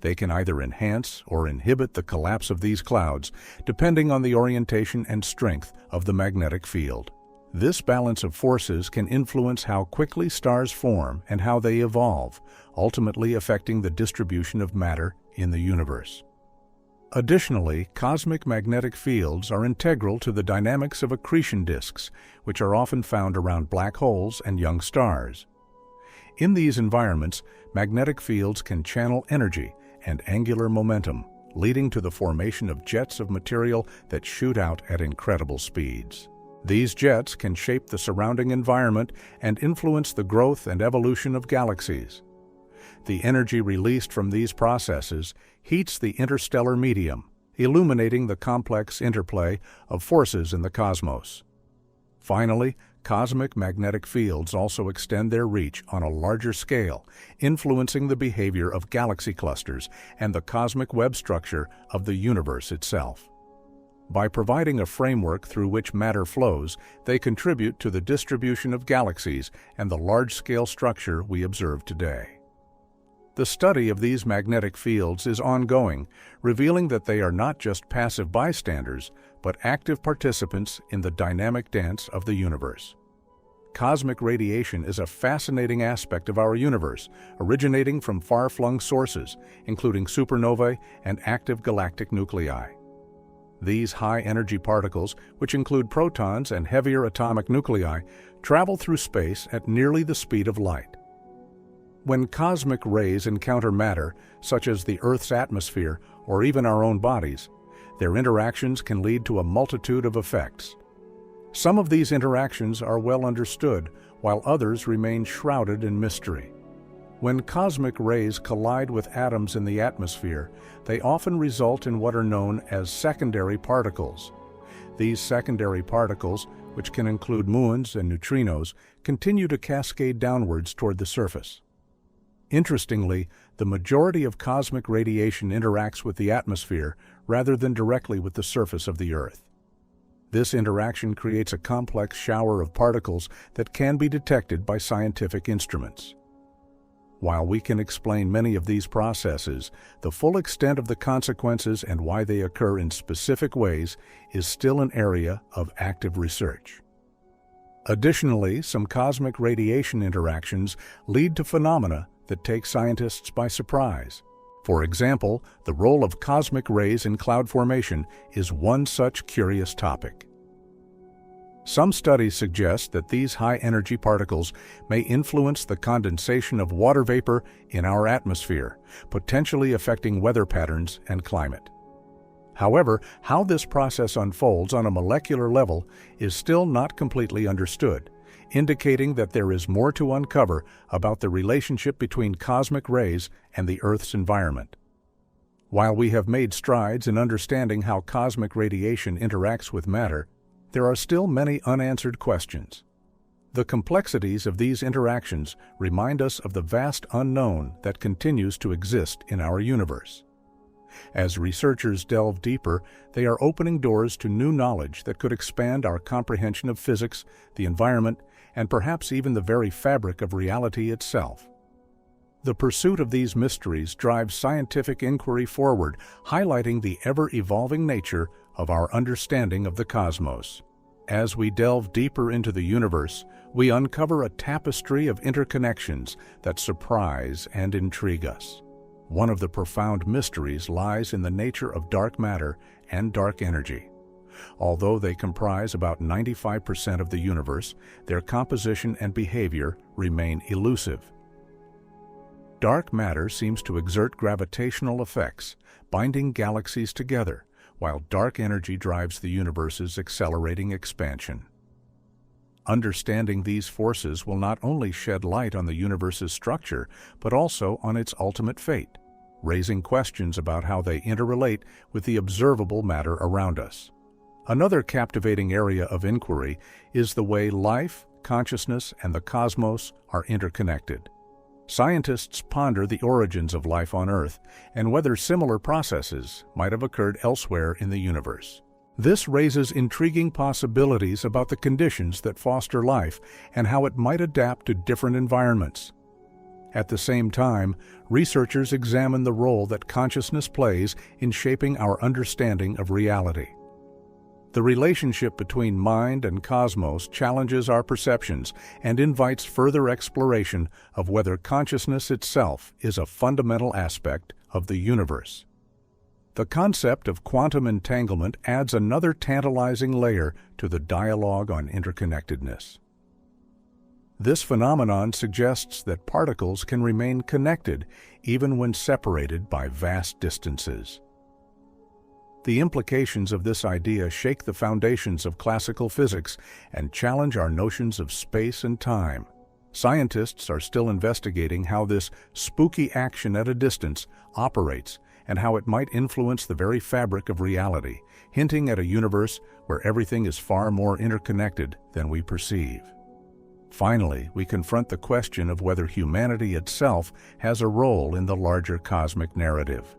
They can either enhance or inhibit the collapse of these clouds, depending on the orientation and strength of the magnetic field. This balance of forces can influence how quickly stars form and how they evolve, ultimately affecting the distribution of matter in the universe. Additionally, cosmic magnetic fields are integral to the dynamics of accretion disks, which are often found around black holes and young stars. In these environments, magnetic fields can channel energy and angular momentum, leading to the formation of jets of material that shoot out at incredible speeds. These jets can shape the surrounding environment and influence the growth and evolution of galaxies. The energy released from these processes heats the interstellar medium, illuminating the complex interplay of forces in the cosmos. Finally, cosmic magnetic fields also extend their reach on a larger scale, influencing the behavior of galaxy clusters and the cosmic web structure of the universe itself. By providing a framework through which matter flows, they contribute to the distribution of galaxies and the large-scale structure we observe today. The study of these magnetic fields is ongoing, revealing that they are not just passive bystanders, but active participants in the dynamic dance of the universe. Cosmic radiation is a fascinating aspect of our universe, originating from far-flung sources, including supernovae and active galactic nuclei. These high-energy particles, which include protons and heavier atomic nuclei, travel through space at nearly the speed of light. When cosmic rays encounter matter, such as the Earth's atmosphere or even our own bodies, their interactions can lead to a multitude of effects. Some of these interactions are well understood, while others remain shrouded in mystery. When cosmic rays collide with atoms in the atmosphere, they often result in what are known as secondary particles. These secondary particles, which can include muons and neutrinos, continue to cascade downwards toward the surface. Interestingly, the majority of cosmic radiation interacts with the atmosphere rather than directly with the surface of the Earth. This interaction creates a complex shower of particles that can be detected by scientific instruments. While we can explain many of these processes, the full extent of the consequences and why they occur in specific ways is still an area of active research. Additionally, some cosmic radiation interactions lead to phenomena that take scientists by surprise. For example, the role of cosmic rays in cloud formation is one such curious topic. Some studies suggest that these high-energy particles may influence the condensation of water vapor in our atmosphere, potentially affecting weather patterns and climate. However, how this process unfolds on a molecular level is still not completely understood, indicating that there is more to uncover about the relationship between cosmic rays and the Earth's environment. While we have made strides in understanding how cosmic radiation interacts with matter, there are still many unanswered questions. The complexities of these interactions remind us of the vast unknown that continues to exist in our universe. As researchers delve deeper, they are opening doors to new knowledge that could expand our comprehension of physics, the environment, and perhaps even the very fabric of reality itself. The pursuit of these mysteries drives scientific inquiry forward, highlighting the ever-evolving nature of our understanding of the cosmos. As we delve deeper into the universe, we uncover a tapestry of interconnections that surprise and intrigue us. One of the profound mysteries lies in the nature of dark matter and dark energy. Although they comprise about 95% of the universe, their composition and behavior remain elusive. Dark matter seems to exert gravitational effects, binding galaxies together, while dark energy drives the universe's accelerating expansion. Understanding these forces will not only shed light on the universe's structure, but also on its ultimate fate, raising questions about how they interrelate with the observable matter around us. Another captivating area of inquiry is the way life, consciousness, and the cosmos are interconnected. Scientists ponder the origins of life on Earth and whether similar processes might have occurred elsewhere in the universe. This raises intriguing possibilities about the conditions that foster life and how it might adapt to different environments. At the same time, researchers examine the role that consciousness plays in shaping our understanding of reality. The relationship between mind and cosmos challenges our perceptions and invites further exploration of whether consciousness itself is a fundamental aspect of the universe. The concept of quantum entanglement adds another tantalizing layer to the dialogue on interconnectedness. This phenomenon suggests that particles can remain connected even when separated by vast distances. The implications of this idea shake the foundations of classical physics and challenge our notions of space and time. Scientists are still investigating how this spooky action at a distance operates and how it might influence the very fabric of reality, hinting at a universe where everything is far more interconnected than we perceive. Finally, we confront the question of whether humanity itself has a role in the larger cosmic narrative.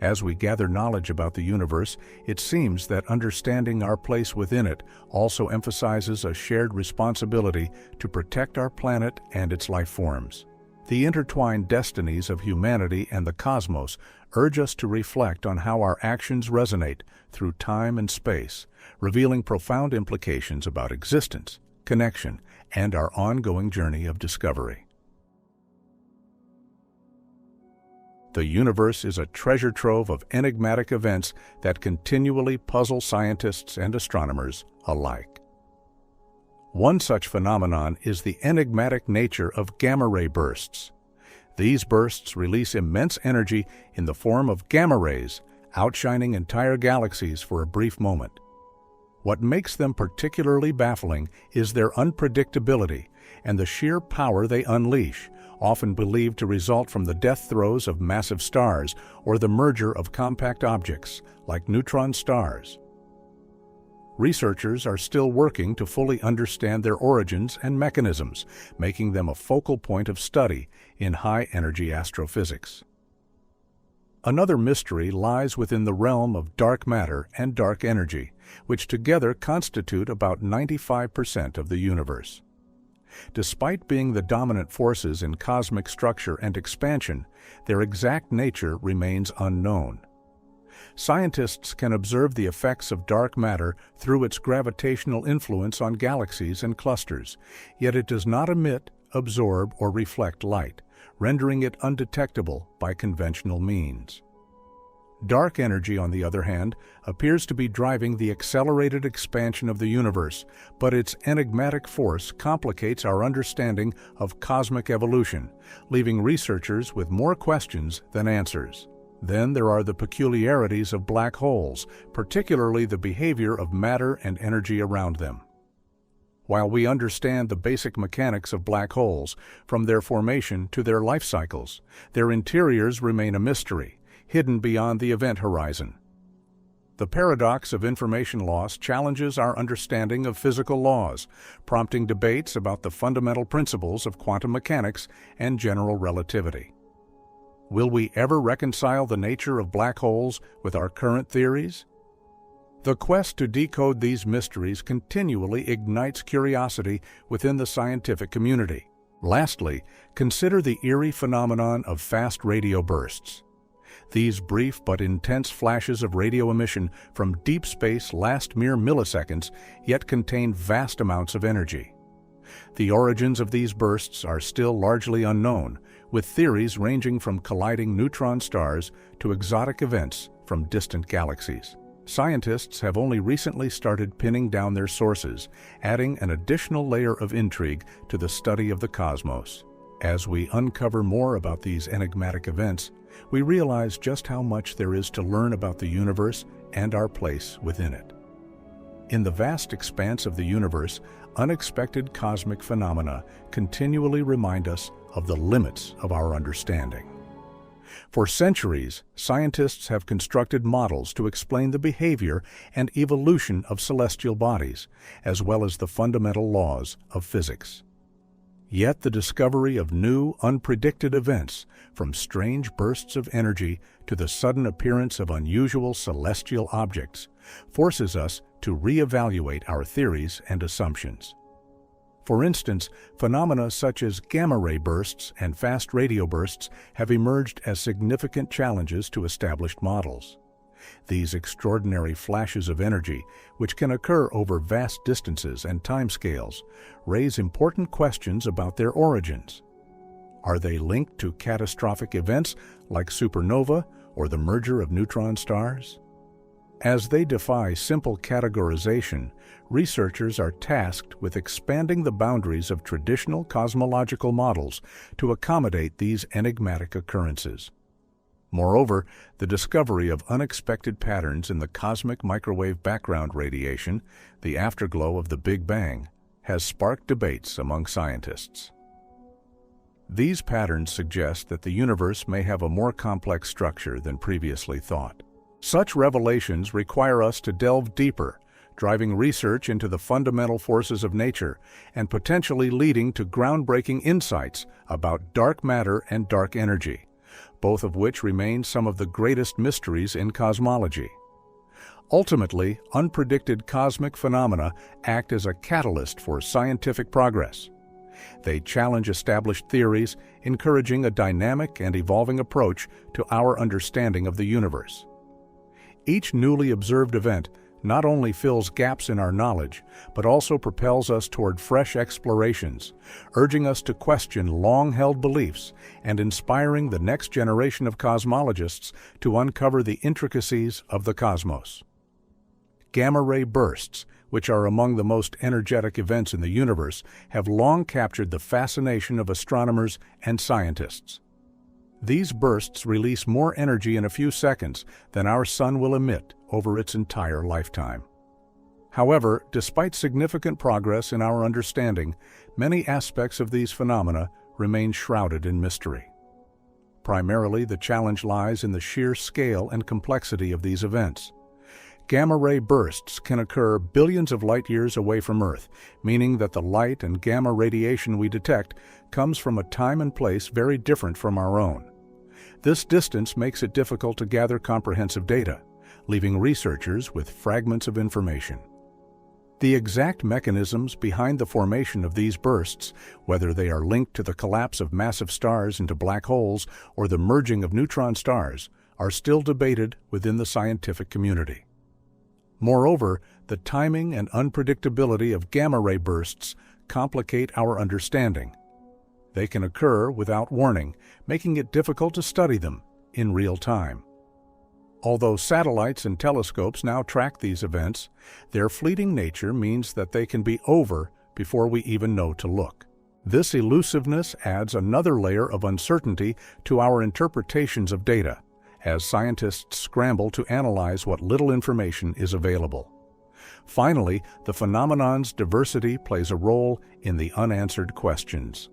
As we gather knowledge about the universe, it seems that understanding our place within it also emphasizes a shared responsibility to protect our planet and its life forms. The intertwined destinies of humanity and the cosmos urge us to reflect on how our actions resonate through time and space, revealing profound implications about existence, connection, and our ongoing journey of discovery. The universe is a treasure trove of enigmatic events that continually puzzle scientists and astronomers alike. One such phenomenon is the enigmatic nature of gamma-ray bursts. These bursts release immense energy in the form of gamma rays, outshining entire galaxies for a brief moment. What makes them particularly baffling is their unpredictability and the sheer power they unleash, often believed to result from the death throes of massive stars or the merger of compact objects like neutron stars. Researchers are still working to fully understand their origins and mechanisms, making them a focal point of study in high-energy astrophysics. Another mystery lies within the realm of dark matter and dark energy, which together constitute about 95% of the universe. Despite being the dominant forces in cosmic structure and expansion, their exact nature remains unknown. Scientists can observe the effects of dark matter through its gravitational influence on galaxies and clusters, yet it does not emit, absorb, or reflect light, rendering it undetectable by conventional means. Dark energy, on the other hand, appears to be driving the accelerated expansion of the universe, but its enigmatic force complicates our understanding of cosmic evolution, leaving researchers with more questions than answers. Then there are the peculiarities of black holes, particularly the behavior of matter and energy around them. While we understand the basic mechanics of black holes, from their formation to their life cycles, their interiors remain a mystery, hidden beyond the event horizon. The paradox of information loss challenges our understanding of physical laws, prompting debates about the fundamental principles of quantum mechanics and general relativity. Will we ever reconcile the nature of black holes with our current theories? The quest to decode these mysteries continually ignites curiosity within the scientific community. Lastly, consider the eerie phenomenon of fast radio bursts. These brief but intense flashes of radio emission from deep space last mere milliseconds, yet contain vast amounts of energy. The origins of these bursts are still largely unknown, with theories ranging from colliding neutron stars to exotic events from distant galaxies. Scientists have only recently started pinning down their sources, adding an additional layer of intrigue to the study of the cosmos. As we uncover more about these enigmatic events, we realize just how much there is to learn about the universe and our place within it. In the vast expanse of the universe, unexpected cosmic phenomena continually remind us of the limits of our understanding. For centuries, scientists have constructed models to explain the behavior and evolution of celestial bodies, as well as the fundamental laws of physics. Yet the discovery of new, unpredicted events, from strange bursts of energy to the sudden appearance of unusual celestial objects, forces us to reevaluate our theories and assumptions. For instance, phenomena such as gamma-ray bursts and fast radio bursts have emerged as significant challenges to established models. These extraordinary flashes of energy, which can occur over vast distances and timescales, raise important questions about their origins. Are they linked to catastrophic events like supernova or the merger of neutron stars? As they defy simple categorization, researchers are tasked with expanding the boundaries of traditional cosmological models to accommodate these enigmatic occurrences. Moreover, the discovery of unexpected patterns in the cosmic microwave background radiation, the afterglow of the Big Bang, has sparked debates among scientists. These patterns suggest that the universe may have a more complex structure than previously thought. Such revelations require us to delve deeper, driving research into the fundamental forces of nature and potentially leading to groundbreaking insights about dark matter and dark energy, both of which remain some of the greatest mysteries in cosmology. Ultimately, unpredicted cosmic phenomena act as a catalyst for scientific progress. They challenge established theories, encouraging a dynamic and evolving approach to our understanding of the universe. Each newly observed event not only fills gaps in our knowledge, but also propels us toward fresh explorations, urging us to question long-held beliefs and inspiring the next generation of cosmologists to uncover the intricacies of the cosmos. Gamma-ray bursts, which are among the most energetic events in the universe, have long captured the fascination of astronomers and scientists. These bursts release more energy in a few seconds than our Sun will emit over its entire lifetime. However, despite significant progress in our understanding, many aspects of these phenomena remain shrouded in mystery. Primarily, the challenge lies in the sheer scale and complexity of these events. Gamma-ray bursts can occur billions of light-years away from Earth, meaning that the light and gamma radiation we detect comes from a time and place very different from our own. This distance makes it difficult to gather comprehensive data, leaving researchers with fragments of information. The exact mechanisms behind the formation of these bursts, whether they are linked to the collapse of massive stars into black holes or the merging of neutron stars, are still debated within the scientific community. Moreover, the timing and unpredictability of gamma-ray bursts complicate our understanding. They can occur without warning, making it difficult to study them in real time. Although satellites and telescopes now track these events, their fleeting nature means that they can be over before we even know to look. This elusiveness adds another layer of uncertainty to our interpretations of data, as scientists scramble to analyze what little information is available. Finally, the phenomenon's diversity plays a role in the unanswered questions.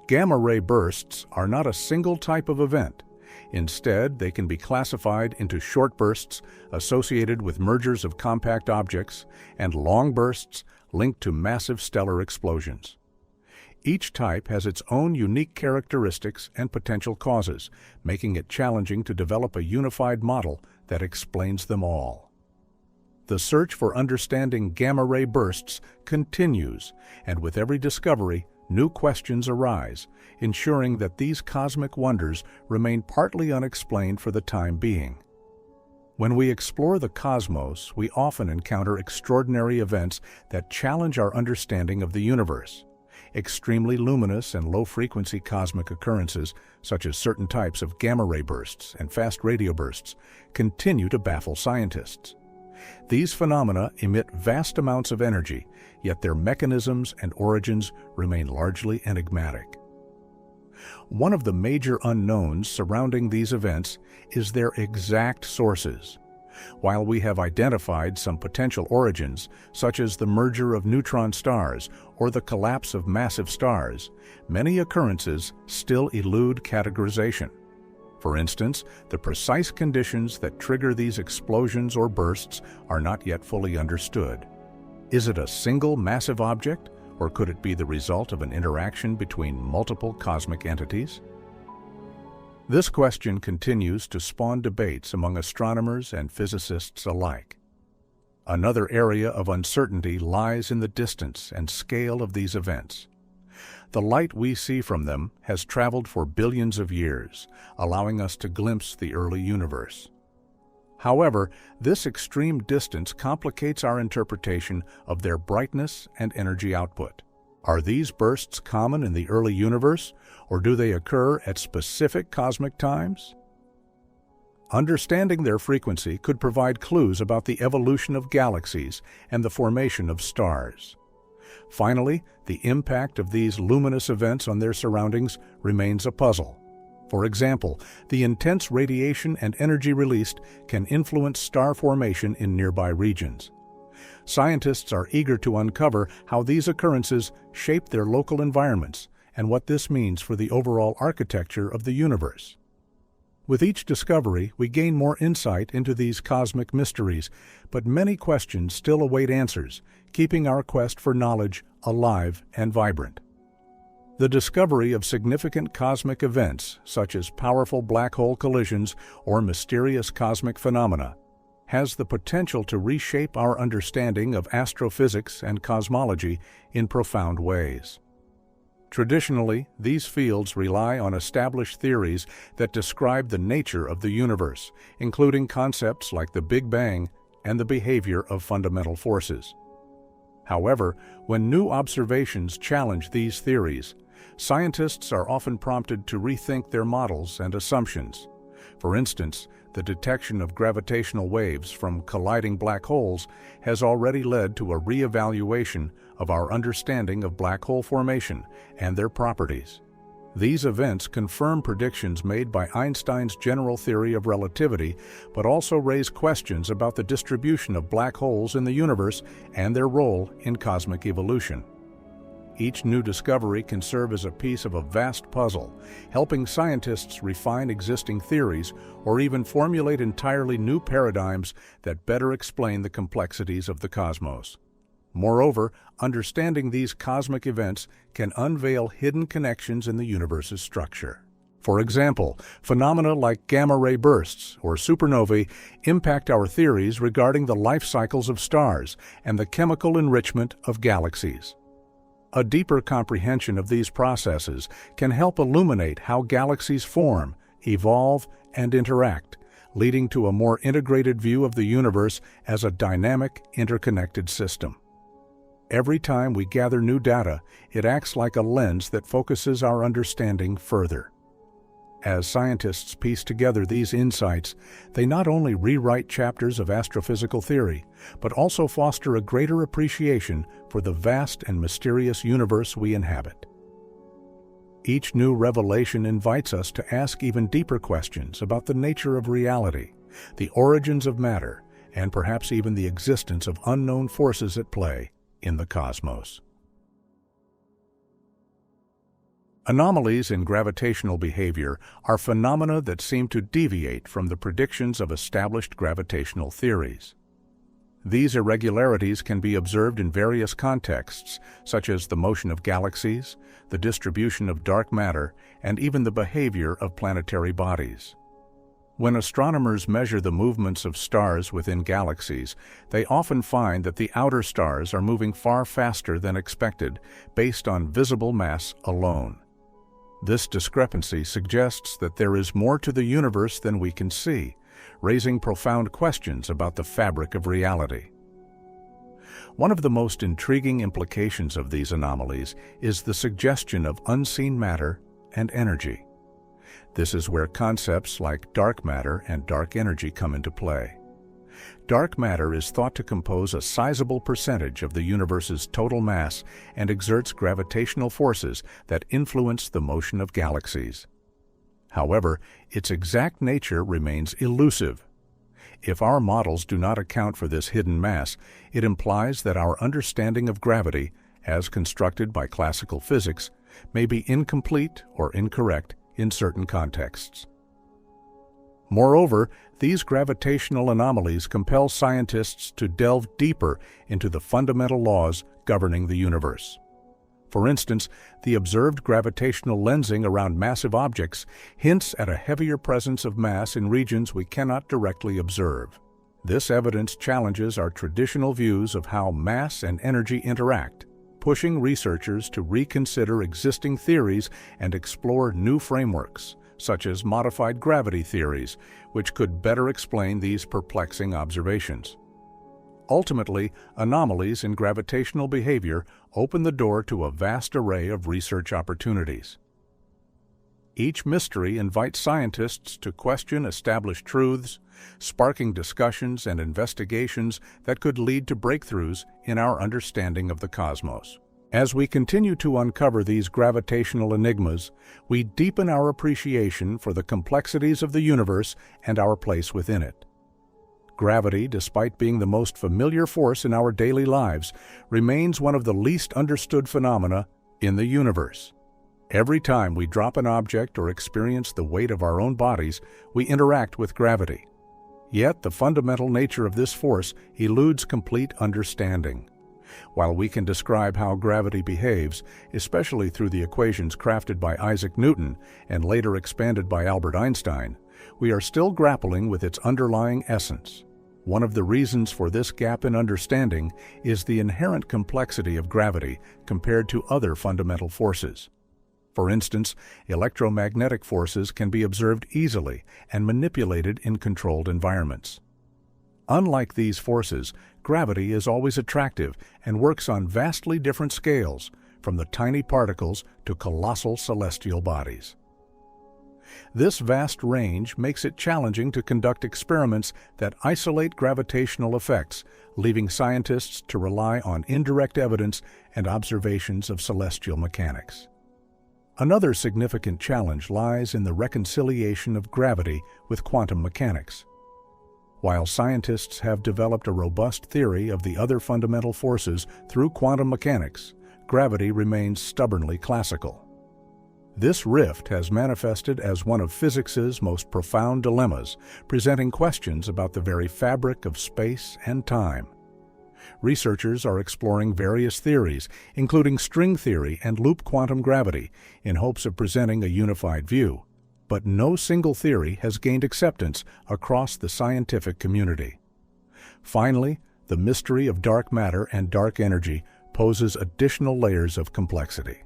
Gamma-ray bursts are not a single type of event. Instead, they can be classified into short bursts associated with mergers of compact objects and long bursts linked to massive stellar explosions. Each type has its own unique characteristics and potential causes, making it challenging to develop a unified model that explains them all. The search for understanding gamma-ray bursts continues, and with every discovery, new questions arise, ensuring that these cosmic wonders remain partly unexplained for the time being. When we explore the cosmos, we often encounter extraordinary events that challenge our understanding of the universe. Extremely luminous and low-frequency cosmic occurrences, such as certain types of gamma-ray bursts and fast radio bursts, continue to baffle scientists. These phenomena emit vast amounts of energy, yet their mechanisms and origins remain largely enigmatic. One of the major unknowns surrounding these events is their exact sources. While we have identified some potential origins, such as the merger of neutron stars or the collapse of massive stars, many occurrences still elude categorization. For instance, the precise conditions that trigger these explosions or bursts are not yet fully understood. Is it a single massive object, or could it be the result of an interaction between multiple cosmic entities? This question continues to spawn debates among astronomers and physicists alike. Another area of uncertainty lies in the distance and scale of these events. The light we see from them has traveled for billions of years, allowing us to glimpse the early universe. However, this extreme distance complicates our interpretation of their brightness and energy output. Are these bursts common in the early universe, or do they occur at specific cosmic times? Understanding their frequency could provide clues about the evolution of galaxies and the formation of stars. Finally, the impact of these luminous events on their surroundings remains a puzzle. For example, the intense radiation and energy released can influence star formation in nearby regions. Scientists are eager to uncover how these occurrences shape their local environments and what this means for the overall architecture of the universe. With each discovery, we gain more insight into these cosmic mysteries, but many questions still await answers, keeping our quest for knowledge alive and vibrant. The discovery of significant cosmic events, such as powerful black hole collisions or mysterious cosmic phenomena, has the potential to reshape our understanding of astrophysics and cosmology in profound ways. Traditionally, these fields rely on established theories that describe the nature of the universe, including concepts like the Big Bang and the behavior of fundamental forces. However, when new observations challenge these theories, scientists are often prompted to rethink their models and assumptions. For instance, the detection of gravitational waves from colliding black holes has already led to a re-evaluation of our understanding of black hole formation and their properties. These events confirm predictions made by Einstein's general theory of relativity, but also raise questions about the distribution of black holes in the universe and their role in cosmic evolution. Each new discovery can serve as a piece of a vast puzzle, helping scientists refine existing theories or even formulate entirely new paradigms that better explain the complexities of the cosmos. Moreover, understanding these cosmic events can unveil hidden connections in the universe's structure. For example, phenomena like gamma-ray bursts or supernovae impact our theories regarding the life cycles of stars and the chemical enrichment of galaxies. A deeper comprehension of these processes can help illuminate how galaxies form, evolve, and interact, leading to a more integrated view of the universe as a dynamic, interconnected system. Every time we gather new data, it acts like a lens that focuses our understanding further. As scientists piece together these insights, they not only rewrite chapters of astrophysical theory, but also foster a greater appreciation for the vast and mysterious universe we inhabit. Each new revelation invites us to ask even deeper questions about the nature of reality, the origins of matter, and perhaps even the existence of unknown forces at play in the cosmos. Anomalies in gravitational behavior are phenomena that seem to deviate from the predictions of established gravitational theories. These irregularities can be observed in various contexts, such as the motion of galaxies, the distribution of dark matter, and even the behavior of planetary bodies. When astronomers measure the movements of stars within galaxies, they often find that the outer stars are moving far faster than expected based on visible mass alone. This discrepancy suggests that there is more to the universe than we can see, raising profound questions about the fabric of reality. One of the most intriguing implications of these anomalies is the suggestion of unseen matter and energy. This is where concepts like dark matter and dark energy come into play. Dark matter is thought to compose a sizable percentage of the universe's total mass and exerts gravitational forces that influence the motion of galaxies. However, its exact nature remains elusive. If our models do not account for this hidden mass, it implies that our understanding of gravity, as constructed by classical physics, may be incomplete or incorrect in certain contexts. Moreover, these gravitational anomalies compel scientists to delve deeper into the fundamental laws governing the universe. For instance, the observed gravitational lensing around massive objects hints at a heavier presence of mass in regions we cannot directly observe. This evidence challenges our traditional views of how mass and energy interact, pushing researchers to reconsider existing theories and explore new frameworks, such as modified gravity theories, which could better explain these perplexing observations. Ultimately, anomalies in gravitational behavior open the door to a vast array of research opportunities. Each mystery invites scientists to question established truths, sparking discussions and investigations that could lead to breakthroughs in our understanding of the cosmos. As we continue to uncover these gravitational enigmas, we deepen our appreciation for the complexities of the universe and our place within it. Gravity, despite being the most familiar force in our daily lives, remains one of the least understood phenomena in the universe. Every time we drop an object or experience the weight of our own bodies, we interact with gravity. Yet the fundamental nature of this force eludes complete understanding. While we can describe how gravity behaves, especially through the equations crafted by Isaac Newton and later expanded by Albert Einstein, we are still grappling with its underlying essence. One of the reasons for this gap in understanding is the inherent complexity of gravity compared to other fundamental forces. For instance, electromagnetic forces can be observed easily and manipulated in controlled environments. Unlike these forces, gravity is always attractive and works on vastly different scales, from the tiny particles to colossal celestial bodies. This vast range makes it challenging to conduct experiments that isolate gravitational effects, leaving scientists to rely on indirect evidence and observations of celestial mechanics. Another significant challenge lies in the reconciliation of gravity with quantum mechanics. While scientists have developed a robust theory of the other fundamental forces through quantum mechanics, gravity remains stubbornly classical. This rift has manifested as one of physics's most profound dilemmas, presenting questions about the very fabric of space and time. Researchers are exploring various theories, including string theory and loop quantum gravity, in hopes of presenting a unified view. But no single theory has gained acceptance across the scientific community. Finally, the mystery of dark matter and dark energy poses additional layers of complexity.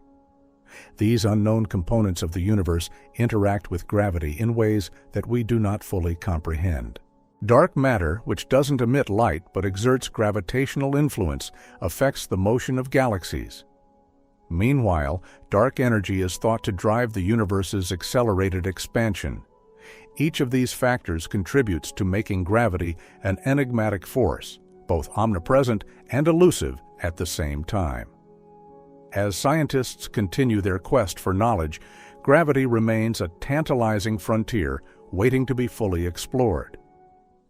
These unknown components of the universe interact with gravity in ways that we do not fully comprehend. Dark matter, which doesn't emit light but exerts gravitational influence, affects the motion of galaxies. Meanwhile, dark energy is thought to drive the universe's accelerated expansion. Each of these factors contributes to making gravity an enigmatic force, both omnipresent and elusive at the same time. As scientists continue their quest for knowledge, gravity remains a tantalizing frontier waiting to be fully explored.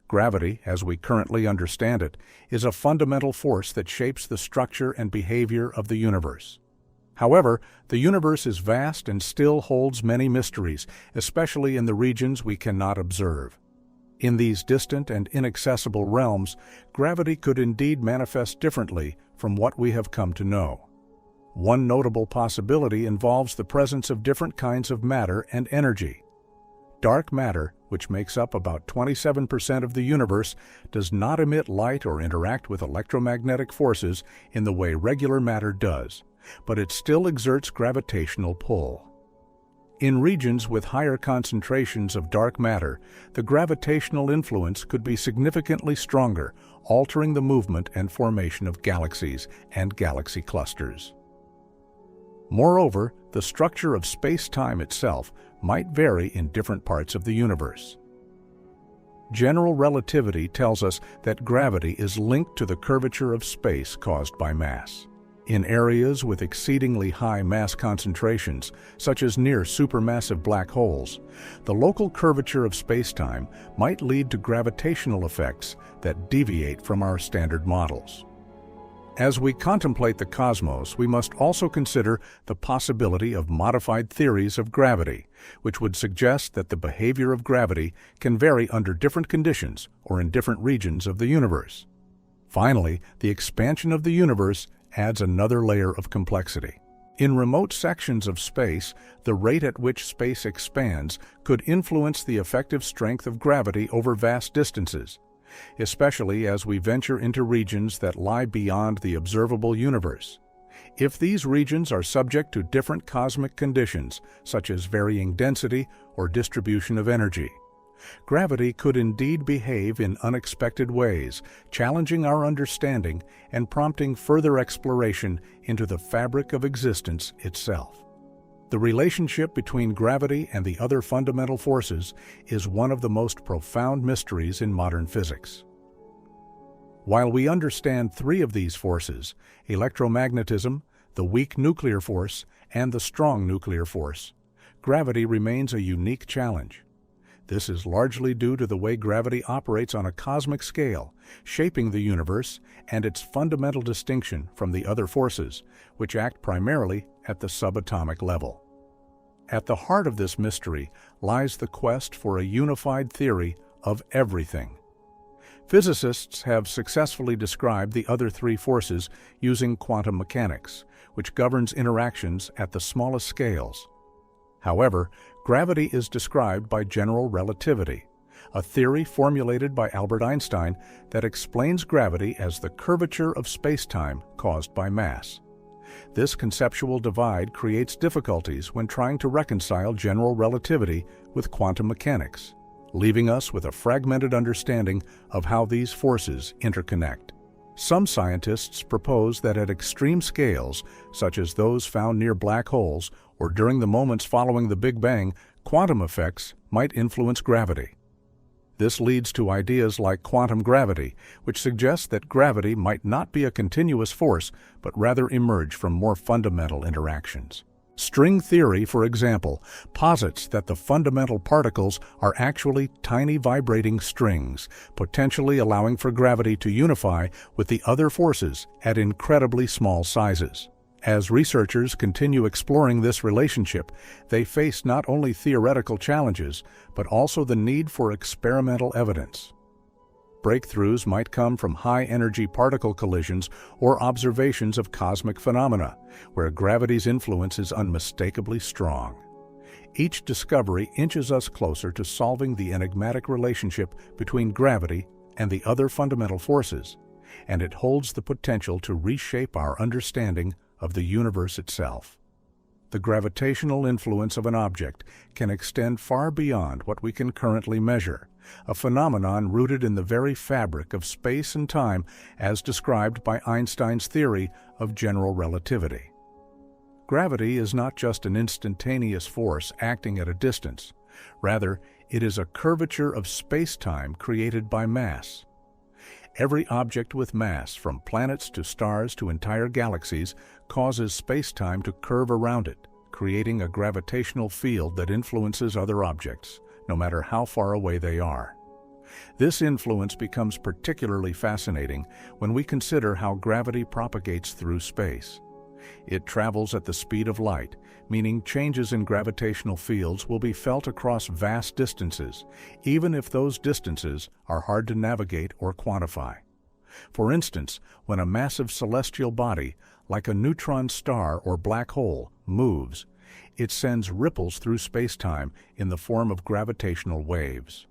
Gravity, as we currently understand it, is a fundamental force that shapes the structure and behavior of the universe. However, the universe is vast and still holds many mysteries, especially in the regions we cannot observe. In these distant and inaccessible realms, gravity could indeed manifest differently from what we have come to know. One notable possibility involves the presence of different kinds of matter and energy. Dark matter, which makes up about 27% of the universe, does not emit light or interact with electromagnetic forces in the way regular matter does, but it still exerts gravitational pull. In regions with higher concentrations of dark matter, the gravitational influence could be significantly stronger, altering the movement and formation of galaxies and galaxy clusters. Moreover, the structure of space-time itself might vary in different parts of the universe. General relativity tells us that gravity is linked to the curvature of space caused by mass. In areas with exceedingly high mass concentrations, such as near supermassive black holes, the local curvature of spacetime might lead to gravitational effects that deviate from our standard models. As we contemplate the cosmos, we must also consider the possibility of modified theories of gravity, which would suggest that the behavior of gravity can vary under different conditions or in different regions of the universe. Finally, the expansion of the universe adds another layer of complexity. In remote sections of space, the rate at which space expands could influence the effective strength of gravity over vast distances, especially as we venture into regions that lie beyond the observable universe. If these regions are subject to different cosmic conditions, such as varying density or distribution of energy, gravity could indeed behave in unexpected ways, challenging our understanding and prompting further exploration into the fabric of existence itself. The relationship between gravity and the other fundamental forces is one of the most profound mysteries in modern physics. While we understand three of these forces, electromagnetism, the weak nuclear force, and the strong nuclear force, gravity remains a unique challenge. This is largely due to the way gravity operates on a cosmic scale, shaping the universe and its fundamental distinction from the other forces, which act primarily at the subatomic level. At the heart of this mystery lies the quest for a unified theory of everything. Physicists have successfully described the other three forces using quantum mechanics, which governs interactions at the smallest scales. However, gravity is described by general relativity, a theory formulated by Albert Einstein that explains gravity as the curvature of spacetime caused by mass. This conceptual divide creates difficulties when trying to reconcile general relativity with quantum mechanics, leaving us with a fragmented understanding of how these forces interconnect. Some scientists propose that at extreme scales, such as those found near black holes or during the moments following the Big Bang, quantum effects might influence gravity. This leads to ideas like quantum gravity, which suggests that gravity might not be a continuous force, but rather emerge from more fundamental interactions. String theory, for example, posits that the fundamental particles are actually tiny vibrating strings, potentially allowing for gravity to unify with the other forces at incredibly small sizes. As researchers continue exploring this relationship, they face not only theoretical challenges, but also the need for experimental evidence. Breakthroughs might come from high-energy particle collisions or observations of cosmic phenomena, where gravity's influence is unmistakably strong. Each discovery inches us closer to solving the enigmatic relationship between gravity and the other fundamental forces, and it holds the potential to reshape our understanding of the universe itself. The gravitational influence of an object can extend far beyond what we can currently measure, a phenomenon rooted in the very fabric of space and time as described by Einstein's theory of general relativity. Gravity is not just an instantaneous force acting at a distance. Rather, it is a curvature of space-time created by mass. Every object with mass, from planets to stars to entire galaxies, causes space-time to curve around it, creating a gravitational field that influences other objects, no matter how far away they are. This influence becomes particularly fascinating when we consider how gravity propagates through space. It travels at the speed of light, meaning changes in gravitational fields will be felt across vast distances, even if those distances are hard to navigate or quantify. For instance, when a massive celestial body, like a neutron star or black hole, moves, it sends ripples through space-time in the form of gravitational waves.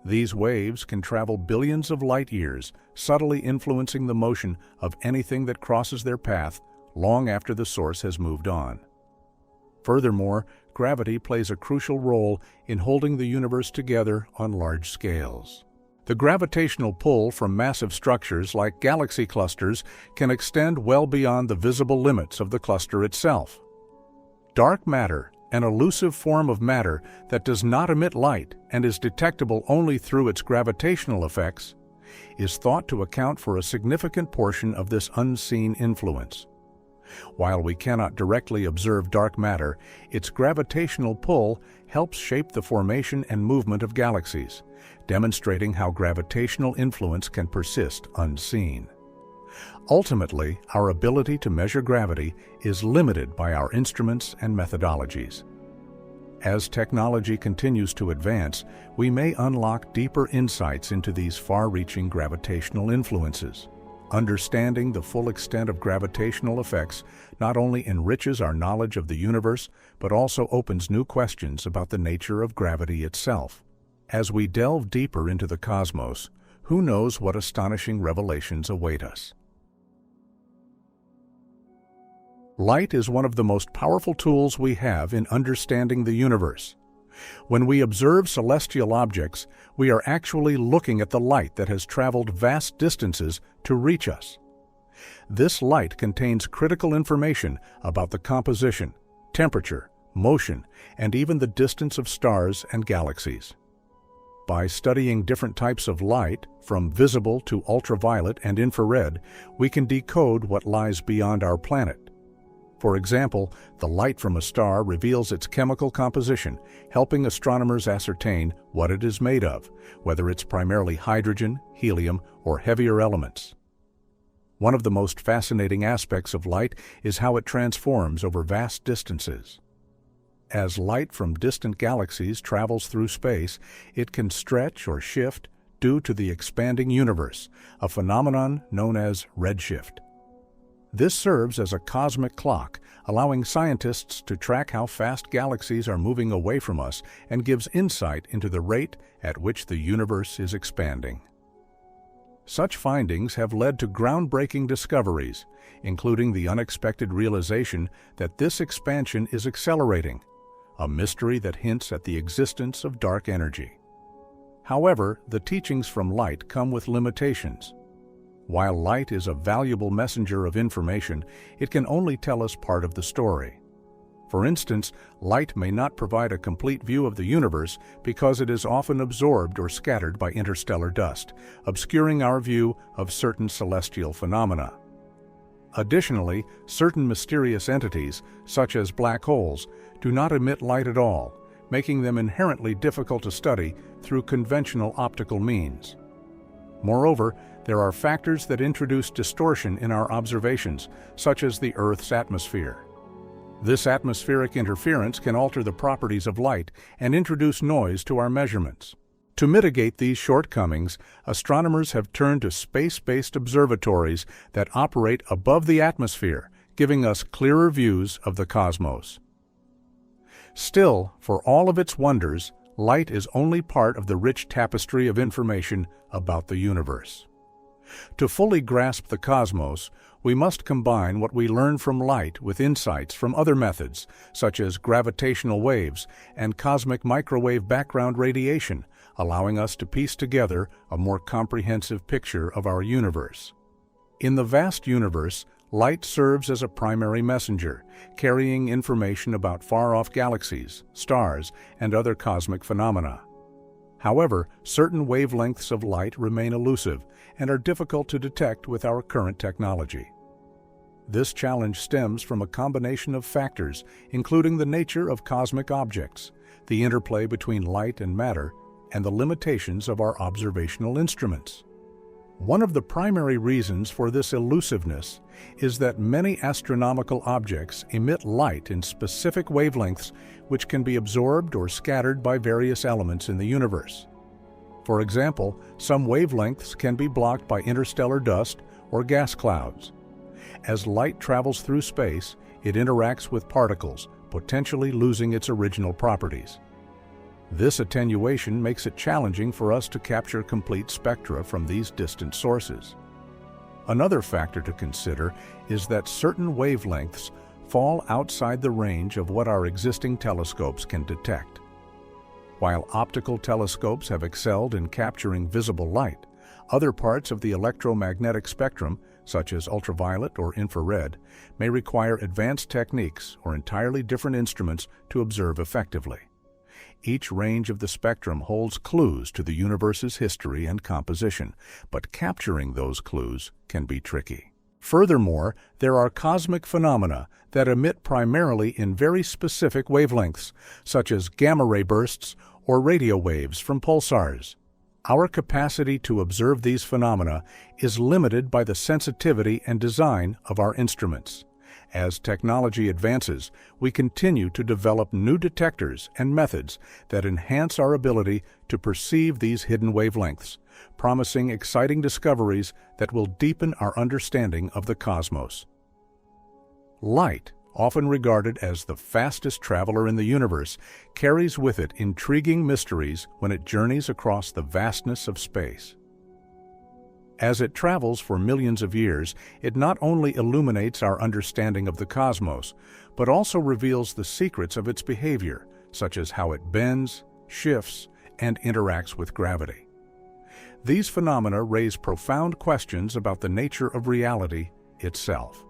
These waves can travel billions of light-years, subtly influencing the motion of anything that crosses their path long after the source has moved on. Furthermore, gravity plays a crucial role in holding the universe together on large scales. The gravitational pull from massive structures like galaxy clusters can extend well beyond the visible limits of the cluster itself. Dark matter, an elusive form of matter that does not emit light and is detectable only through its gravitational effects, is thought to account for a significant portion of this unseen influence. While we cannot directly observe dark matter, its gravitational pull helps shape the formation and movement of galaxies, demonstrating how gravitational influence can persist unseen. Ultimately, our ability to measure gravity is limited by our instruments and methodologies. As technology continues to advance, we may unlock deeper insights into these far-reaching gravitational influences. Understanding the full extent of gravitational effects not only enriches our knowledge of the universe, but also opens new questions about the nature of gravity itself. As we delve deeper into the cosmos, who knows what astonishing revelations await us? Light is one of the most powerful tools we have in understanding the universe. When we observe celestial objects, we are actually looking at the light that has traveled vast distances to reach us. This light contains critical information about the composition, temperature, motion, and even the distance of stars and galaxies. By studying different types of light, from visible to ultraviolet and infrared, we can decode what lies beyond our planet. For example, the light from a star reveals its chemical composition, helping astronomers ascertain what it is made of, whether it's primarily hydrogen, helium, or heavier elements. One of the most fascinating aspects of light is how it transforms over vast distances. As light from distant galaxies travels through space, it can stretch or shift due to the expanding universe, a phenomenon known as redshift. This serves as a cosmic clock, allowing scientists to track how fast galaxies are moving away from us and gives insight into the rate at which the universe is expanding. Such findings have led to groundbreaking discoveries, including the unexpected realization that this expansion is accelerating, a mystery that hints at the existence of dark energy. However, the teachings from light come with limitations. While light is a valuable messenger of information, it can only tell us part of the story. For instance, light may not provide a complete view of the universe because it is often absorbed or scattered by interstellar dust, obscuring our view of certain celestial phenomena. Additionally, certain mysterious entities, such as black holes, do not emit light at all, making them inherently difficult to study through conventional optical means. Moreover, there are factors that introduce distortion in our observations, such as the Earth's atmosphere. This atmospheric interference can alter the properties of light and introduce noise to our measurements. To mitigate these shortcomings, astronomers have turned to space-based observatories that operate above the atmosphere, giving us clearer views of the cosmos. Still, for all of its wonders, light is only part of the rich tapestry of information about the universe. To fully grasp the cosmos, we must combine what we learn from light with insights from other methods, such as gravitational waves and cosmic microwave background radiation, allowing us to piece together a more comprehensive picture of our universe. In the vast universe, light serves as a primary messenger, carrying information about far-off galaxies, stars, and other cosmic phenomena. However, certain wavelengths of light remain elusive and are difficult to detect with our current technology. This challenge stems from a combination of factors, including the nature of cosmic objects, the interplay between light and matter, and the limitations of our observational instruments. One of the primary reasons for this elusiveness is that many astronomical objects emit light in specific wavelengths which can be absorbed or scattered by various elements in the universe. For example, some wavelengths can be blocked by interstellar dust or gas clouds. As light travels through space, it interacts with particles, potentially losing its original properties. This attenuation makes it challenging for us to capture complete spectra from these distant sources. Another factor to consider is that certain wavelengths fall outside the range of what our existing telescopes can detect. While optical telescopes have excelled in capturing visible light, other parts of the electromagnetic spectrum, such as ultraviolet or infrared, may require advanced techniques or entirely different instruments to observe effectively. Each range of the spectrum holds clues to the universe's history and composition, but capturing those clues can be tricky. Furthermore, there are cosmic phenomena that emit primarily in very specific wavelengths, such as gamma-ray bursts or radio waves from pulsars. Our capacity to observe these phenomena is limited by the sensitivity and design of our instruments. As technology advances, we continue to develop new detectors and methods that enhance our ability to perceive these hidden wavelengths, promising exciting discoveries that will deepen our understanding of the cosmos. Light, often regarded as the fastest traveler in the universe, carries with it intriguing mysteries when it journeys across the vastness of space. As it travels for millions of years, it not only illuminates our understanding of the cosmos, but also reveals the secrets of its behavior, such as how it bends, shifts, and interacts with gravity. These phenomena raise profound questions about the nature of reality itself.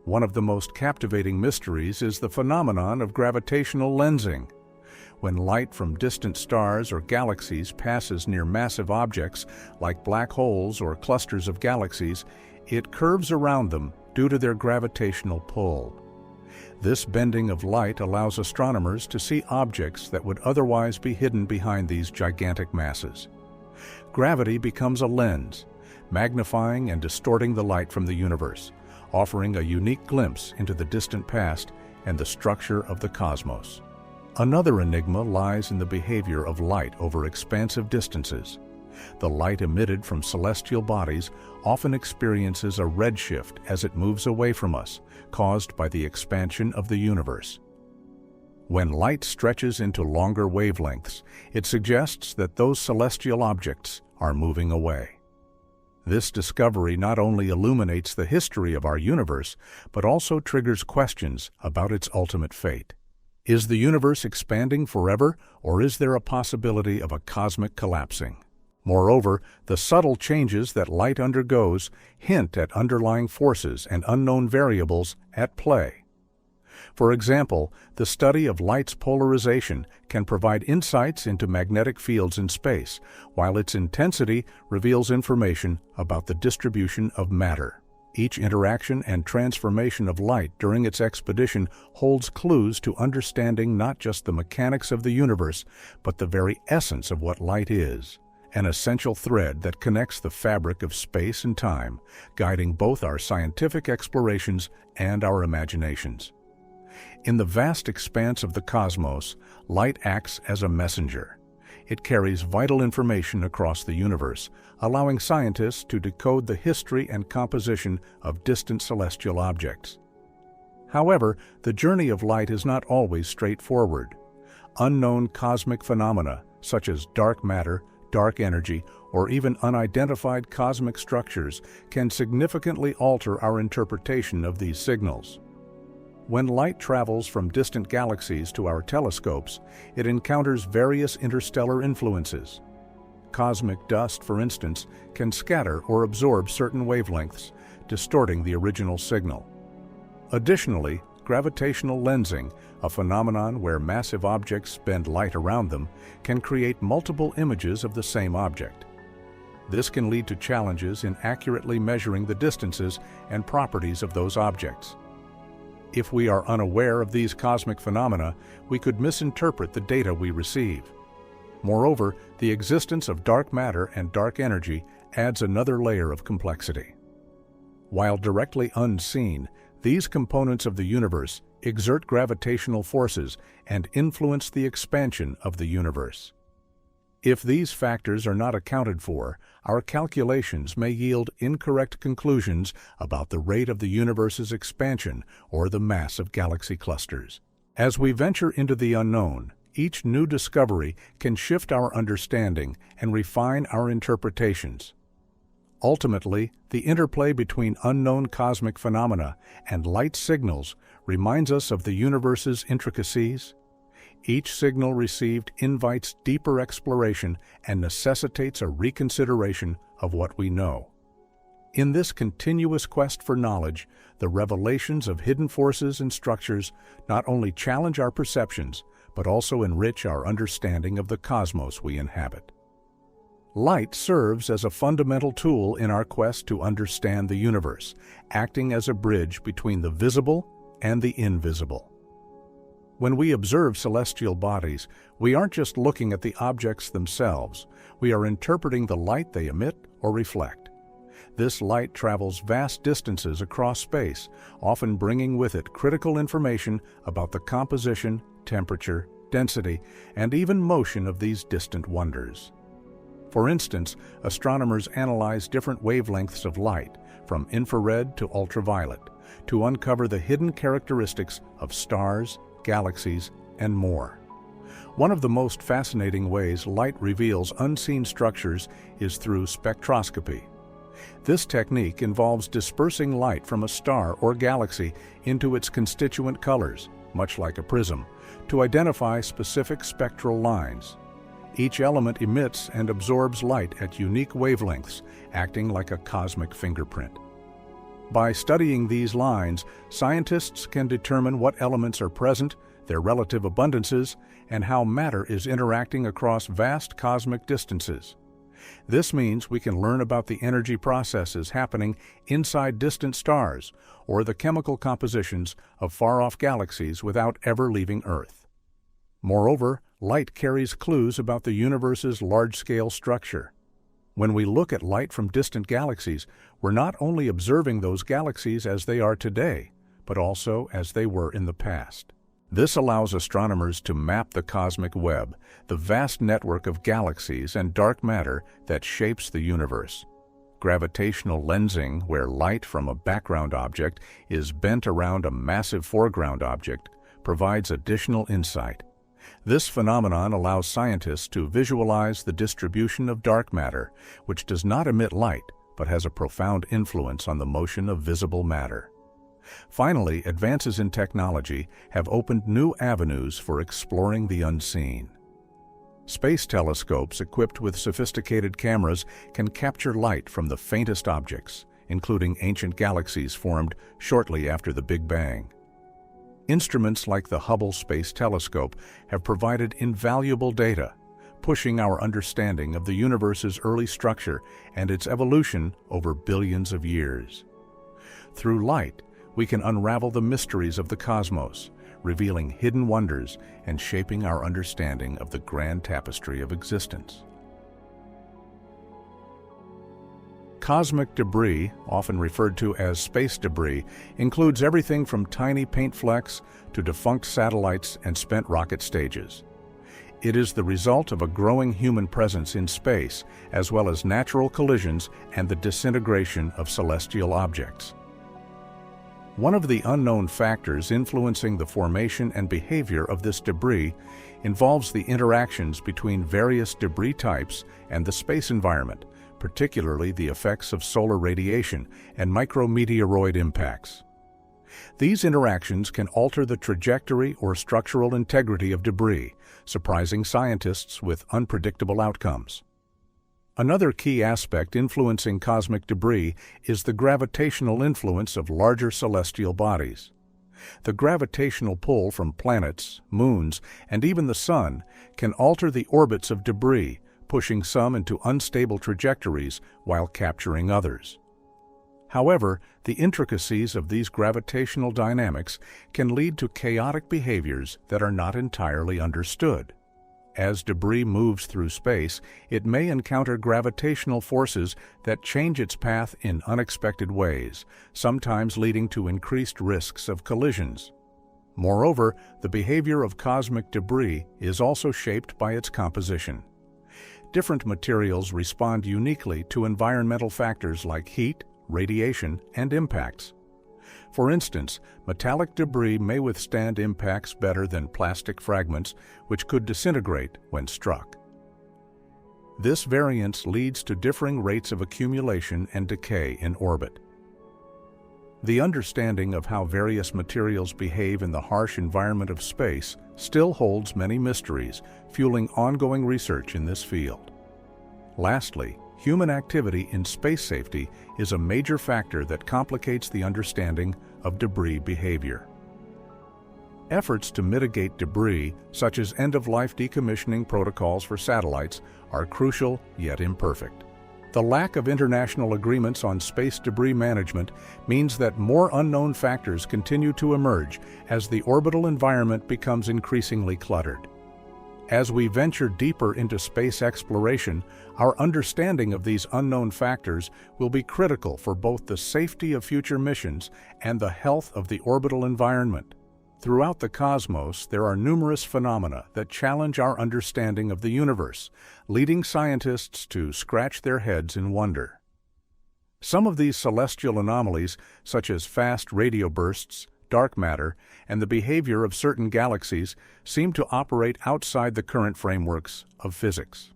One of the most captivating mysteries is the phenomenon of gravitational lensing. When light from distant stars or galaxies passes near massive objects like black holes or clusters of galaxies, it curves around them due to their gravitational pull. This bending of light allows astronomers to see objects that would otherwise be hidden behind these gigantic masses. Gravity becomes a lens, magnifying and distorting the light from the universe, offering a unique glimpse into the distant past and the structure of the cosmos. Another enigma lies in the behavior of light over expansive distances. The light emitted from celestial bodies often experiences a redshift as it moves away from us, caused by the expansion of the universe. When light stretches into longer wavelengths, it suggests that those celestial objects are moving away. This discovery not only illuminates the history of our universe, but also triggers questions about its ultimate fate. Is the universe expanding forever, or is there a possibility of a cosmic collapsing? Moreover, the subtle changes that light undergoes hint at underlying forces and unknown variables at play. For example, the study of light's polarization can provide insights into magnetic fields in space, while its intensity reveals information about the distribution of matter. Each interaction and transformation of light during its expedition holds clues to understanding not just the mechanics of the universe, but the very essence of what light is, an essential thread that connects the fabric of space and time, guiding both our scientific explorations and our imaginations. In the vast expanse of the cosmos, light acts as a messenger. It carries vital information across the universe, allowing scientists to decode the history and composition of distant celestial objects. However, the journey of light is not always straightforward. Unknown cosmic phenomena, such as dark matter, dark energy, or even unidentified cosmic structures, can significantly alter our interpretation of these signals. When light travels from distant galaxies to our telescopes, it encounters various interstellar influences. Cosmic dust, for instance, can scatter or absorb certain wavelengths, distorting the original signal. Additionally, gravitational lensing, a phenomenon where massive objects bend light around them, can create multiple images of the same object. This can lead to challenges in accurately measuring the distances and properties of those objects. If we are unaware of these cosmic phenomena, we could misinterpret the data we receive. Moreover, the existence of dark matter and dark energy adds another layer of complexity. While directly unseen, these components of the universe exert gravitational forces and influence the expansion of the universe. If these factors are not accounted for, our calculations may yield incorrect conclusions about the rate of the universe's expansion or the mass of galaxy clusters. As we venture into the unknown, each new discovery can shift our understanding and refine our interpretations. Ultimately, the interplay between unknown cosmic phenomena and light signals reminds us of the universe's intricacies. Each signal received invites deeper exploration and necessitates a reconsideration of what we know. In this continuous quest for knowledge, the revelations of hidden forces and structures not only challenge our perceptions, but also enrich our understanding of the cosmos we inhabit. Light serves as a fundamental tool in our quest to understand the universe, acting as a bridge between the visible and the invisible. When we observe celestial bodies, we aren't just looking at the objects themselves, we are interpreting the light they emit or reflect. This light travels vast distances across space, often bringing with it critical information about the composition, temperature, density, and even motion of these distant wonders. For instance, astronomers analyze different wavelengths of light, from infrared to ultraviolet, to uncover the hidden characteristics of stars, galaxies, and more. One of the most fascinating ways light reveals unseen structures is through spectroscopy. This technique involves dispersing light from a star or galaxy into its constituent colors, much like a prism, to identify specific spectral lines. Each element emits and absorbs light at unique wavelengths, acting like a cosmic fingerprint. By studying these lines, scientists can determine what elements are present, their relative abundances, and how matter is interacting across vast cosmic distances. This means we can learn about the energy processes happening inside distant stars or the chemical compositions of far-off galaxies without ever leaving Earth. Moreover, light carries clues about the universe's large-scale structure. When we look at light from distant galaxies, we're not only observing those galaxies as they are today, but also as they were in the past. This allows astronomers to map the cosmic web, the vast network of galaxies and dark matter that shapes the universe. Gravitational lensing, where light from a background object is bent around a massive foreground object, provides additional insight. This phenomenon allows scientists to visualize the distribution of dark matter, which does not emit light, but has a profound influence on the motion of visible matter. Finally, advances in technology have opened new avenues for exploring the unseen. Space telescopes equipped with sophisticated cameras can capture light from the faintest objects, including ancient galaxies formed shortly after the Big Bang. Instruments like the Hubble Space Telescope have provided invaluable data, pushing our understanding of the universe's early structure and its evolution over billions of years. Through light, we can unravel the mysteries of the cosmos, revealing hidden wonders and shaping our understanding of the grand tapestry of existence. Cosmic debris, often referred to as space debris, includes everything from tiny paint flecks to defunct satellites and spent rocket stages. It is the result of a growing human presence in space, as well as natural collisions and the disintegration of celestial objects. One of the unknown factors influencing the formation and behavior of this debris involves the interactions between various debris types and the space environment, particularly the effects of solar radiation and micrometeoroid impacts. These interactions can alter the trajectory or structural integrity of debris, surprising scientists with unpredictable outcomes. Another key aspect influencing cosmic debris is the gravitational influence of larger celestial bodies. The gravitational pull from planets, moons, and even the Sun can alter the orbits of debris, pushing some into unstable trajectories while capturing others. However, the intricacies of these gravitational dynamics can lead to chaotic behaviors that are not entirely understood. As debris moves through space, it may encounter gravitational forces that change its path in unexpected ways, sometimes leading to increased risks of collisions. Moreover, the behavior of cosmic debris is also shaped by its composition. Different materials respond uniquely to environmental factors like heat, radiation, and impacts. For instance, metallic debris may withstand impacts better than plastic fragments, which could disintegrate when struck. This variance leads to differing rates of accumulation and decay in orbit. The understanding of how various materials behave in the harsh environment of space still holds many mysteries, fueling ongoing research in this field. Lastly, human activity in space safety is a major factor that complicates the understanding of debris behavior. Efforts to mitigate debris, such as end-of-life decommissioning protocols for satellites, are crucial yet imperfect. The lack of international agreements on space debris management means that more unknown factors continue to emerge as the orbital environment becomes increasingly cluttered. As we venture deeper into space exploration, our understanding of these unknown factors will be critical for both the safety of future missions and the health of the orbital environment. Throughout the cosmos, there are numerous phenomena that challenge our understanding of the universe, leading scientists to scratch their heads in wonder. Some of these celestial anomalies, such as fast radio bursts, dark matter, and the behavior of certain galaxies, seem to operate outside the current frameworks of physics.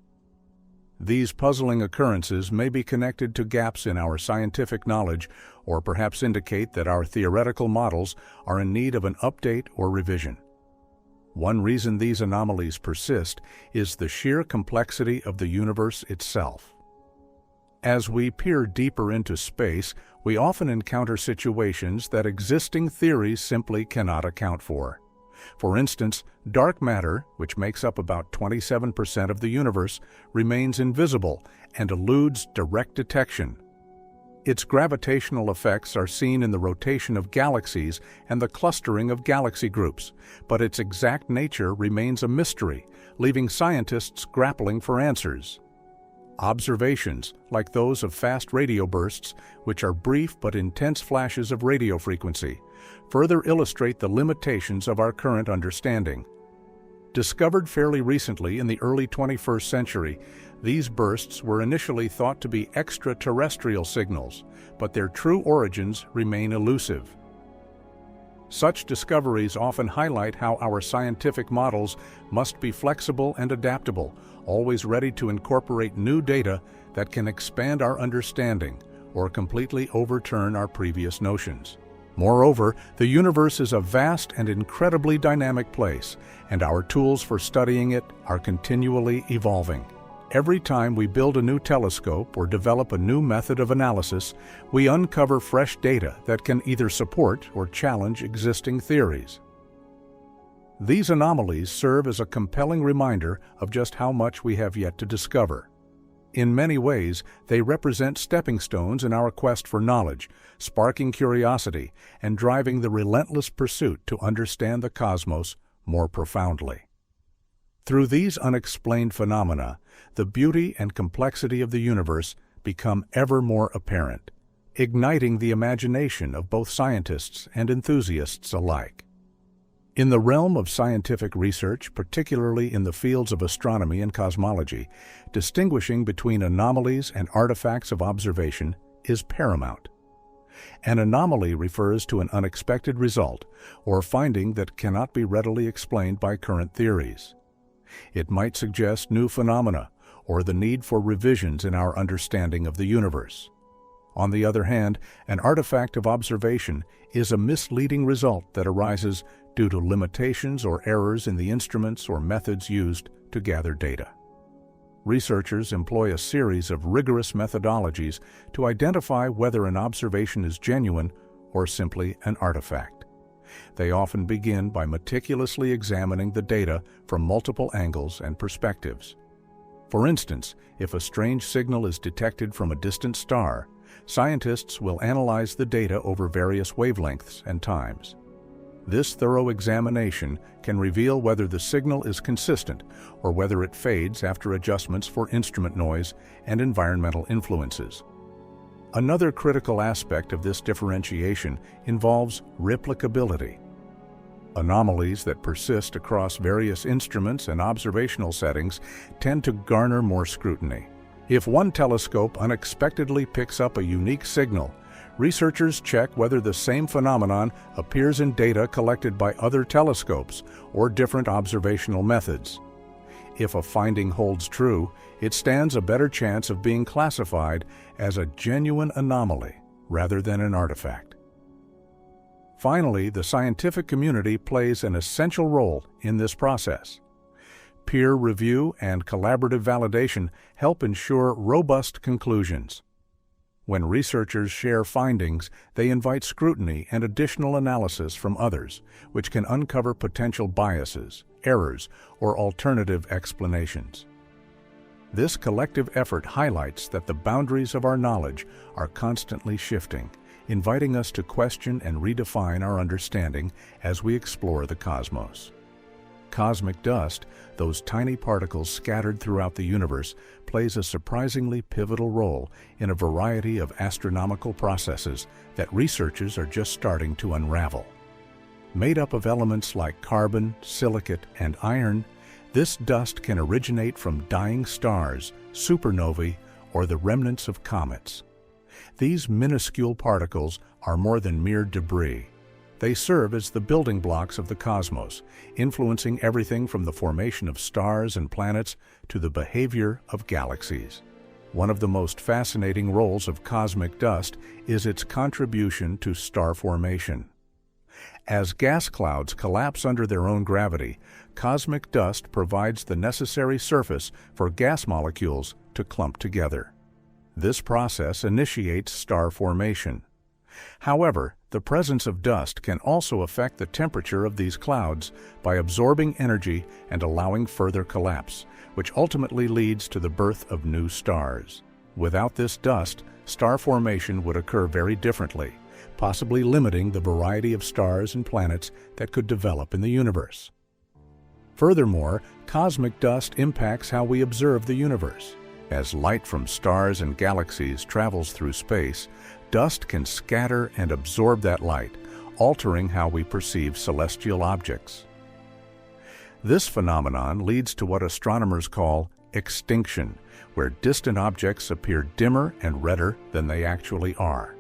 These puzzling occurrences may be connected to gaps in our scientific knowledge or perhaps indicate that our theoretical models are in need of an update or revision. One reason these anomalies persist is the sheer complexity of the universe itself. As we peer deeper into space, we often encounter situations that existing theories simply cannot account for. For instance, dark matter, which makes up about 27% of the universe, remains invisible and eludes direct detection. Its gravitational effects are seen in the rotation of galaxies and the clustering of galaxy groups, but its exact nature remains a mystery, leaving scientists grappling for answers. Observations, like those of fast radio bursts, which are brief but intense flashes of radio frequency, further illustrate the limitations of our current understanding. Discovered fairly recently in the early 21st century, these bursts were initially thought to be extraterrestrial signals, but their true origins remain elusive. Such discoveries often highlight how our scientific models must be flexible and adaptable, always ready to incorporate new data that can expand our understanding or completely overturn our previous notions. Moreover, the universe is a vast and incredibly dynamic place, and our tools for studying it are continually evolving. Every time we build a new telescope or develop a new method of analysis, we uncover fresh data that can either support or challenge existing theories. These anomalies serve as a compelling reminder of just how much we have yet to discover. In many ways, they represent stepping stones in our quest for knowledge, sparking curiosity and driving the relentless pursuit to understand the cosmos more profoundly. Through these unexplained phenomena, the beauty and complexity of the universe become ever more apparent, igniting the imagination of both scientists and enthusiasts alike. In the realm of scientific research, particularly in the fields of astronomy and cosmology, distinguishing between anomalies and artifacts of observation is paramount. An anomaly refers to an unexpected result or finding that cannot be readily explained by current theories. It might suggest new phenomena or the need for revisions in our understanding of the universe. On the other hand, an artifact of observation is a misleading result that arises due to limitations or errors in the instruments or methods used to gather data. Researchers employ a series of rigorous methodologies to identify whether an observation is genuine or simply an artifact. They often begin by meticulously examining the data from multiple angles and perspectives. For instance, if a strange signal is detected from a distant star, scientists will analyze the data over various wavelengths and times. This thorough examination can reveal whether the signal is consistent or whether it fades after adjustments for instrument noise and environmental influences. Another critical aspect of this differentiation involves replicability. Anomalies that persist across various instruments and observational settings tend to garner more scrutiny. If one telescope unexpectedly picks up a unique signal, researchers check whether the same phenomenon appears in data collected by other telescopes or different observational methods. If a finding holds true, it stands a better chance of being classified as a genuine anomaly rather than an artifact. Finally, the scientific community plays an essential role in this process. Peer review and collaborative validation help ensure robust conclusions. When researchers share findings, they invite scrutiny and additional analysis from others, which can uncover potential biases, errors, or alternative explanations. This collective effort highlights that the boundaries of our knowledge are constantly shifting, inviting us to question and redefine our understanding as we explore the cosmos. Cosmic dust, those tiny particles scattered throughout the universe, plays a surprisingly pivotal role in a variety of astronomical processes that researchers are just starting to unravel. Made up of elements like carbon, silicate, and iron, this dust can originate from dying stars, supernovae, or the remnants of comets. These minuscule particles are more than mere debris. They serve as the building blocks of the cosmos, influencing everything from the formation of stars and planets to the behavior of galaxies. One of the most fascinating roles of cosmic dust is its contribution to star formation. As gas clouds collapse under their own gravity, cosmic dust provides the necessary surface for gas molecules to clump together. This process initiates star formation. However, the presence of dust can also affect the temperature of these clouds by absorbing energy and allowing further collapse, which ultimately leads to the birth of new stars. Without this dust, star formation would occur very differently, possibly limiting the variety of stars and planets that could develop in the universe. Furthermore, cosmic dust impacts how we observe the universe. As light from stars and galaxies travels through space, dust can scatter and absorb that light, altering how we perceive celestial objects. This phenomenon leads to what astronomers call extinction, where distant objects appear dimmer and redder than they actually are.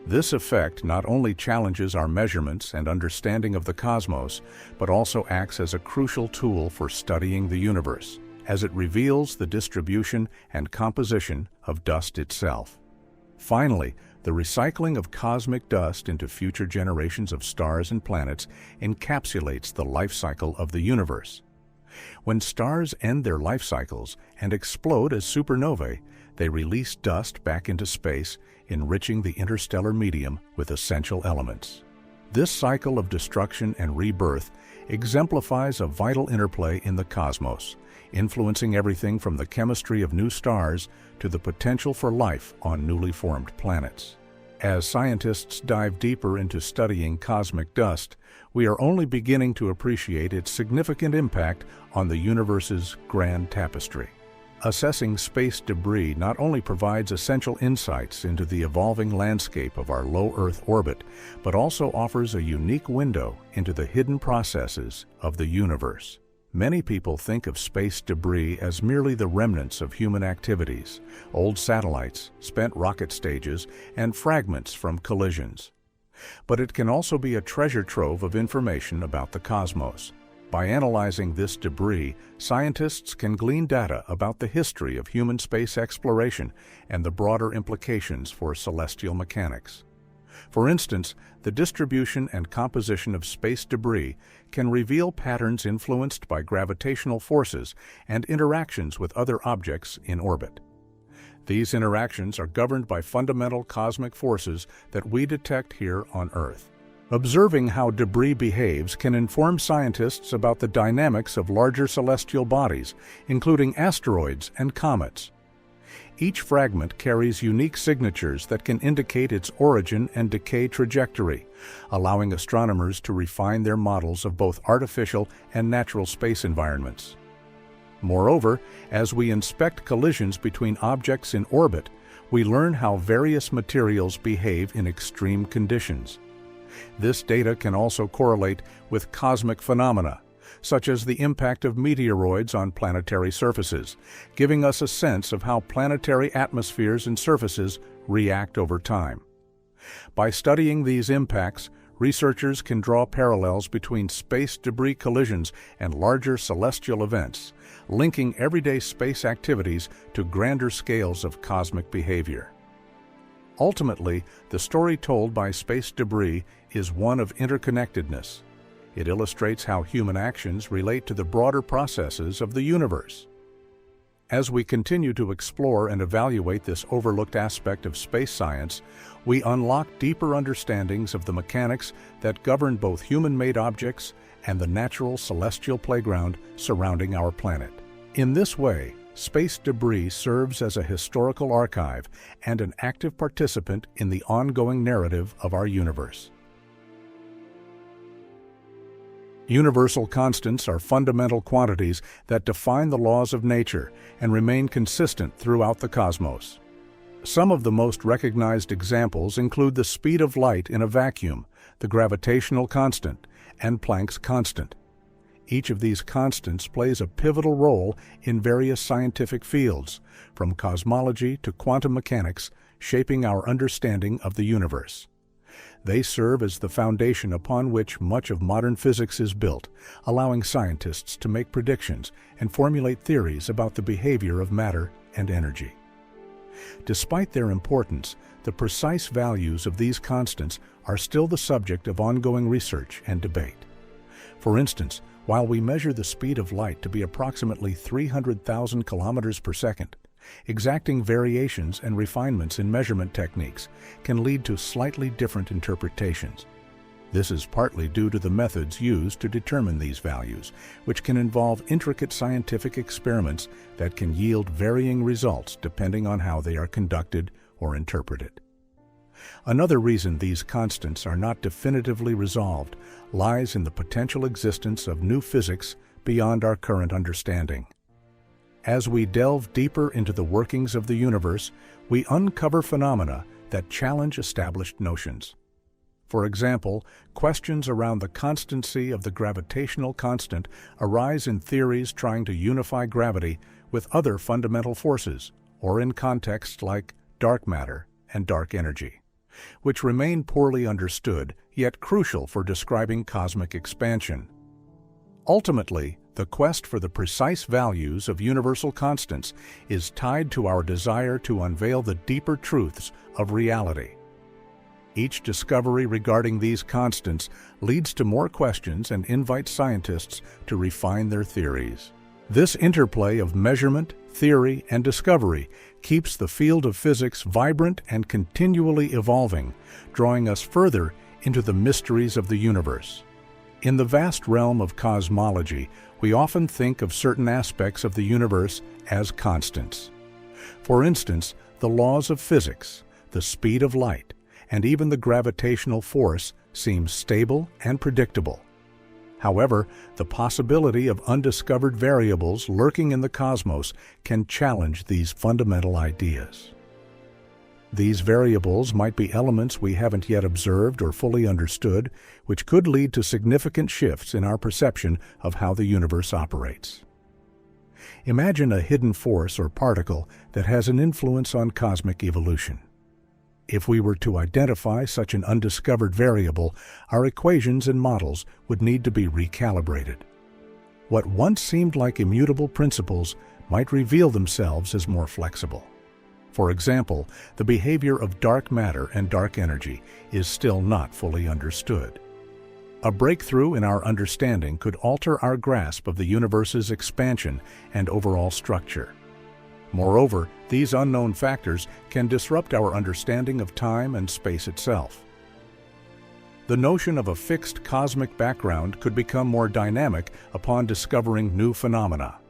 This effect not only challenges our measurements and understanding of the cosmos, but also acts as a crucial tool for studying the universe, as it reveals the distribution and composition of dust itself. Finally, the recycling of cosmic dust into future generations of stars and planets encapsulates the life cycle of the universe. When stars end their life cycles and explode as supernovae, they release dust back into space, enriching the interstellar medium with essential elements. This cycle of destruction and rebirth exemplifies a vital interplay in the cosmos, influencing everything from the chemistry of new stars to the potential for life on newly formed planets. As scientists dive deeper into studying cosmic dust, we are only beginning to appreciate its significant impact on the universe's grand tapestry. Assessing space debris not only provides essential insights into the evolving landscape of our low Earth orbit, but also offers a unique window into the hidden processes of the universe. Many people think of space debris as merely the remnants of human activities, old satellites, spent rocket stages, and fragments from collisions. But it can also be a treasure trove of information about the cosmos. By analyzing this debris, scientists can glean data about the history of human space exploration and the broader implications for celestial mechanics. For instance, the distribution and composition of space debris can reveal patterns influenced by gravitational forces and interactions with other objects in orbit. These interactions are governed by fundamental cosmic forces that we detect here on Earth. Observing how debris behaves can inform scientists about the dynamics of larger celestial bodies, including asteroids and comets. Each fragment carries unique signatures that can indicate its origin and decay trajectory, allowing astronomers to refine their models of both artificial and natural space environments. Moreover, as we inspect collisions between objects in orbit, we learn how various materials behave in extreme conditions. This data can also correlate with cosmic phenomena, such as the impact of meteoroids on planetary surfaces, giving us a sense of how planetary atmospheres and surfaces react over time. By studying these impacts, researchers can draw parallels between space debris collisions and larger celestial events, linking everyday space activities to grander scales of cosmic behavior. Ultimately, the story told by space debris is one of interconnectedness. It illustrates how human actions relate to the broader processes of the universe. As we continue to explore and evaluate this overlooked aspect of space science, we unlock deeper understandings of the mechanics that govern both human-made objects and the natural celestial playground surrounding our planet. In this way, space debris serves as a historical archive and an active participant in the ongoing narrative of our universe. Universal constants are fundamental quantities that define the laws of nature and remain consistent throughout the cosmos. Some of the most recognized examples include the speed of light in a vacuum, the gravitational constant, and Planck's constant. Each of these constants plays a pivotal role in various scientific fields, from cosmology to quantum mechanics, shaping our understanding of the universe. They serve as the foundation upon which much of modern physics is built, allowing scientists to make predictions and formulate theories about the behavior of matter and energy. Despite their importance, the precise values of these constants are still the subject of ongoing research and debate. For instance, while we measure the speed of light to be approximately 300,000 kilometers per second, exacting variations and refinements in measurement techniques can lead to slightly different interpretations. This is partly due to the methods used to determine these values, which can involve intricate scientific experiments that can yield varying results depending on how they are conducted or interpreted. Another reason these constants are not definitively resolved lies in the potential existence of new physics beyond our current understanding. As we delve deeper into the workings of the universe, we uncover phenomena that challenge established notions. For example, questions around the constancy of the gravitational constant arise in theories trying to unify gravity with other fundamental forces, or in contexts like dark matter and dark energy, which remain poorly understood yet crucial for describing cosmic expansion. Ultimately, the quest for the precise values of universal constants is tied to our desire to unveil the deeper truths of reality. Each discovery regarding these constants leads to more questions and invites scientists to refine their theories. This interplay of measurement, theory, and discovery keeps the field of physics vibrant and continually evolving, drawing us further into the mysteries of the universe. In the vast realm of cosmology, we often think of certain aspects of the universe as constants. For instance, the laws of physics, the speed of light, and even the gravitational force seem stable and predictable. However, the possibility of undiscovered variables lurking in the cosmos can challenge these fundamental ideas. These variables might be elements we haven't yet observed or fully understood, which could lead to significant shifts in our perception of how the universe operates. Imagine a hidden force or particle that has an influence on cosmic evolution. If we were to identify such an undiscovered variable, our equations and models would need to be recalibrated. What once seemed like immutable principles might reveal themselves as more flexible. For example, the behavior of dark matter and dark energy is still not fully understood. A breakthrough in our understanding could alter our grasp of the universe's expansion and overall structure. Moreover, these unknown factors can disrupt our understanding of time and space itself. The notion of a fixed cosmic background could become more dynamic upon discovering new phenomena.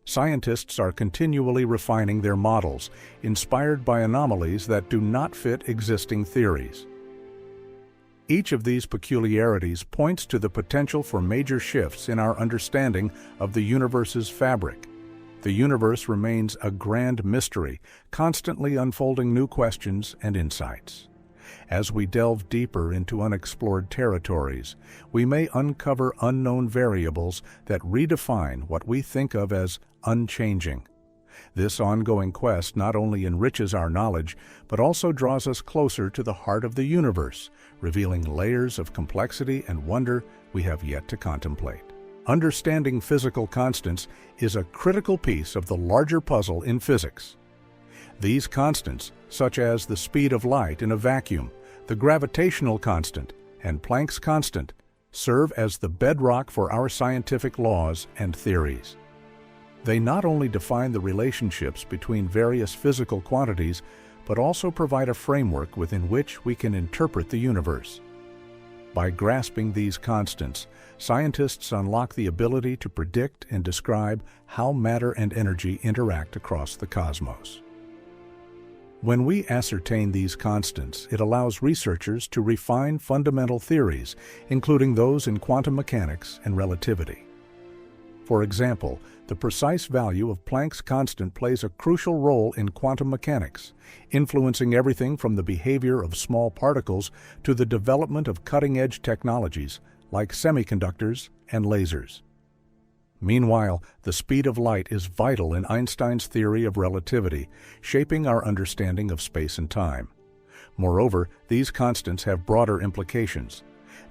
Scientists are continually refining their models, inspired by anomalies that do not fit existing theories. Each of these peculiarities points to the potential for major shifts in our understanding of the universe's fabric. The universe remains a grand mystery, constantly unfolding new questions and insights. As we delve deeper into unexplored territories, we may uncover unknown variables that redefine what we think of as unchanging. This ongoing quest not only enriches our knowledge, but also draws us closer to the heart of the universe, revealing layers of complexity and wonder we have yet to contemplate. Understanding physical constants is a critical piece of the larger puzzle in physics. These constants, such as the speed of light in a vacuum, the gravitational constant, and Planck's constant, serve as the bedrock for our scientific laws and theories. They not only define the relationships between various physical quantities, but also provide a framework within which we can interpret the universe. By grasping these constants, scientists unlock the ability to predict and describe how matter and energy interact across the cosmos. When we ascertain these constants, it allows researchers to refine fundamental theories, including those in quantum mechanics and relativity. For example, the precise value of Planck's constant plays a crucial role in quantum mechanics, influencing everything from the behavior of small particles to the development of cutting-edge technologies like semiconductors and lasers. Meanwhile, the speed of light is vital in Einstein's theory of relativity, shaping our understanding of space and time. Moreover, these constants have broader implications.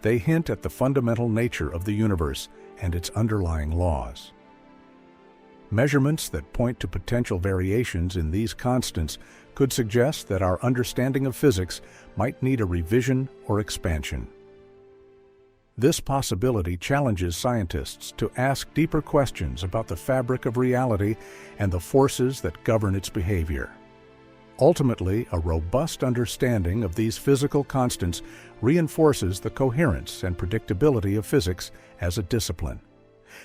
They hint at the fundamental nature of the universe and its underlying laws. Measurements that point to potential variations in these constants could suggest that our understanding of physics might need a revision or expansion. This possibility challenges scientists to ask deeper questions about the fabric of reality and the forces that govern its behavior. Ultimately, a robust understanding of these physical constants reinforces the coherence and predictability of physics as a discipline.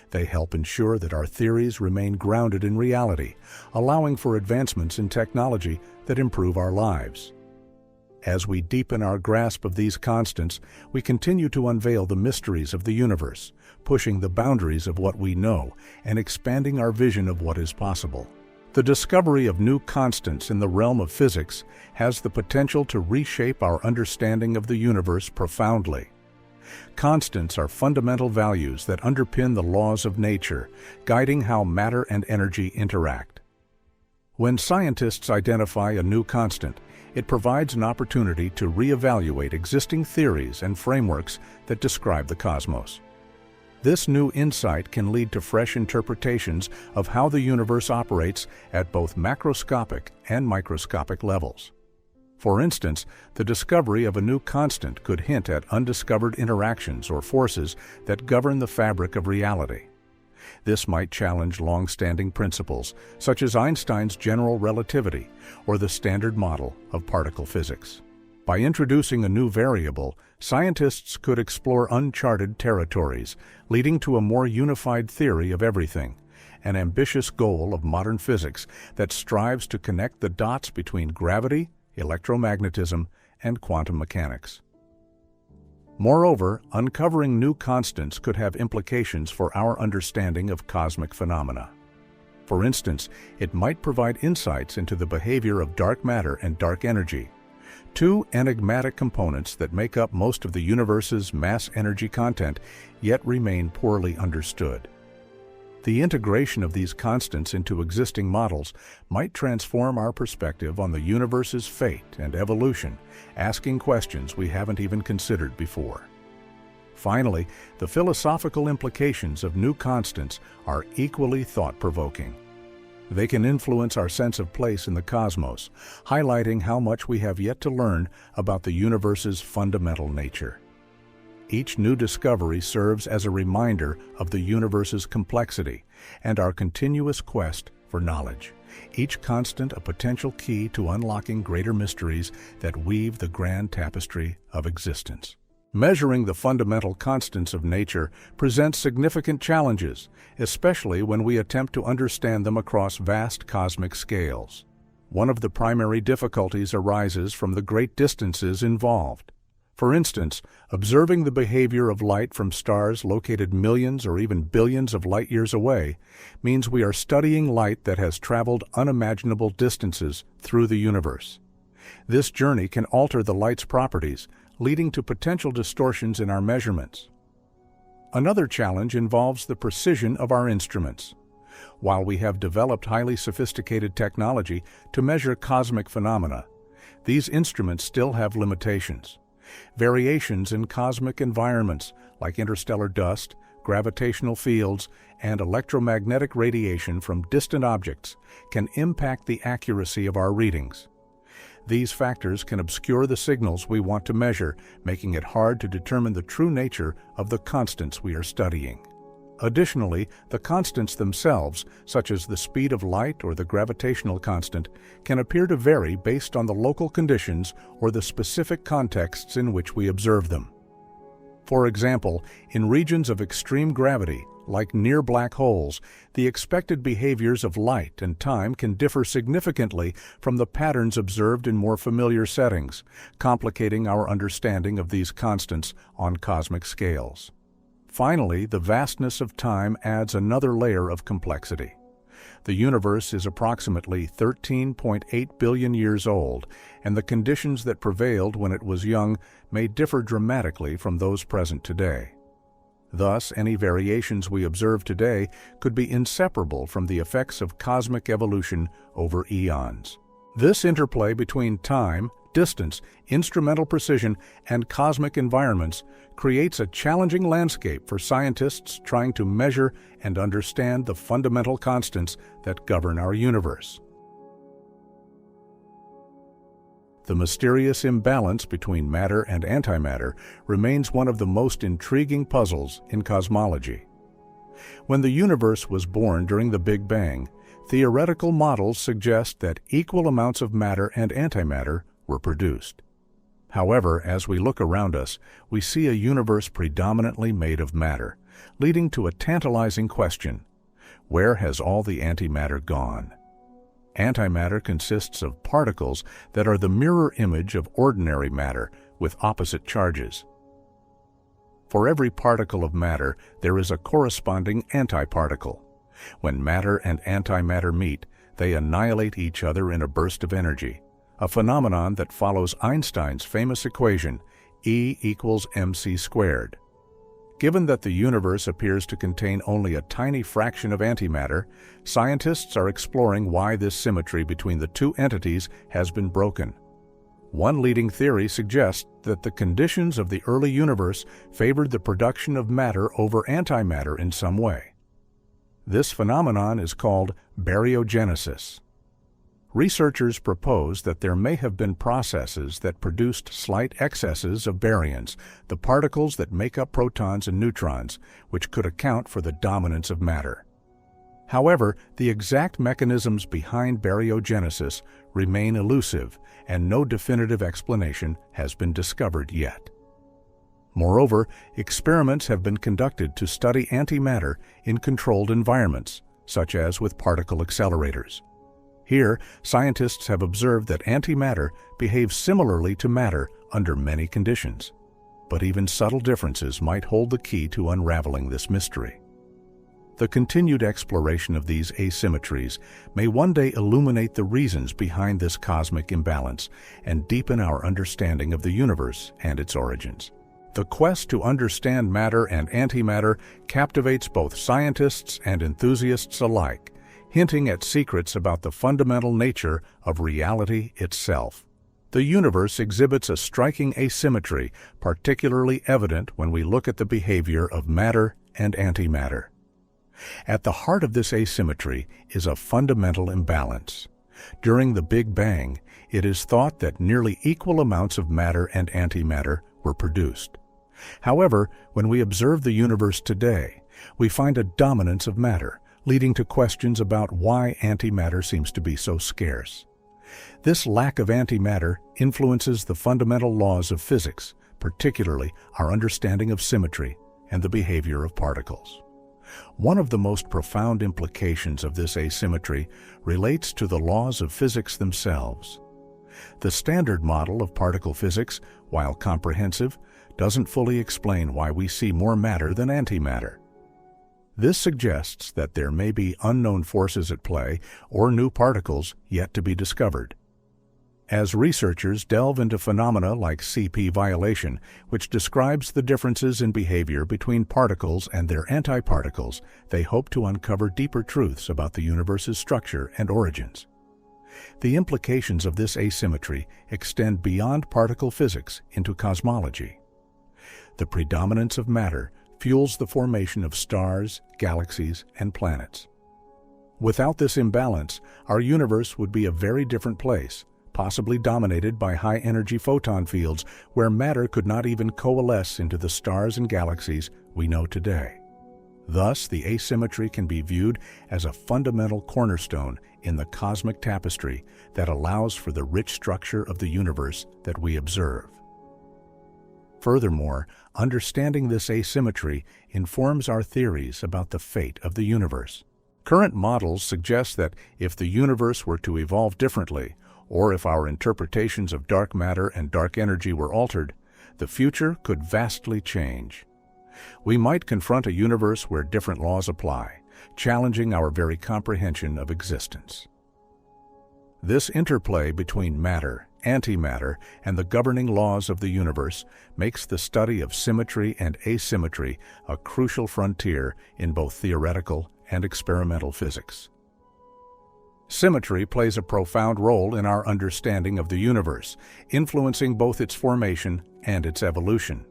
They help ensure that our theories remain grounded in reality, allowing for advancements in technology that improve our lives. As we deepen our grasp of these constants, we continue to unveil the mysteries of the universe, pushing the boundaries of what we know and expanding our vision of what is possible. The discovery of new constants in the realm of physics has the potential to reshape our understanding of the universe profoundly. Constants are fundamental values that underpin the laws of nature, guiding how matter and energy interact. When scientists identify a new constant, it provides an opportunity to reevaluate existing theories and frameworks that describe the cosmos. This new insight can lead to fresh interpretations of how the universe operates at both macroscopic and microscopic levels. For instance, the discovery of a new constant could hint at undiscovered interactions or forces that govern the fabric of reality. This might challenge long-standing principles, such as Einstein's general relativity or the Standard Model of particle physics. By introducing a new variable, scientists could explore uncharted territories, leading to a more unified theory of everything, an ambitious goal of modern physics that strives to connect the dots between gravity, electromagnetism, and quantum mechanics. Moreover, uncovering new constants could have implications for our understanding of cosmic phenomena. For instance, it might provide insights into the behavior of dark matter and dark energy, two enigmatic components that make up most of the universe's mass-energy content, yet remain poorly understood. The integration of these constants into existing models might transform our perspective on the universe's fate and evolution, asking questions we haven't even considered before. Finally, the philosophical implications of new constants are equally thought-provoking. They can influence our sense of place in the cosmos, highlighting how much we have yet to learn about the universe's fundamental nature. Each new discovery serves as a reminder of the universe's complexity and our continuous quest for knowledge, each constant a potential key to unlocking greater mysteries that weave the grand tapestry of existence. Measuring the fundamental constants of nature presents significant challenges, especially when we attempt to understand them across vast cosmic scales. One of the primary difficulties arises from the great distances involved. For instance, observing the behavior of light from stars located millions or even billions of light-years away means we are studying light that has traveled unimaginable distances through the universe. This journey can alter the light's properties, leading to potential distortions in our measurements. Another challenge involves the precision of our instruments. While we have developed highly sophisticated technology to measure cosmic phenomena, these instruments still have limitations. Variations in cosmic environments like interstellar dust, gravitational fields, and electromagnetic radiation from distant objects can impact the accuracy of our readings. These factors can obscure the signals we want to measure, making it hard to determine the true nature of the constants we are studying. Additionally, the constants themselves, such as the speed of light or the gravitational constant, can appear to vary based on the local conditions or the specific contexts in which we observe them. For example, in regions of extreme gravity, like near black holes, the expected behaviors of light and time can differ significantly from the patterns observed in more familiar settings, complicating our understanding of these constants on cosmic scales. Finally, the vastness of time adds another layer of complexity. The universe is approximately 13.8 billion years old, and the conditions that prevailed when it was young may differ dramatically from those present today. Thus, any variations we observe today could be inseparable from the effects of cosmic evolution over eons. This interplay between time, distance, instrumental precision, and cosmic environments creates a challenging landscape for scientists trying to measure and understand the fundamental constants that govern our universe. The mysterious imbalance between matter and antimatter remains one of the most intriguing puzzles in cosmology. When the universe was born during the Big Bang, theoretical models suggest that equal amounts of matter and antimatter were produced. However, as we look around us, we see a universe predominantly made of matter, leading to a tantalizing question: where has all the antimatter gone? Antimatter consists of particles that are the mirror image of ordinary matter with opposite charges. For every particle of matter, there is a corresponding antiparticle. When matter and antimatter meet, they annihilate each other in a burst of energy, a phenomenon that follows Einstein's famous equation, E equals mc squared. Given that the universe appears to contain only a tiny fraction of antimatter, scientists are exploring why this symmetry between the two entities has been broken. One leading theory suggests that the conditions of the early universe favored the production of matter over antimatter in some way. This phenomenon is called baryogenesis. Researchers propose that there may have been processes that produced slight excesses of baryons, the particles that make up protons and neutrons, which could account for the dominance of matter. However, the exact mechanisms behind baryogenesis remain elusive, and no definitive explanation has been discovered yet. Moreover, experiments have been conducted to study antimatter in controlled environments, such as with particle accelerators. Here, scientists have observed that antimatter behaves similarly to matter under many conditions. But even subtle differences might hold the key to unraveling this mystery. The continued exploration of these asymmetries may one day illuminate the reasons behind this cosmic imbalance and deepen our understanding of the universe and its origins. The quest to understand matter and antimatter captivates both scientists and enthusiasts alike, hinting at secrets about the fundamental nature of reality itself. The universe exhibits a striking asymmetry, particularly evident when we look at the behavior of matter and antimatter. At the heart of this asymmetry is a fundamental imbalance. During the Big Bang, it is thought that nearly equal amounts of matter and antimatter were produced. However, when we observe the universe today, we find a dominance of matter, leading to questions about why antimatter seems to be so scarce. This lack of antimatter influences the fundamental laws of physics, particularly our understanding of symmetry and the behavior of particles. One of the most profound implications of this asymmetry relates to the laws of physics themselves. The standard model of particle physics, while comprehensive, doesn't fully explain why we see more matter than antimatter. This suggests that there may be unknown forces at play or new particles yet to be discovered. As researchers delve into phenomena like CP violation, which describes the differences in behavior between particles and their antiparticles, they hope to uncover deeper truths about the universe's structure and origins. The implications of this asymmetry extend beyond particle physics into cosmology. The predominance of matter fuels the formation of stars, galaxies, and planets. Without this imbalance, our universe would be a very different place, possibly dominated by high-energy photon fields where matter could not even coalesce into the stars and galaxies we know today. Thus, the asymmetry can be viewed as a fundamental cornerstone in the cosmic tapestry that allows for the rich structure of the universe that we observe. Furthermore, understanding this asymmetry informs our theories about the fate of the universe. Current models suggest that if the universe were to evolve differently, or if our interpretations of dark matter and dark energy were altered, the future could vastly change. We might confront a universe where different laws apply, challenging our very comprehension of existence. This interplay between matter, antimatter, and the governing laws of the universe makes the study of symmetry and asymmetry a crucial frontier in both theoretical and experimental physics. Symmetry plays a profound role in our understanding of the universe, influencing both its formation and its evolution.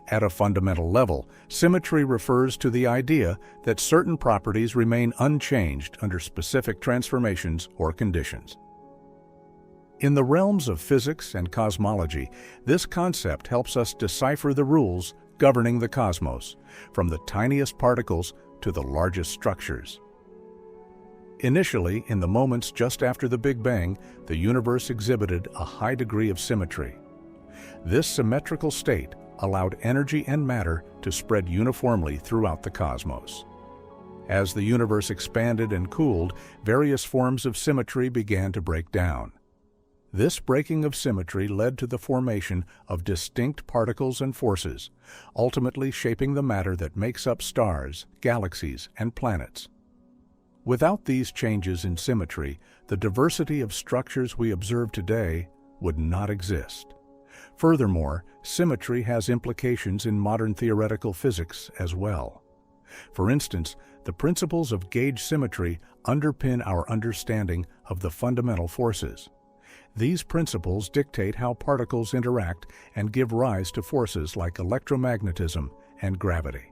At a fundamental level, symmetry refers to the idea that certain properties remain unchanged under specific transformations or conditions. In the realms of physics and cosmology, this concept helps us decipher the rules governing the cosmos, from the tiniest particles to the largest structures. Initially, in the moments just after the Big Bang, the universe exhibited a high degree of symmetry. This symmetrical state allowed energy and matter to spread uniformly throughout the cosmos. As the universe expanded and cooled, various forms of symmetry began to break down. This breaking of symmetry led to the formation of distinct particles and forces, ultimately shaping the matter that makes up stars, galaxies, and planets. Without these changes in symmetry, the diversity of structures we observe today would not exist. Furthermore, symmetry has implications in modern theoretical physics as well. For instance, the principles of gauge symmetry underpin our understanding of the fundamental forces. These principles dictate how particles interact and give rise to forces like electromagnetism and gravity.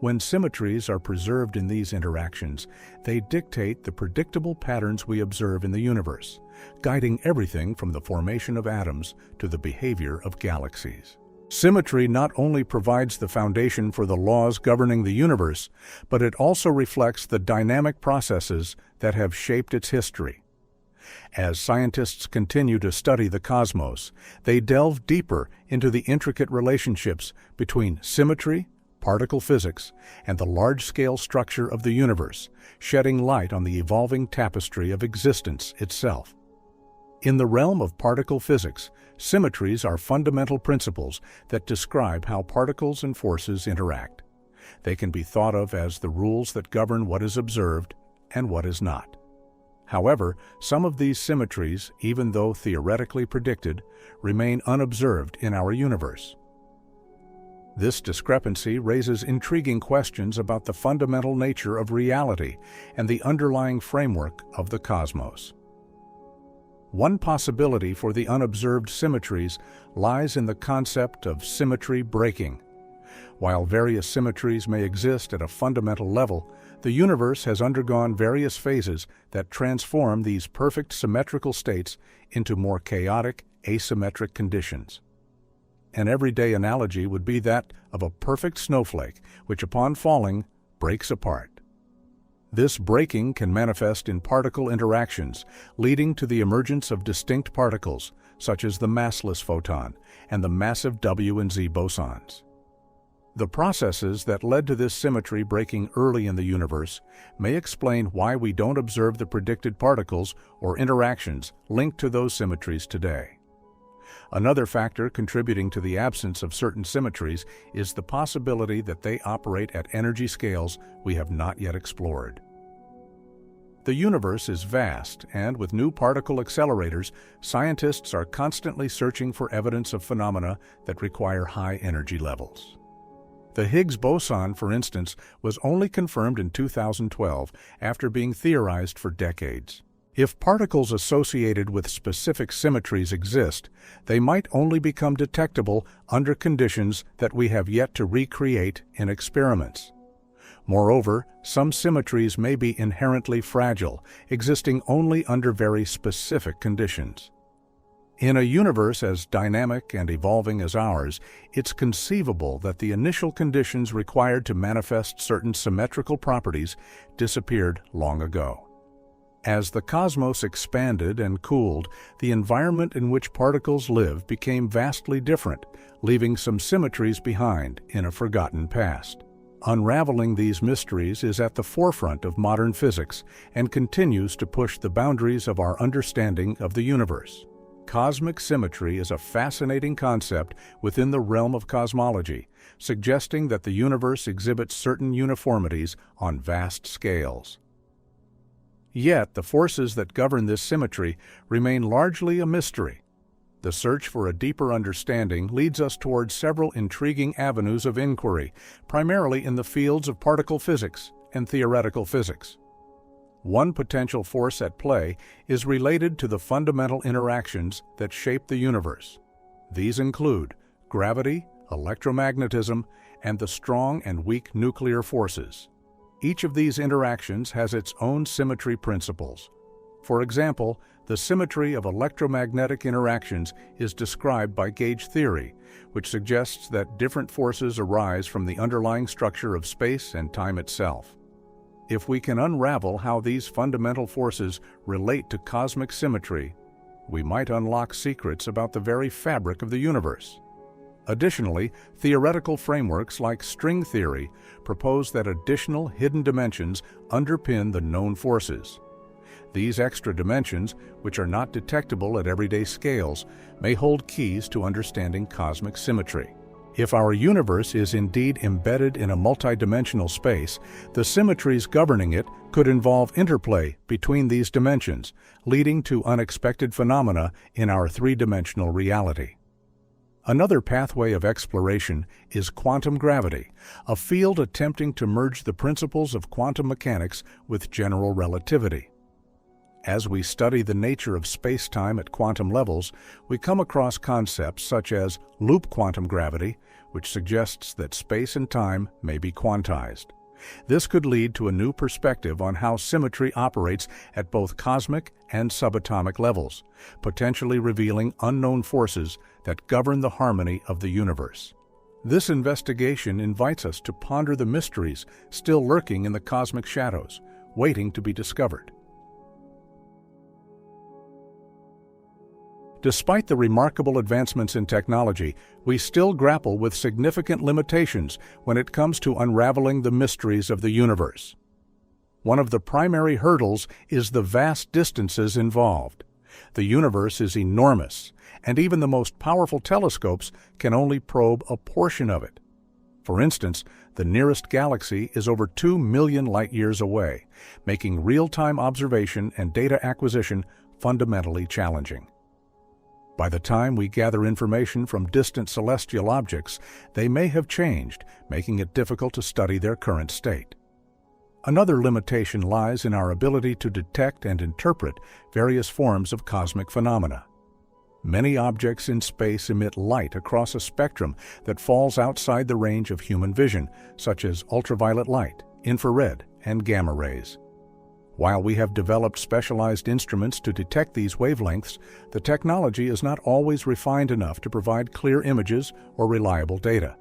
When symmetries are preserved in these interactions, they dictate the predictable patterns we observe in the universe, guiding everything from the formation of atoms to the behavior of galaxies. Symmetry not only provides the foundation for the laws governing the universe, but it also reflects the dynamic processes that have shaped its history. As scientists continue to study the cosmos, they delve deeper into the intricate relationships between symmetry, particle physics, and the large-scale structure of the universe, shedding light on the evolving tapestry of existence itself. In the realm of particle physics, symmetries are fundamental principles that describe how particles and forces interact. They can be thought of as the rules that govern what is observed and what is not. However, some of these symmetries, even though theoretically predicted, remain unobserved in our universe. This discrepancy raises intriguing questions about the fundamental nature of reality and the underlying framework of the cosmos. One possibility for the unobserved symmetries lies in the concept of symmetry breaking. While various symmetries may exist at a fundamental level, the universe has undergone various phases that transform these perfect symmetrical states into more chaotic, asymmetric conditions. An everyday analogy would be that of a perfect snowflake, which upon falling, breaks apart. This breaking can manifest in particle interactions, leading to the emergence of distinct particles, such as the massless photon and the massive W and Z bosons. The processes that led to this symmetry breaking early in the universe may explain why we don't observe the predicted particles or interactions linked to those symmetries today. Another factor contributing to the absence of certain symmetries is the possibility that they operate at energy scales we have not yet explored. The universe is vast, and with new particle accelerators, scientists are constantly searching for evidence of phenomena that require high energy levels. The Higgs boson, for instance, was only confirmed in 2012 after being theorized for decades. If particles associated with specific symmetries exist, they might only become detectable under conditions that we have yet to recreate in experiments. Moreover, some symmetries may be inherently fragile, existing only under very specific conditions. In a universe as dynamic and evolving as ours, it's conceivable that the initial conditions required to manifest certain symmetrical properties disappeared long ago. As the cosmos expanded and cooled, the environment in which particles live became vastly different, leaving some symmetries behind in a forgotten past. Unraveling these mysteries is at the forefront of modern physics and continues to push the boundaries of our understanding of the universe. Cosmic symmetry is a fascinating concept within the realm of cosmology, suggesting that the universe exhibits certain uniformities on vast scales. Yet, the forces that govern this symmetry remain largely a mystery. The search for a deeper understanding leads us towards several intriguing avenues of inquiry, primarily in the fields of particle physics and theoretical physics. One potential force at play is related to the fundamental interactions that shape the universe. These include gravity, electromagnetism, and the strong and weak nuclear forces. Each of these interactions has its own symmetry principles. For example, the symmetry of electromagnetic interactions is described by gauge theory, which suggests that different forces arise from the underlying structure of space and time itself. If we can unravel how these fundamental forces relate to cosmic symmetry, we might unlock secrets about the very fabric of the universe. Additionally, theoretical frameworks like string theory propose that additional hidden dimensions underpin the known forces. These extra dimensions, which are not detectable at everyday scales, may hold keys to understanding cosmic symmetry. If our universe is indeed embedded in a multidimensional space, the symmetries governing it could involve interplay between these dimensions, leading to unexpected phenomena in our three-dimensional reality. Another pathway of exploration is quantum gravity, a field attempting to merge the principles of quantum mechanics with general relativity. As we study the nature of space-time at quantum levels, we come across concepts such as loop quantum gravity, which suggests that space and time may be quantized. This could lead to a new perspective on how symmetry operates at both cosmic and subatomic levels, potentially revealing unknown forces that govern the harmony of the universe. This investigation invites us to ponder the mysteries still lurking in the cosmic shadows, waiting to be discovered. Despite the remarkable advancements in technology, we still grapple with significant limitations when it comes to unraveling the mysteries of the universe. One of the primary hurdles is the vast distances involved. The universe is enormous, and even the most powerful telescopes can only probe a portion of it. For instance, the nearest galaxy is over 2 million light-years away, making real-time observation and data acquisition fundamentally challenging. By the time we gather information from distant celestial objects, they may have changed, making it difficult to study their current state. Another limitation lies in our ability to detect and interpret various forms of cosmic phenomena. Many objects in space emit light across a spectrum that falls outside the range of human vision, such as ultraviolet light, infrared, and gamma rays. While we have developed specialized instruments to detect these wavelengths, the technology is not always refined enough to provide clear images or reliable data.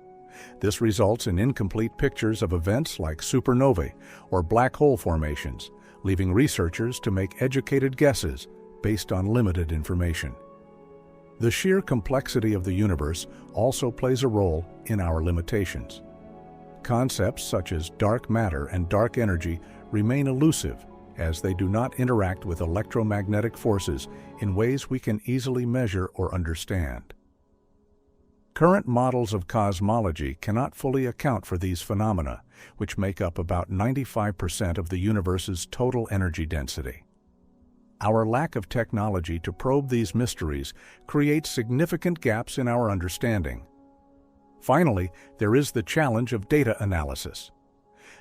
This results in incomplete pictures of events like supernovae or black hole formations, leaving researchers to make educated guesses based on limited information. The sheer complexity of the universe also plays a role in our limitations. Concepts such as dark matter and dark energy remain elusive, as they do not interact with electromagnetic forces in ways we can easily measure or understand. Current models of cosmology cannot fully account for these phenomena, which make up about 95% of the universe's total energy density. Our lack of technology to probe these mysteries creates significant gaps in our understanding. Finally, there is the challenge of data analysis.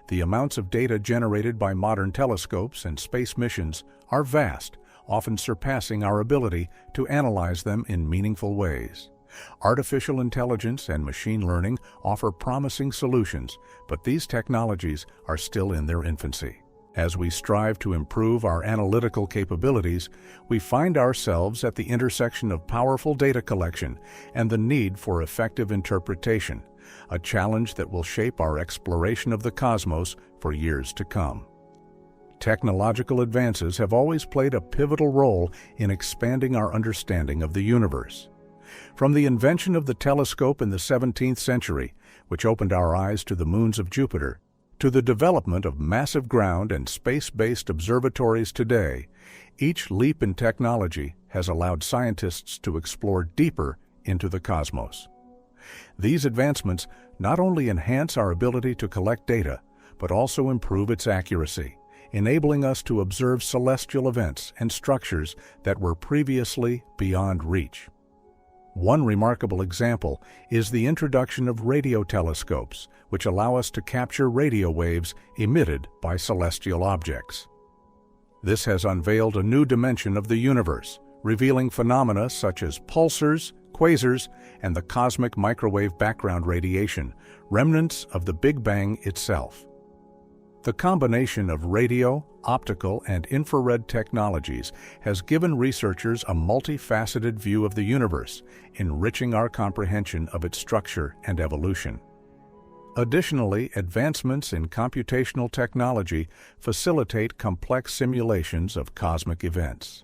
The amounts of data generated by modern telescopes and space missions are vast, often surpassing our ability to analyze them in meaningful ways. Artificial intelligence and machine learning offer promising solutions, but these technologies are still in their infancy. As we strive to improve our analytical capabilities, we find ourselves at the intersection of powerful data collection and the need for effective interpretation, a challenge that will shape our exploration of the cosmos for years to come. Technological advances have always played a pivotal role in expanding our understanding of the universe. From the invention of the telescope in the 17th century, which opened our eyes to the moons of Jupiter, to the development of massive ground and space-based observatories today, each leap in technology has allowed scientists to explore deeper into the cosmos. These advancements not only enhance our ability to collect data, but also improve its accuracy, enabling us to observe celestial events and structures that were previously beyond reach. One remarkable example is the introduction of radio telescopes, which allow us to capture radio waves emitted by celestial objects. This has unveiled a new dimension of the universe, revealing phenomena such as pulsars, quasars, and the cosmic microwave background radiation, remnants of the Big Bang itself. The combination of radio, optical, and infrared technologies has given researchers a multifaceted view of the universe, enriching our comprehension of its structure and evolution. Additionally, advancements in computational technology facilitate complex simulations of cosmic events.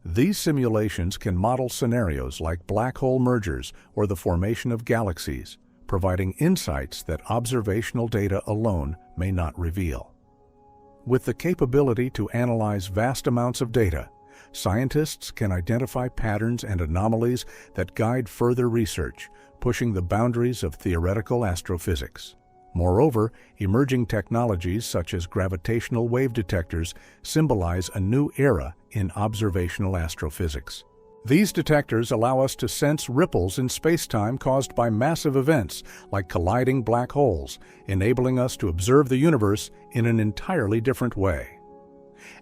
These simulations can model scenarios like black hole mergers or the formation of galaxies, providing insights that observational data alone may not reveal. With the capability to analyze vast amounts of data, scientists can identify patterns and anomalies that guide further research, pushing the boundaries of theoretical astrophysics. Moreover, emerging technologies such as gravitational wave detectors symbolize a new era in observational astrophysics. These detectors allow us to sense ripples in space-time caused by massive events like colliding black holes, enabling us to observe the universe in an entirely different way.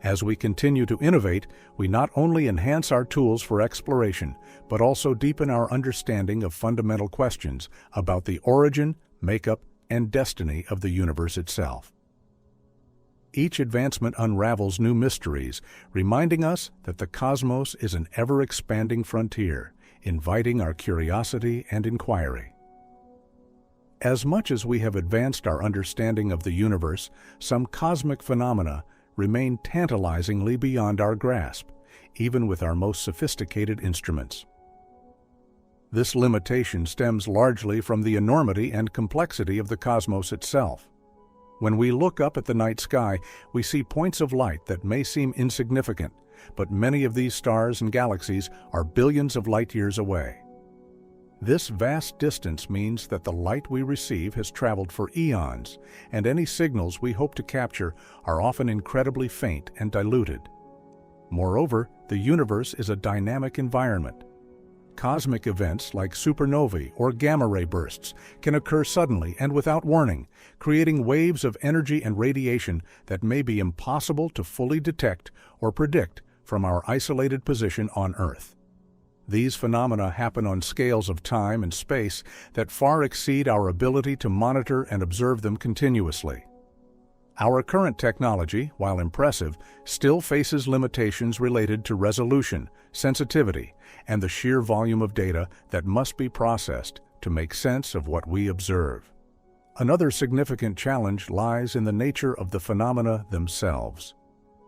As we continue to innovate, we not only enhance our tools for exploration, but also deepen our understanding of fundamental questions about the origin, makeup, and destiny of the universe itself. Each advancement unravels new mysteries, reminding us that the cosmos is an ever-expanding frontier, inviting our curiosity and inquiry. As much as we have advanced our understanding of the universe, some cosmic phenomena remain tantalizingly beyond our grasp, even with our most sophisticated instruments. This limitation stems largely from the enormity and complexity of the cosmos itself. When we look up at the night sky, we see points of light that may seem insignificant, but many of these stars and galaxies are billions of light years away. This vast distance means that the light we receive has traveled for eons, and any signals we hope to capture are often incredibly faint and diluted. Moreover, the universe is a dynamic environment. Cosmic events like supernovae or gamma-ray bursts can occur suddenly and without warning, creating waves of energy and radiation that may be impossible to fully detect or predict from our isolated position on Earth. These phenomena happen on scales of time and space that far exceed our ability to monitor and observe them continuously. Our current technology, while impressive, still faces limitations related to resolution, sensitivity, and the sheer volume of data that must be processed to make sense of what we observe. Another significant challenge lies in the nature of the phenomena themselves.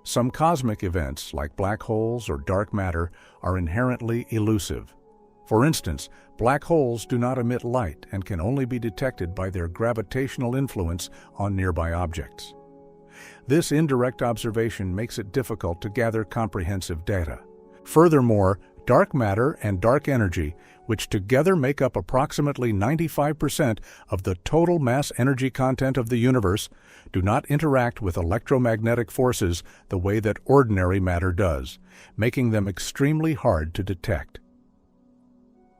Some cosmic events, like black holes or dark matter, are inherently elusive. For instance, black holes do not emit light and can only be detected by their gravitational influence on nearby objects. This indirect observation makes it difficult to gather comprehensive data. Furthermore, dark matter and dark energy, which together make up approximately 95% of the total mass energy content of the universe, do not interact with electromagnetic forces the way that ordinary matter does, making them extremely hard to detect.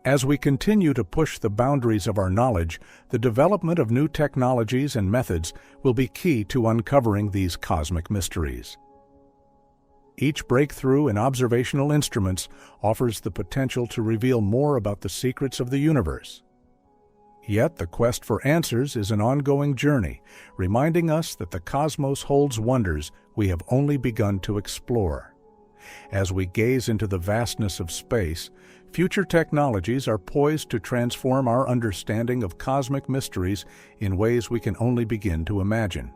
As we continue to push the boundaries of our knowledge, the development of new technologies and methods will be key to uncovering these cosmic mysteries. Each breakthrough in observational instruments offers the potential to reveal more about the secrets of the universe. Yet the quest for answers is an ongoing journey, reminding us that the cosmos holds wonders we have only begun to explore. As we gaze into the vastness of space, future technologies are poised to transform our understanding of cosmic mysteries in ways we can only begin to imagine.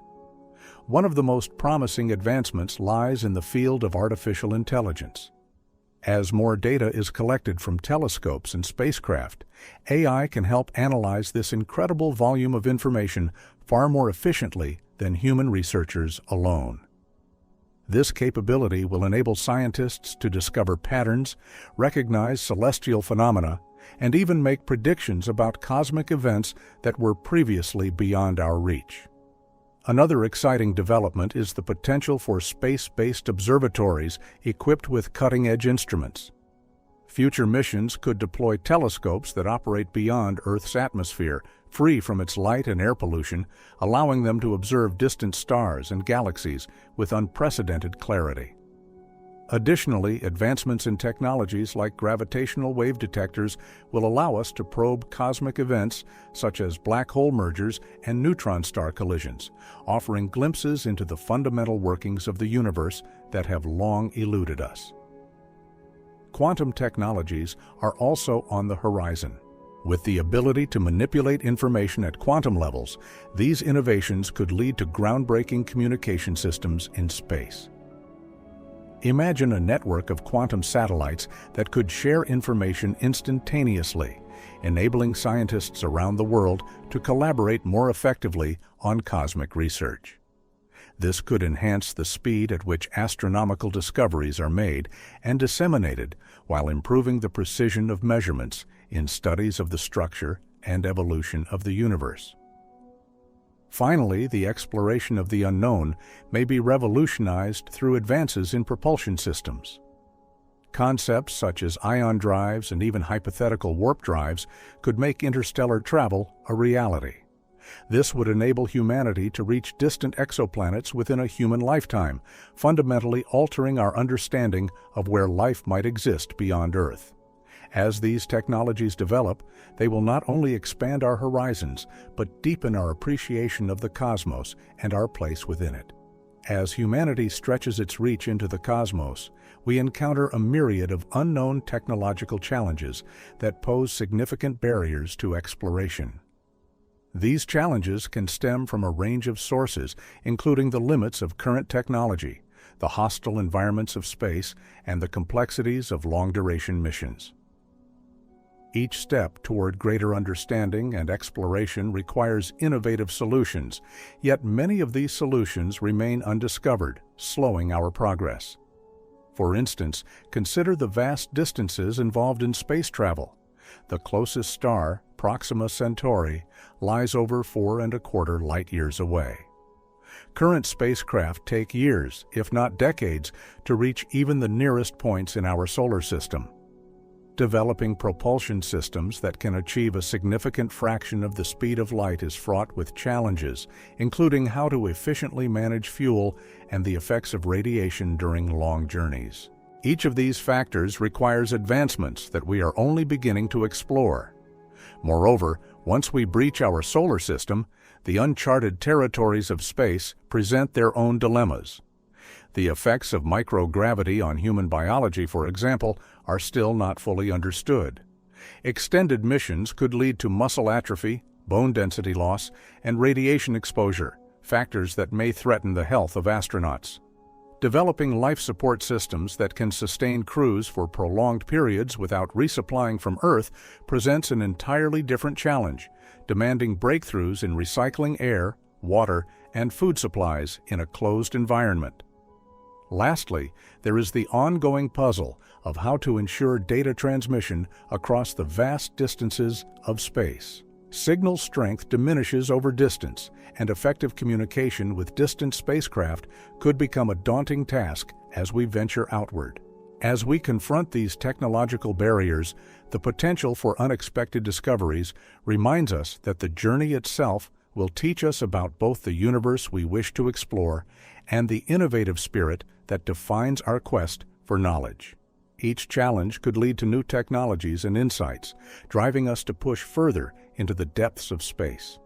One of the most promising advancements lies in the field of artificial intelligence. As more data is collected from telescopes and spacecraft, AI can help analyze this incredible volume of information far more efficiently than human researchers alone. This capability will enable scientists to discover patterns, recognize celestial phenomena, and even make predictions about cosmic events that were previously beyond our reach. Another exciting development is the potential for space-based observatories equipped with cutting-edge instruments. Future missions could deploy telescopes that operate beyond Earth's atmosphere, free from its light and air pollution, allowing them to observe distant stars and galaxies with unprecedented clarity. Additionally, advancements in technologies like gravitational wave detectors will allow us to probe cosmic events such as black hole mergers and neutron star collisions, offering glimpses into the fundamental workings of the universe that have long eluded us. Quantum technologies are also on the horizon. With the ability to manipulate information at quantum levels, these innovations could lead to groundbreaking communication systems in space. Imagine a network of quantum satellites that could share information instantaneously, enabling scientists around the world to collaborate more effectively on cosmic research. This could enhance the speed at which astronomical discoveries are made and disseminated while improving the precision of measurements in studies of the structure and evolution of the universe. Finally, the exploration of the unknown may be revolutionized through advances in propulsion systems. Concepts such as ion drives and even hypothetical warp drives could make interstellar travel a reality. This would enable humanity to reach distant exoplanets within a human lifetime, fundamentally altering our understanding of where life might exist beyond Earth. As these technologies develop, they will not only expand our horizons, but deepen our appreciation of the cosmos and our place within it. As humanity stretches its reach into the cosmos, we encounter a myriad of unknown technological challenges that pose significant barriers to exploration. These challenges can stem from a range of sources, including the limits of current technology, the hostile environments of space, and the complexities of long-duration missions. Each step toward greater understanding and exploration requires innovative solutions, yet many of these solutions remain undiscovered, slowing our progress. For instance, consider the vast distances involved in space travel. The closest star, Proxima Centauri, lies over 4¼ light-years away. Current spacecraft take years, if not decades, to reach even the nearest points in our solar system. Developing propulsion systems that can achieve a significant fraction of the speed of light is fraught with challenges, including how to efficiently manage fuel and the effects of radiation during long journeys. Each of these factors requires advancements that we are only beginning to explore. Moreover, once we breach our solar system, the uncharted territories of space present their own dilemmas. The effects of microgravity on human biology, for example, are still not fully understood. Extended missions could lead to muscle atrophy, bone density loss, and radiation exposure, factors that may threaten the health of astronauts. Developing life support systems that can sustain crews for prolonged periods without resupplying from Earth presents an entirely different challenge, demanding breakthroughs in recycling air, water, and food supplies in a closed environment. Lastly, there is the ongoing puzzle of how to ensure data transmission across the vast distances of space. Signal strength diminishes over distance, and effective communication with distant spacecraft could become a daunting task as we venture outward. As we confront these technological barriers, the potential for unexpected discoveries reminds us that the journey itself will teach us about both the universe we wish to explore and the innovative spirit that defines our quest for knowledge. Each challenge could lead to new technologies and insights, driving us to push further into the depths of space.